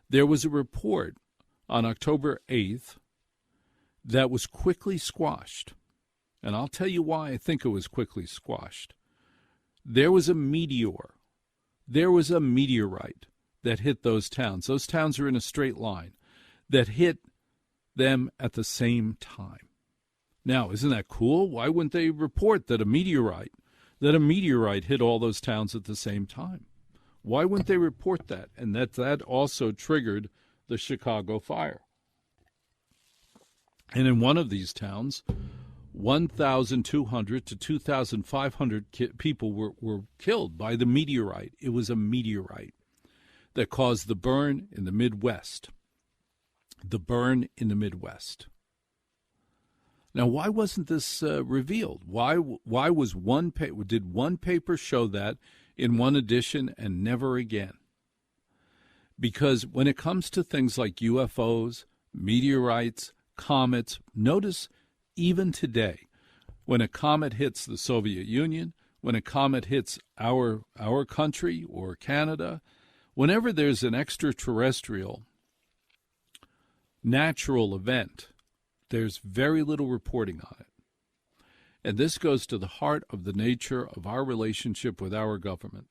There was a report on October 8th that was quickly squashed. And I'll tell you why I think it was quickly squashed. There was a meteor. There was a meteorite that hit those towns. Those towns are in a straight line that hit them at the same time. Now, isn't that cool? Why wouldn't they report that a meteorite hit all those towns at the same time? Why wouldn't they report that? And that also triggered the Chicago fire. And in one of these towns, 1,200 to 2,500 people were killed by the meteorite. It was a meteorite that caused the burn in the Midwest. The burn in the Midwest. Now, why wasn't this revealed? Why was did one paper show that in one edition and never again? Because when it comes to things like UFOs, meteorites, comets, notice even today, when a comet hits the Soviet Union, when a comet hits our country or Canada, whenever there's an extraterrestrial natural event, there's very little reporting on it. And this goes to the heart of the nature of our relationship with our government.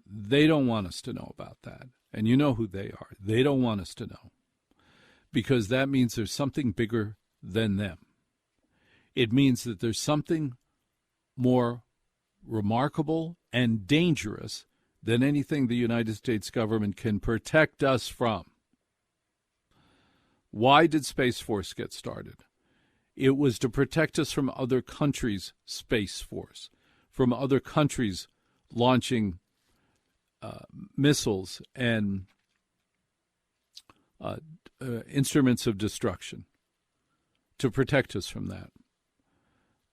They don't want us to know about that. And you know who they are. They don't want us to know. Because that means there's something bigger than them. It means that there's something more remarkable and dangerous than anything the United States government can protect us from. Why did Space Force get started? It was to protect us from other countries' Space Force, from other countries launching missiles and instruments of destruction, to protect us from that.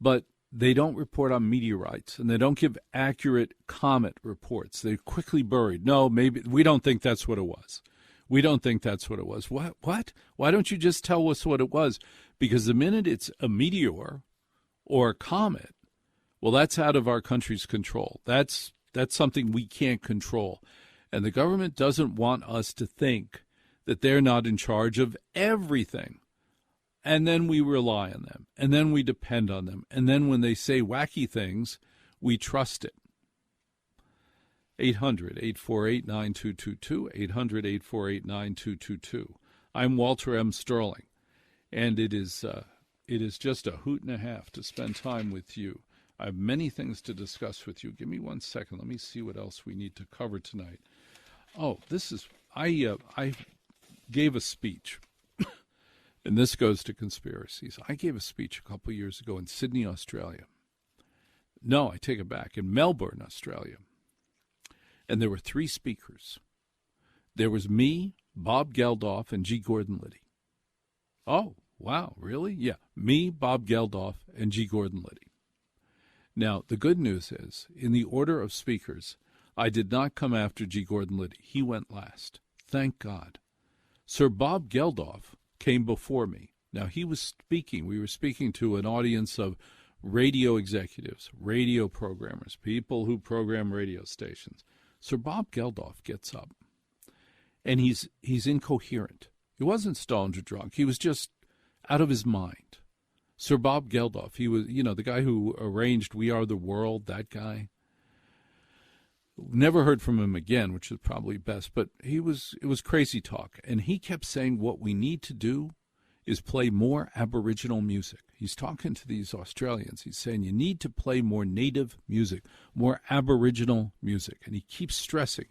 But they don't report on meteorites, and they don't give accurate comet reports. They're quickly buried. No, maybe we don't think that's what it was. We don't think that's what it was. What? Why don't you just tell us what it was? Because the minute it's a meteor or a comet, well, that's out of our country's control. That's something we can't control. And the government doesn't want us to think that they're not in charge of everything. And then we rely on them. And then we depend on them. And then when they say wacky things, we trust it. 800-848-9222, 800-848-9222. I'm Walter M. Sterling, and it is just a hoot and a half to spend time with you. I have many things to discuss with you. Give me 1 second. Let me see what else we need to cover tonight. Oh, I gave a speech, and this goes to conspiracies. I gave a speech a couple years ago in Sydney, Australia. No, I take it back, in Melbourne, Australia. And there were 3 speakers. There was me, Bob Geldof, and G. Gordon Liddy. Oh, wow, really? Yeah, me, Bob Geldof, and G. Gordon Liddy. Now, the good news is, in the order of speakers, I did not come after G. Gordon Liddy. He went last. Thank God. Sir Bob Geldof came before me. Now, he was speaking. We were speaking to an audience of radio executives, radio programmers, people who program radio stations. Sir Bob Geldof gets up, and he's incoherent. He wasn't stoned or drunk. He was just out of his mind. Sir Bob Geldof, he was, the guy who arranged We Are the World, that guy. Never heard from him again, which is probably best, but it was crazy talk. And he kept saying what we need to do is play more Aboriginal music. He's talking to these Australians. He's saying you need to play more native music, more Aboriginal music. And he keeps stressing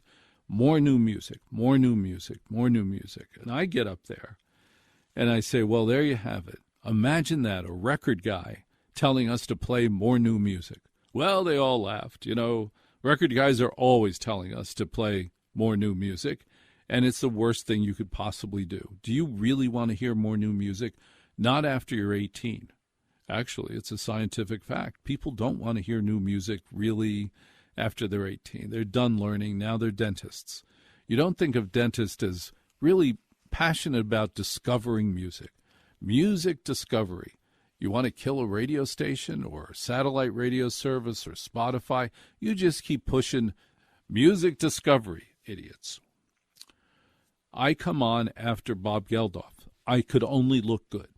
more new music, more new music, more new music. And I get up there and I say, well, there you have it. Imagine that, a record guy telling us to play more new music. Well, they all laughed. Record guys are always telling us to play more new music, and it's the worst thing you could possibly do. Do you really want to hear more new music? Not after you're 18. Actually, it's a scientific fact. People don't want to hear new music really after they're 18. They're done learning. Now they're dentists. You don't think of dentists as really passionate about discovering music. Music discovery. You want to kill a radio station or a satellite radio service or Spotify, you just keep pushing music discovery, idiots. I come on after Bob Geldof. I could only look good.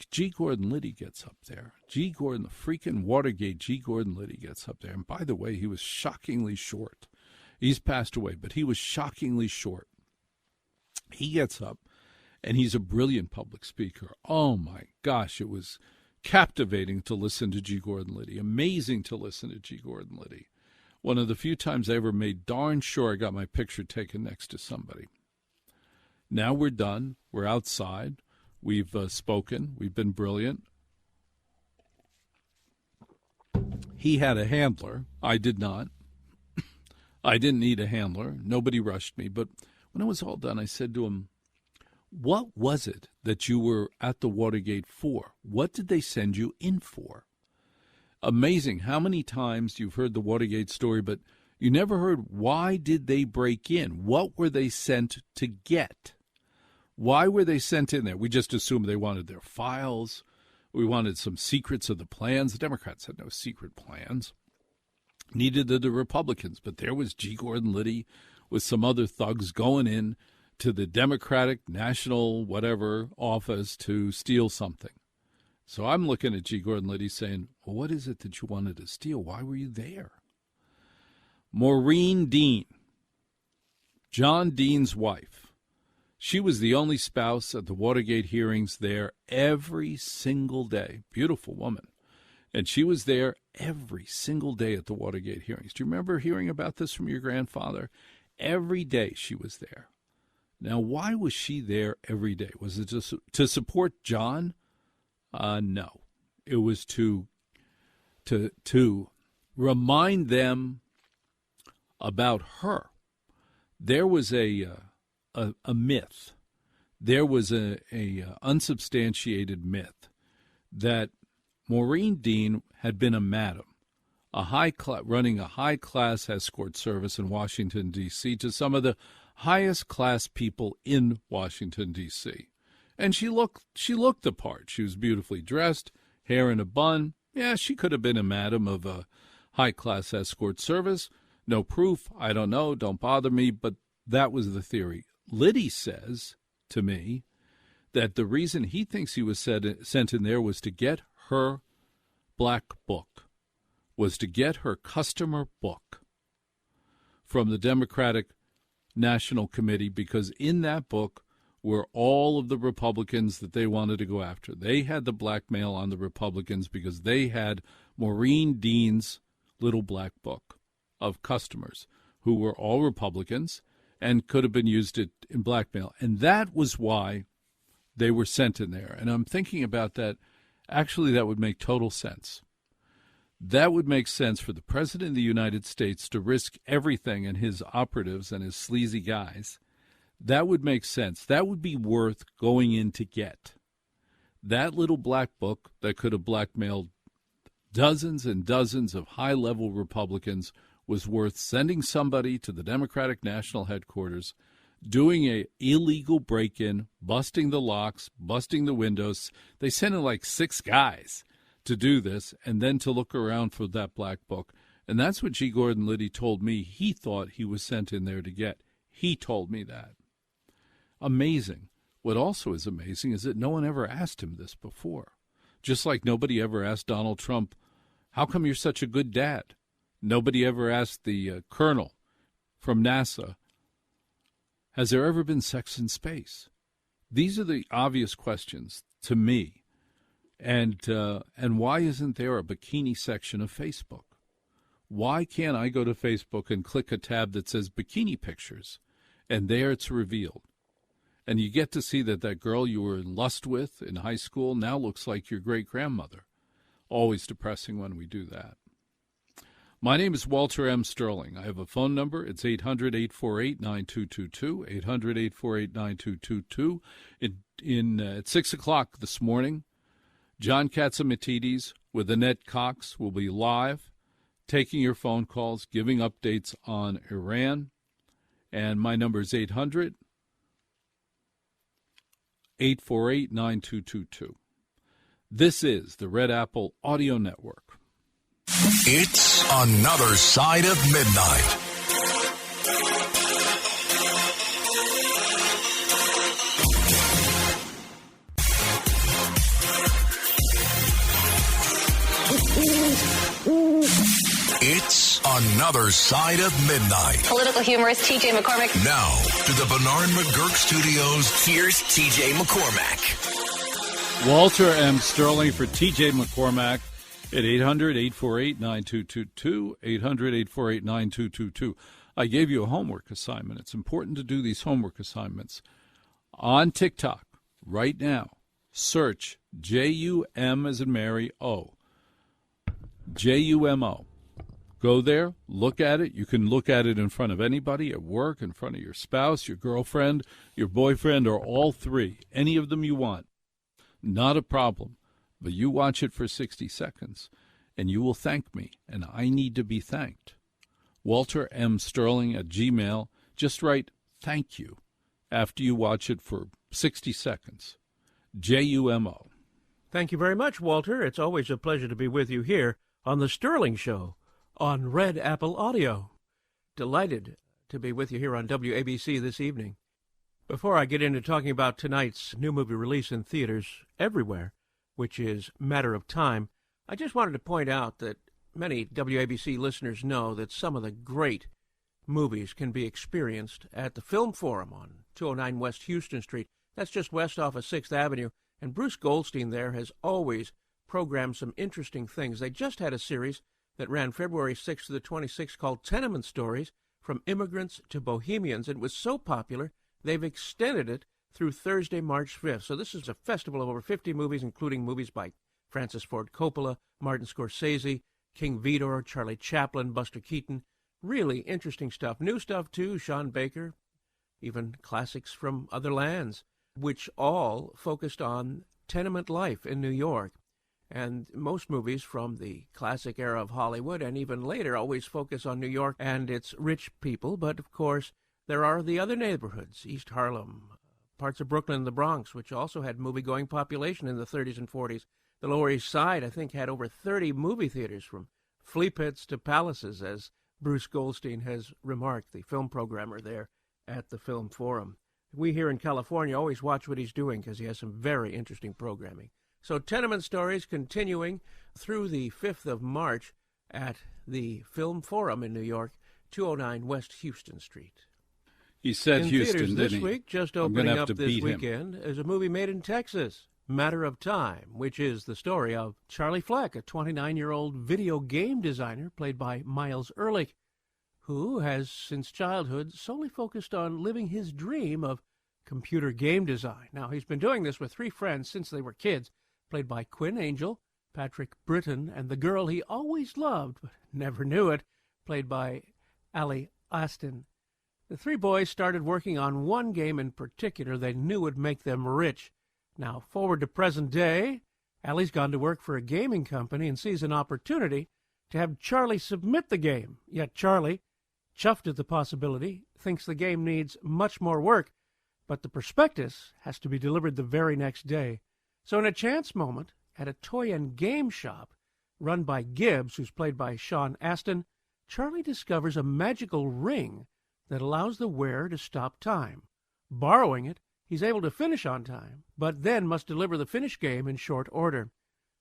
G. Gordon Liddy gets up there. G. Gordon, the freaking Watergate G. Gordon Liddy gets up there. And by the way, he was shockingly short. He's passed away, but he was shockingly short. He gets up, and he's a brilliant public speaker. Oh, my gosh, it was captivating to listen to G. Gordon Liddy. Amazing to listen to G. Gordon Liddy. One of the few times I ever made darn sure I got my picture taken next to somebody. Now we're done. We're outside. We've spoken. We've been brilliant. He had a handler. I did not. I didn't need a handler. Nobody rushed me. But when it was all done, I said to him, what was it that you were at the Watergate for? What did they send you in for? Amazing how many times you've heard the Watergate story, but you never heard why did they break in? What were they sent to get? Why were they sent in there? We just assumed they wanted their files. We wanted some secrets of the plans. The Democrats had no secret plans. Neither did the Republicans. But there was G. Gordon Liddy with some other thugs going in to the Democratic National whatever office to steal something. So I'm looking at G. Gordon Liddy saying, well, what is it that you wanted to steal? Why were you there? Maureen Dean, John Dean's wife. She was the only spouse at the Watergate hearings there every single day. Beautiful woman. And she was there every single day at the Watergate hearings. Do you remember hearing about this from your grandfather? Every day she was there. Now, why was she there every day? Was it just to support John? No. It was to remind them about her. There was a myth. There was a unsubstantiated myth that Maureen Dean had been a madam, running a high-class escort service in Washington, D.C. to some of the highest-class people in Washington, D.C. And she looked the part. She was beautifully dressed, hair in a bun. Yeah, she could have been a madam of a high-class escort service. No proof. I don't know. Don't bother me. But that was the theory. Liddy says to me that the reason he thinks he was sent in there was to get her black book, was to get her customer book from the Democratic National Committee, because in that book were all of the Republicans that they wanted to go after. They had the blackmail on the Republicans because they had Maureen Dean's little black book of customers who were all Republicans and could have been used in blackmail. And that was why they were sent in there. And I'm thinking about that. Actually, that would make total sense. That would make sense for the President of the United States to risk everything and his operatives and his sleazy guys. That would make sense. That would be worth going in to get. That little black book that could have blackmailed dozens and dozens of high-level Republicans was worth sending somebody to the Democratic National Headquarters, doing an illegal break-in, busting the locks, busting the windows. They sent in like 6 guys to do this and then to look around for that black book. And that's what G. Gordon Liddy told me he thought he was sent in there to get. He told me that. Amazing. What also is amazing is that no one ever asked him this before. Just like nobody ever asked Donald Trump, how come you're such a good dad? Nobody ever asked the colonel from NASA, has there ever been sex in space? These are the obvious questions to me. And why isn't there a bikini section of Facebook? Why can't I go to Facebook and click a tab that says bikini pictures, and there it's revealed? And you get to see that girl you were in lust with in high school now looks like your great-grandmother. Always depressing when we do that. My name is Walter M. Sterling. I have a phone number. It's 800-848-9222, 800-848-9222. At 6 o'clock this morning, John Catsimatidis with Annette Cox will be live, taking your phone calls, giving updates on Iran. And my number is 800-848-9222. This is the Red Apple Audio Network. It's Another Side of Midnight. It's Another Side of Midnight. Political humorist T.J. McCormick. Now, to the Bernard McGurk Studios, here's T.J. McCormack. Walter M. Sterling for T.J. McCormack at 800-848-9222, 800-848-9222. I gave you a homework assignment. It's important to do these homework assignments. On TikTok, right now, search J-U-M as in Mary, O. J-U-M-O. Go there, look at it. You can look at it in front of anybody, at work, in front of your spouse, your girlfriend, your boyfriend, or all three. Any of them you want. Not a problem. But you watch it for 60 seconds, and you will thank me, and I need to be thanked. Walter M. Sterling at Gmail. Just write thank you after you watch it for 60 seconds. J-U-M-O. Thank you very much, Walter. It's always a pleasure to be with you here on The Sterling Show on Red Apple Audio. Delighted to be with you here on WABC this evening. Before I get into talking about tonight's new movie release in theaters everywhere, which is Matter of Time, I just wanted to point out that many WABC listeners know that some of the great movies can be experienced at the Film Forum on 209 West Houston Street. That's just west off of 6th Avenue. And Bruce Goldstein there has always programmed some interesting things. They just had a series that ran February 6th to the 26th called Tenement Stories, From Immigrants to Bohemians. It was so popular, they've extended it through Thursday, March 5th. So this is a festival of over 50 movies, including movies by Francis Ford Coppola, Martin Scorsese, King Vidor, Charlie Chaplin, Buster Keaton. Really interesting stuff. New stuff, too, Sean Baker, even classics from other lands, which all focused on tenement life in New York. And most movies from the classic era of Hollywood and even later always focus on New York and its rich people. But, of course, there are the other neighborhoods, East Harlem, parts of Brooklyn and the Bronx, which also had movie-going population in the 30s and 40s. The Lower East Side, I think, had over 30 movie theaters, from flea pits to palaces, as Bruce Goldstein has remarked, the film programmer there at the Film Forum. We here in California always watch what he's doing because he has some very interesting programming. So Tenement Stories continuing through the 5th of March at the Film Forum in New York, 209 West Houston Street. He said in Houston, theaters didn't this he? week, just I'm opening gonna have up to this beat him. weekend, is a movie made in Texas, Matter of Time, which is the story of Charlie Fleck, a 29-year-old video game designer played by Miles Ehrlich, who has since childhood solely focused on living his dream of computer game design. Now, he's been doing this with 3 friends since they were kids, played by Quinn Angel, Patrick Britton, and the girl he always loved but never knew it, played by Allie Astin. The 3 boys started working on one game in particular they knew would make them rich. Now, forward to present day, Allie's gone to work for a gaming company and sees an opportunity to have Charlie submit the game. Yet Charlie, chuffed at the possibility, thinks the game needs much more work, but the prospectus has to be delivered the very next day. So in a chance moment, at a toy and game shop run by Gibbs, who's played by Sean Astin, Charlie discovers a magical ring that allows the wearer to stop time. Borrowing it, he's able to finish on time, but then must deliver the finished game in short order.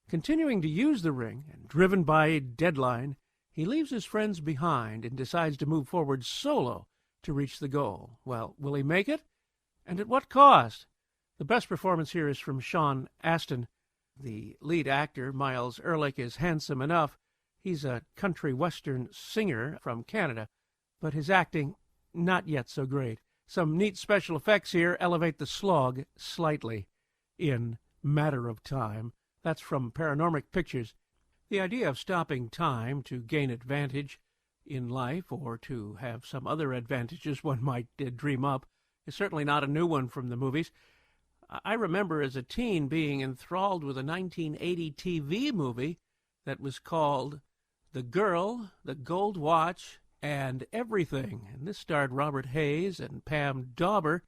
Continuing to use the ring, and driven by a deadline, he leaves his friends behind and decides to move forward solo to reach the goal. Well, will he make it? And at what cost? The best performance here is from Sean Astin. The lead actor, Miles Ehrlich, is handsome enough. He's a country western singer from Canada, but his acting, not yet so great. Some neat special effects here elevate the slog slightly in Matter of Time. That's from Paranormic Pictures. The idea of stopping time to gain advantage in life or to have some other advantages one might dream up is certainly not a new one from the movies. I remember as a teen being enthralled with a 1980 TV movie that was called The Girl, the Gold Watch, and Everything. And this starred Robert Hayes and Pam Dauber.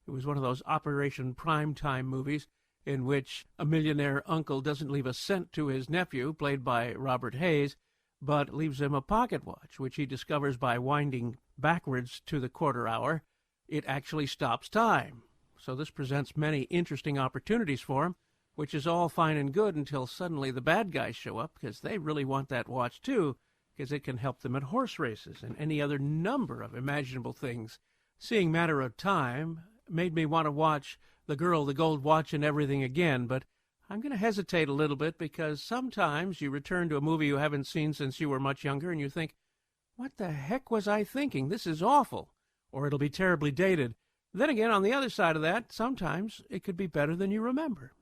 It was one of those Operation Primetime movies in which a millionaire uncle doesn't leave a cent to his nephew, played by Robert Hayes, but leaves him a pocket watch, which he discovers by winding backwards to the quarter hour. It actually stops time. So this presents many interesting opportunities for him, which is all fine and good until suddenly the bad guys show up, because they really want that watch too, because it can help them at horse races and any other number of imaginable things. Seeing Matter of Time made me want to watch The Girl, the Gold Watch, and Everything again, but I'm going to hesitate a little bit because sometimes you return to a movie you haven't seen since you were much younger and you think, what the heck was I thinking? This is awful. Or it'll be terribly dated. Then again, on the other side of that, sometimes it could be better than you remember.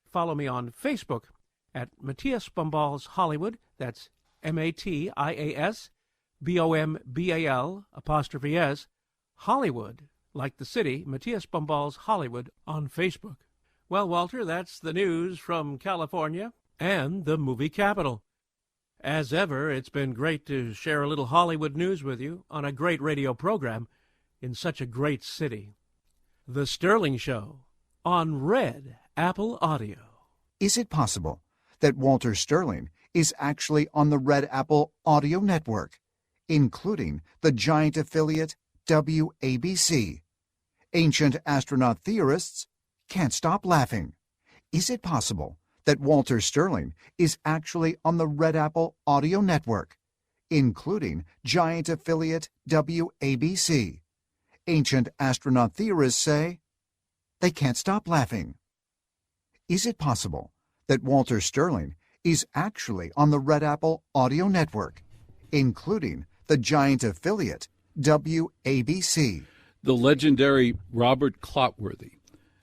Follow me on Facebook at Matthias Bombals Hollywood. That's MATIAS BOMBAL''S Hollywood, like the city, Matthias Bombals Hollywood on Facebook. Well, Walter, that's the news from California and the movie capital. As ever, it's been great to share a little Hollywood news with you on a great radio program in such a great city. The Sterling Show on Red Apple Audio. Is it possible that Walter Sterling is actually on the Red Apple Audio Network, including the giant affiliate WABC? Ancient astronaut theorists can't stop laughing. Is it possible that Walter Sterling is actually on the Red Apple Audio Network, including giant affiliate WABC? Ancient astronaut theorists say they can't stop laughing. Is it possible that Walter Sterling is actually on the Red Apple Audio Network, including the giant affiliate WABC? The legendary Robert Clotworthy.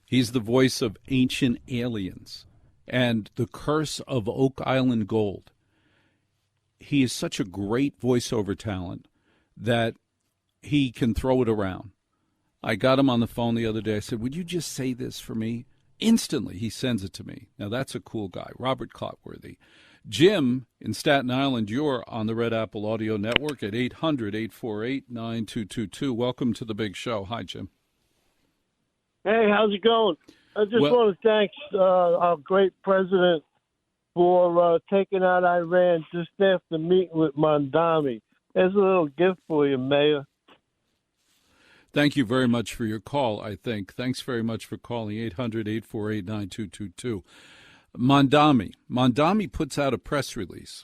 He's the voice of Ancient Aliens and The Curse of Oak Island Gold. He is such a great voiceover talent that he can throw it around. I got him on the phone the other day. I said, would you just say this for me? Instantly, he sends it to me. Now, that's a cool guy, Robert Clotworthy. Jim in Staten Island, you're on the Red Apple Audio Network at 800-848-9222. Welcome to the big show. Hi, Jim. Hey, how's it going? I just want to thank our great president for taking out Iran just after meeting with Mondami. There's a little gift for you, Mayor. Thank you very much for your call, I think. Thanks very much for calling 800-848-9222. Mondami puts out a press release.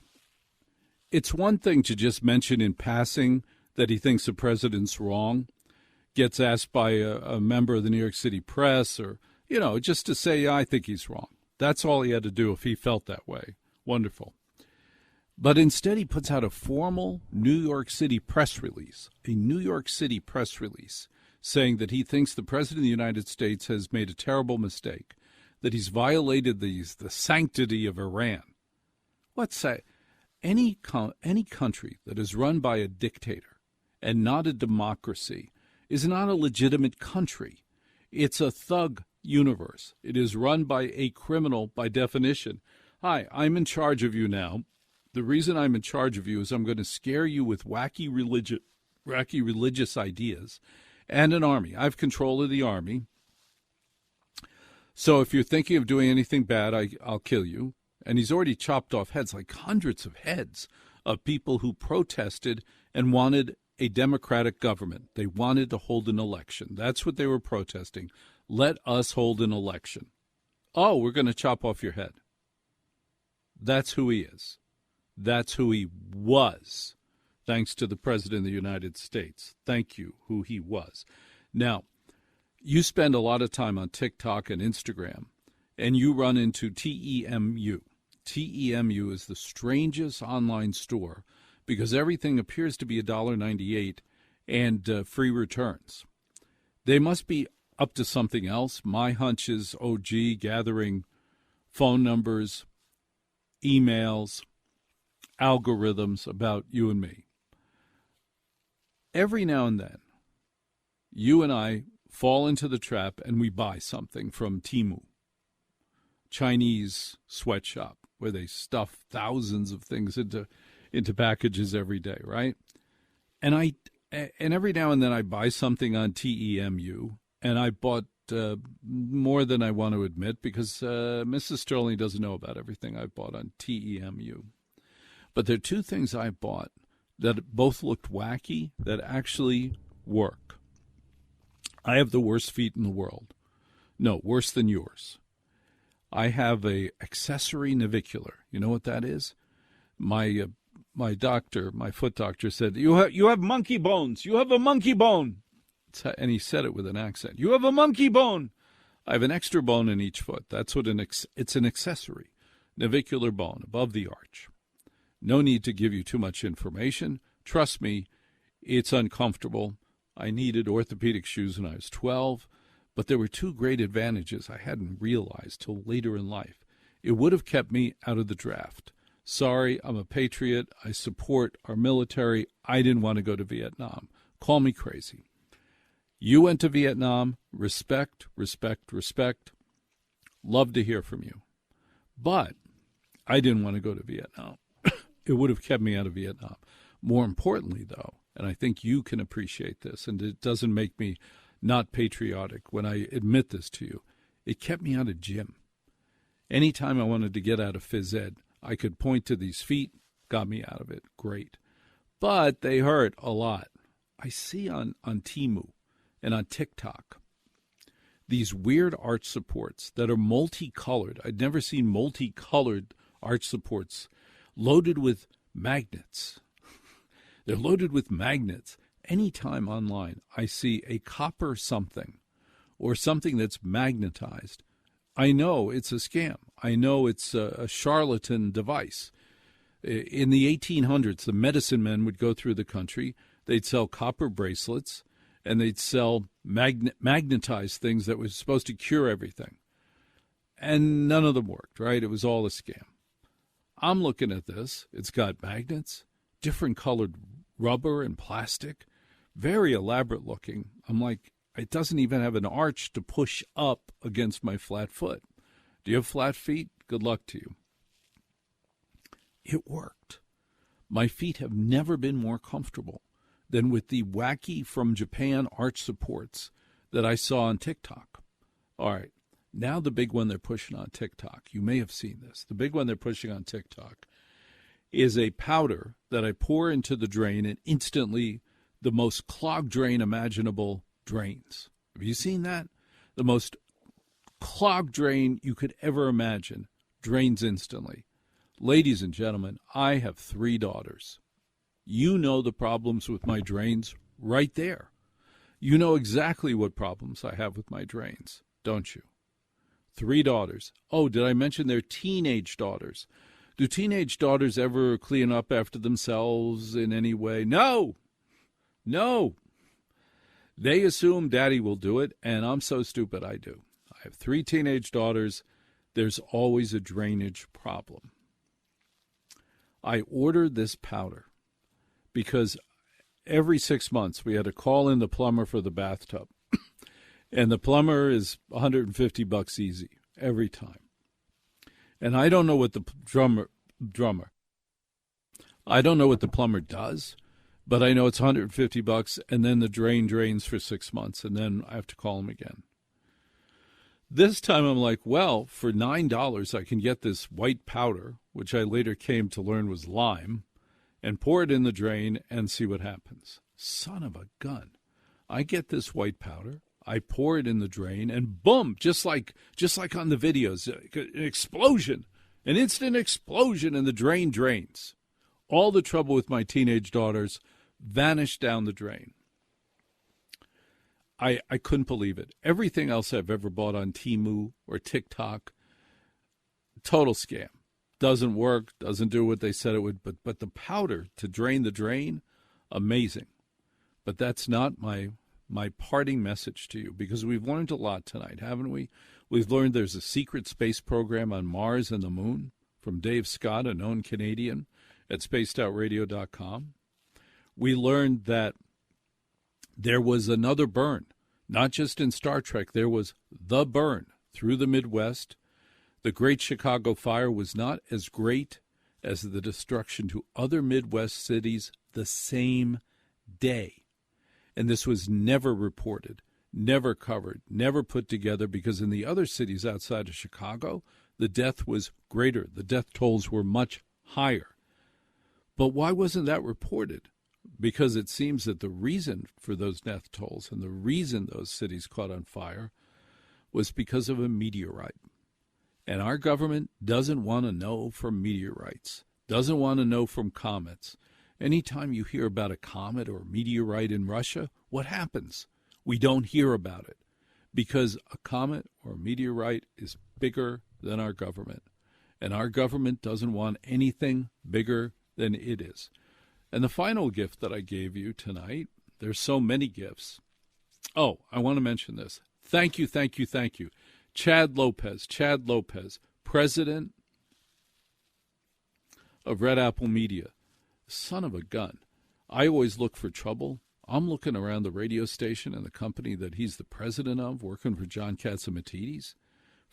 It's one thing to just mention in passing that he thinks the president's wrong, gets asked by a member of the New York City press or, just to say, I think he's wrong. That's all he had to do if he felt that way. Wonderful. But instead he puts out a formal New York City press release, saying that he thinks the President of the United States has made a terrible mistake, that he's violated the sanctity of Iran. Any country that is run by a dictator and not a democracy is not a legitimate country. It's a thug universe. It is run by a criminal by definition. Hi, I'm in charge of you now. The reason I'm in charge of you is I'm going to scare you with wacky religious ideas and an army. I have control of the army. So if you're thinking of doing anything bad, I'll kill you. And he's already chopped off heads, like hundreds of heads of people who protested and wanted a democratic government. They wanted to hold an election. That's what they were protesting. Let us hold an election. Oh, we're going to chop off your head. That's who he is. That's who he was, thanks to the President of the United States. Thank you, who he was. Now, you spend a lot of time on TikTok and Instagram, and you run into TEMU. TEMU is the strangest online store because everything appears to be $1.98 and free returns. They must be up to something else. My hunch is OG gathering phone numbers, emails, algorithms about you and me. Every now and then, you and I fall into the trap and we buy something from Temu, Chinese sweatshop, where they stuff thousands of things into packages every day, right? And every now and then I buy something on TEMU, and I bought more than I want to admit because Mrs. Sterling doesn't know about everything I've bought on TEMU. But there are two things I bought that both looked wacky that actually work. I have the worst feet in the world. No, worse than yours. I have a accessory navicular. You know what that is? My doctor, my foot doctor said, you have monkey bones. You have a monkey bone. And he said it with an accent. You have a monkey bone. I have an extra bone in each foot. That's what it's an accessory. Navicular bone above the arch. No need to give you too much information. Trust me, it's uncomfortable. I needed orthopedic shoes when I was 12, but there were two great advantages I hadn't realized till later in life. It would have kept me out of the draft. Sorry, I'm a patriot. I support our military. I didn't want to go to Vietnam. Call me crazy. You went to Vietnam. Respect, respect, respect. Love to hear from you. But I didn't want to go to Vietnam. It would have kept me out of Vietnam. More importantly, though, and I think you can appreciate this, and it doesn't make me not patriotic when I admit this to you, it kept me out of gym. Anytime I wanted to get out of phys ed, I could point to these feet, got me out of it. Great. But they hurt a lot. I see on Temu and on TikTok these weird arch supports that are multicolored. I'd never seen multicolored arch supports loaded with magnets. They're loaded with magnets. Anytime online I see a copper something or something that's magnetized, I know it's a scam. I know it's a charlatan device. In the 1800s, the medicine men would go through the country. They'd sell copper bracelets, and they'd sell magnetized things that were supposed to cure everything. And none of them worked, right? It was all a scam. I'm looking at this. It's got magnets, different colored rubber and plastic, very elaborate looking. I'm like, it doesn't even have an arch to push up against my flat foot. Do you have flat feet? Good luck to you. It worked. My feet have never been more comfortable than with the wacky from Japan arch supports that I saw on TikTok. All right, now the big one they're pushing on TikTok. You may have seen this. The big one they're pushing on TikTok is a powder that I pour into the drain, and instantly the most clogged drain imaginable drains. Have you seen that? The most clogged drain you could ever imagine drains instantly. Ladies and gentlemen, I have 3 daughters. You know the problems with my drains right there. You know exactly what problems I have with my drains, don't you? 3 daughters. Oh, did I mention they're teenage daughters? Do teenage daughters ever clean up after themselves in any way? No. No. They assume daddy will do it, and I'm so stupid I do. I have 3 teenage daughters. There's always a drainage problem. I ordered this powder because every 6 months we had to call in the plumber for the bathtub. And the plumber is $150 easy every time. And I don't know what the drummer. I don't know what the plumber does, but I know it's $150, and then the drain drains for 6 months, and then I have to call him again. This time I'm like, well, for $9 I can get this white powder, which I later came to learn was lime, and pour it in the drain and see what happens. Son of a gun. I get this white powder, I pour it in the drain, and boom, just like on the videos, an explosion, an instant explosion, and the drain drains. All the trouble with my teenage daughters vanished down the drain. I couldn't believe it. Everything else I've ever bought on Temu or TikTok, total scam. Doesn't work, doesn't do what they said it would, but the powder to drain the drain, amazing. But that's not my parting message to you, because we've learned a lot tonight, haven't we? We've learned there's a secret space program on Mars and the moon from Dave Scott, a known Canadian, at spacedoutradio.com. We learned that there was another burn, not just in Star Trek. There was the burn through the Midwest. The Great Chicago Fire was not as great as the destruction to other Midwest cities the same day. And this was never reported, never covered, never put together, because in the other cities outside of Chicago, the death was greater. The death tolls were much higher. But why wasn't that reported? Because it seems that the reason for those death tolls and the reason those cities caught on fire was because of a meteorite. And our government doesn't want to know from meteorites, doesn't want to know from comets. Anytime you hear about a comet or a meteorite in Russia, what happens? We don't hear about it because a comet or a meteorite is bigger than our government. And our government doesn't want anything bigger than it is. And the final gift that I gave you tonight, there's so many gifts. Oh, I want to mention this. Thank you. Chad Lopez, president of Red Apple Media. Son of a gun. I always look for trouble. I'm looking around the radio station and the company that he's the president of, working for John Catsimatidis.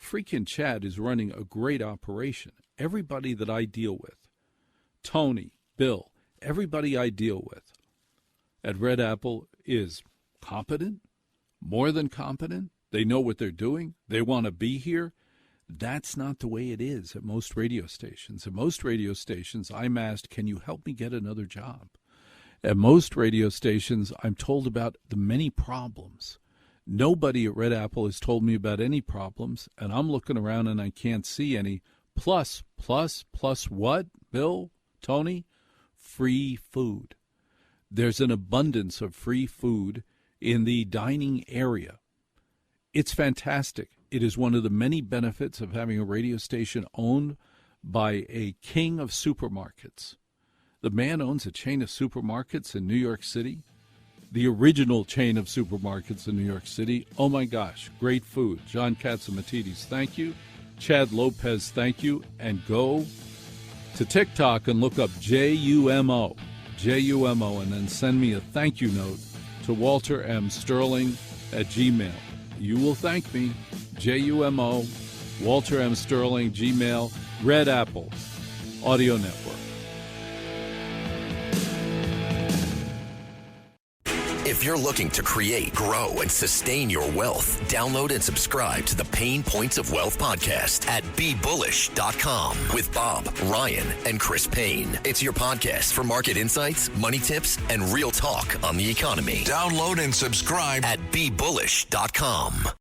Freaking Chad is running a great operation. Everybody that I deal with, Tony, Bill, everybody I deal with at Red Apple is competent, more than competent. They know what they're doing. They want to be here. That's not the way it is at most radio stations. At most radio stations, I'm asked, can you help me get another job? At most radio stations, I'm told about the many problems. Nobody at Red Apple has told me about any problems, and I'm looking around and I can't see any. Plus what, Bill, Tony? Free food. There's an abundance of free food in the dining area. It's fantastic. It is one of the many benefits of having a radio station owned by a king of supermarkets. The man owns a chain of supermarkets in New York City, the original chain of supermarkets in New York City. Oh, my gosh, great food. John Catsimatidis, thank you. Chad Lopez, thank you. And go to TikTok and look up JUMO, and then send me a thank you note to Walter M. Sterling at Gmail. You will thank me. JUMO, Walter M. Sterling, Gmail, Red Apple Audio Network. If you're looking to create, grow, and sustain your wealth, download and subscribe to the Pain Points of Wealth podcast at BeBullish.com with Bob, Ryan, and Chris Payne. It's your podcast for market insights, money tips, and real talk on the economy. Download and subscribe at BeBullish.com.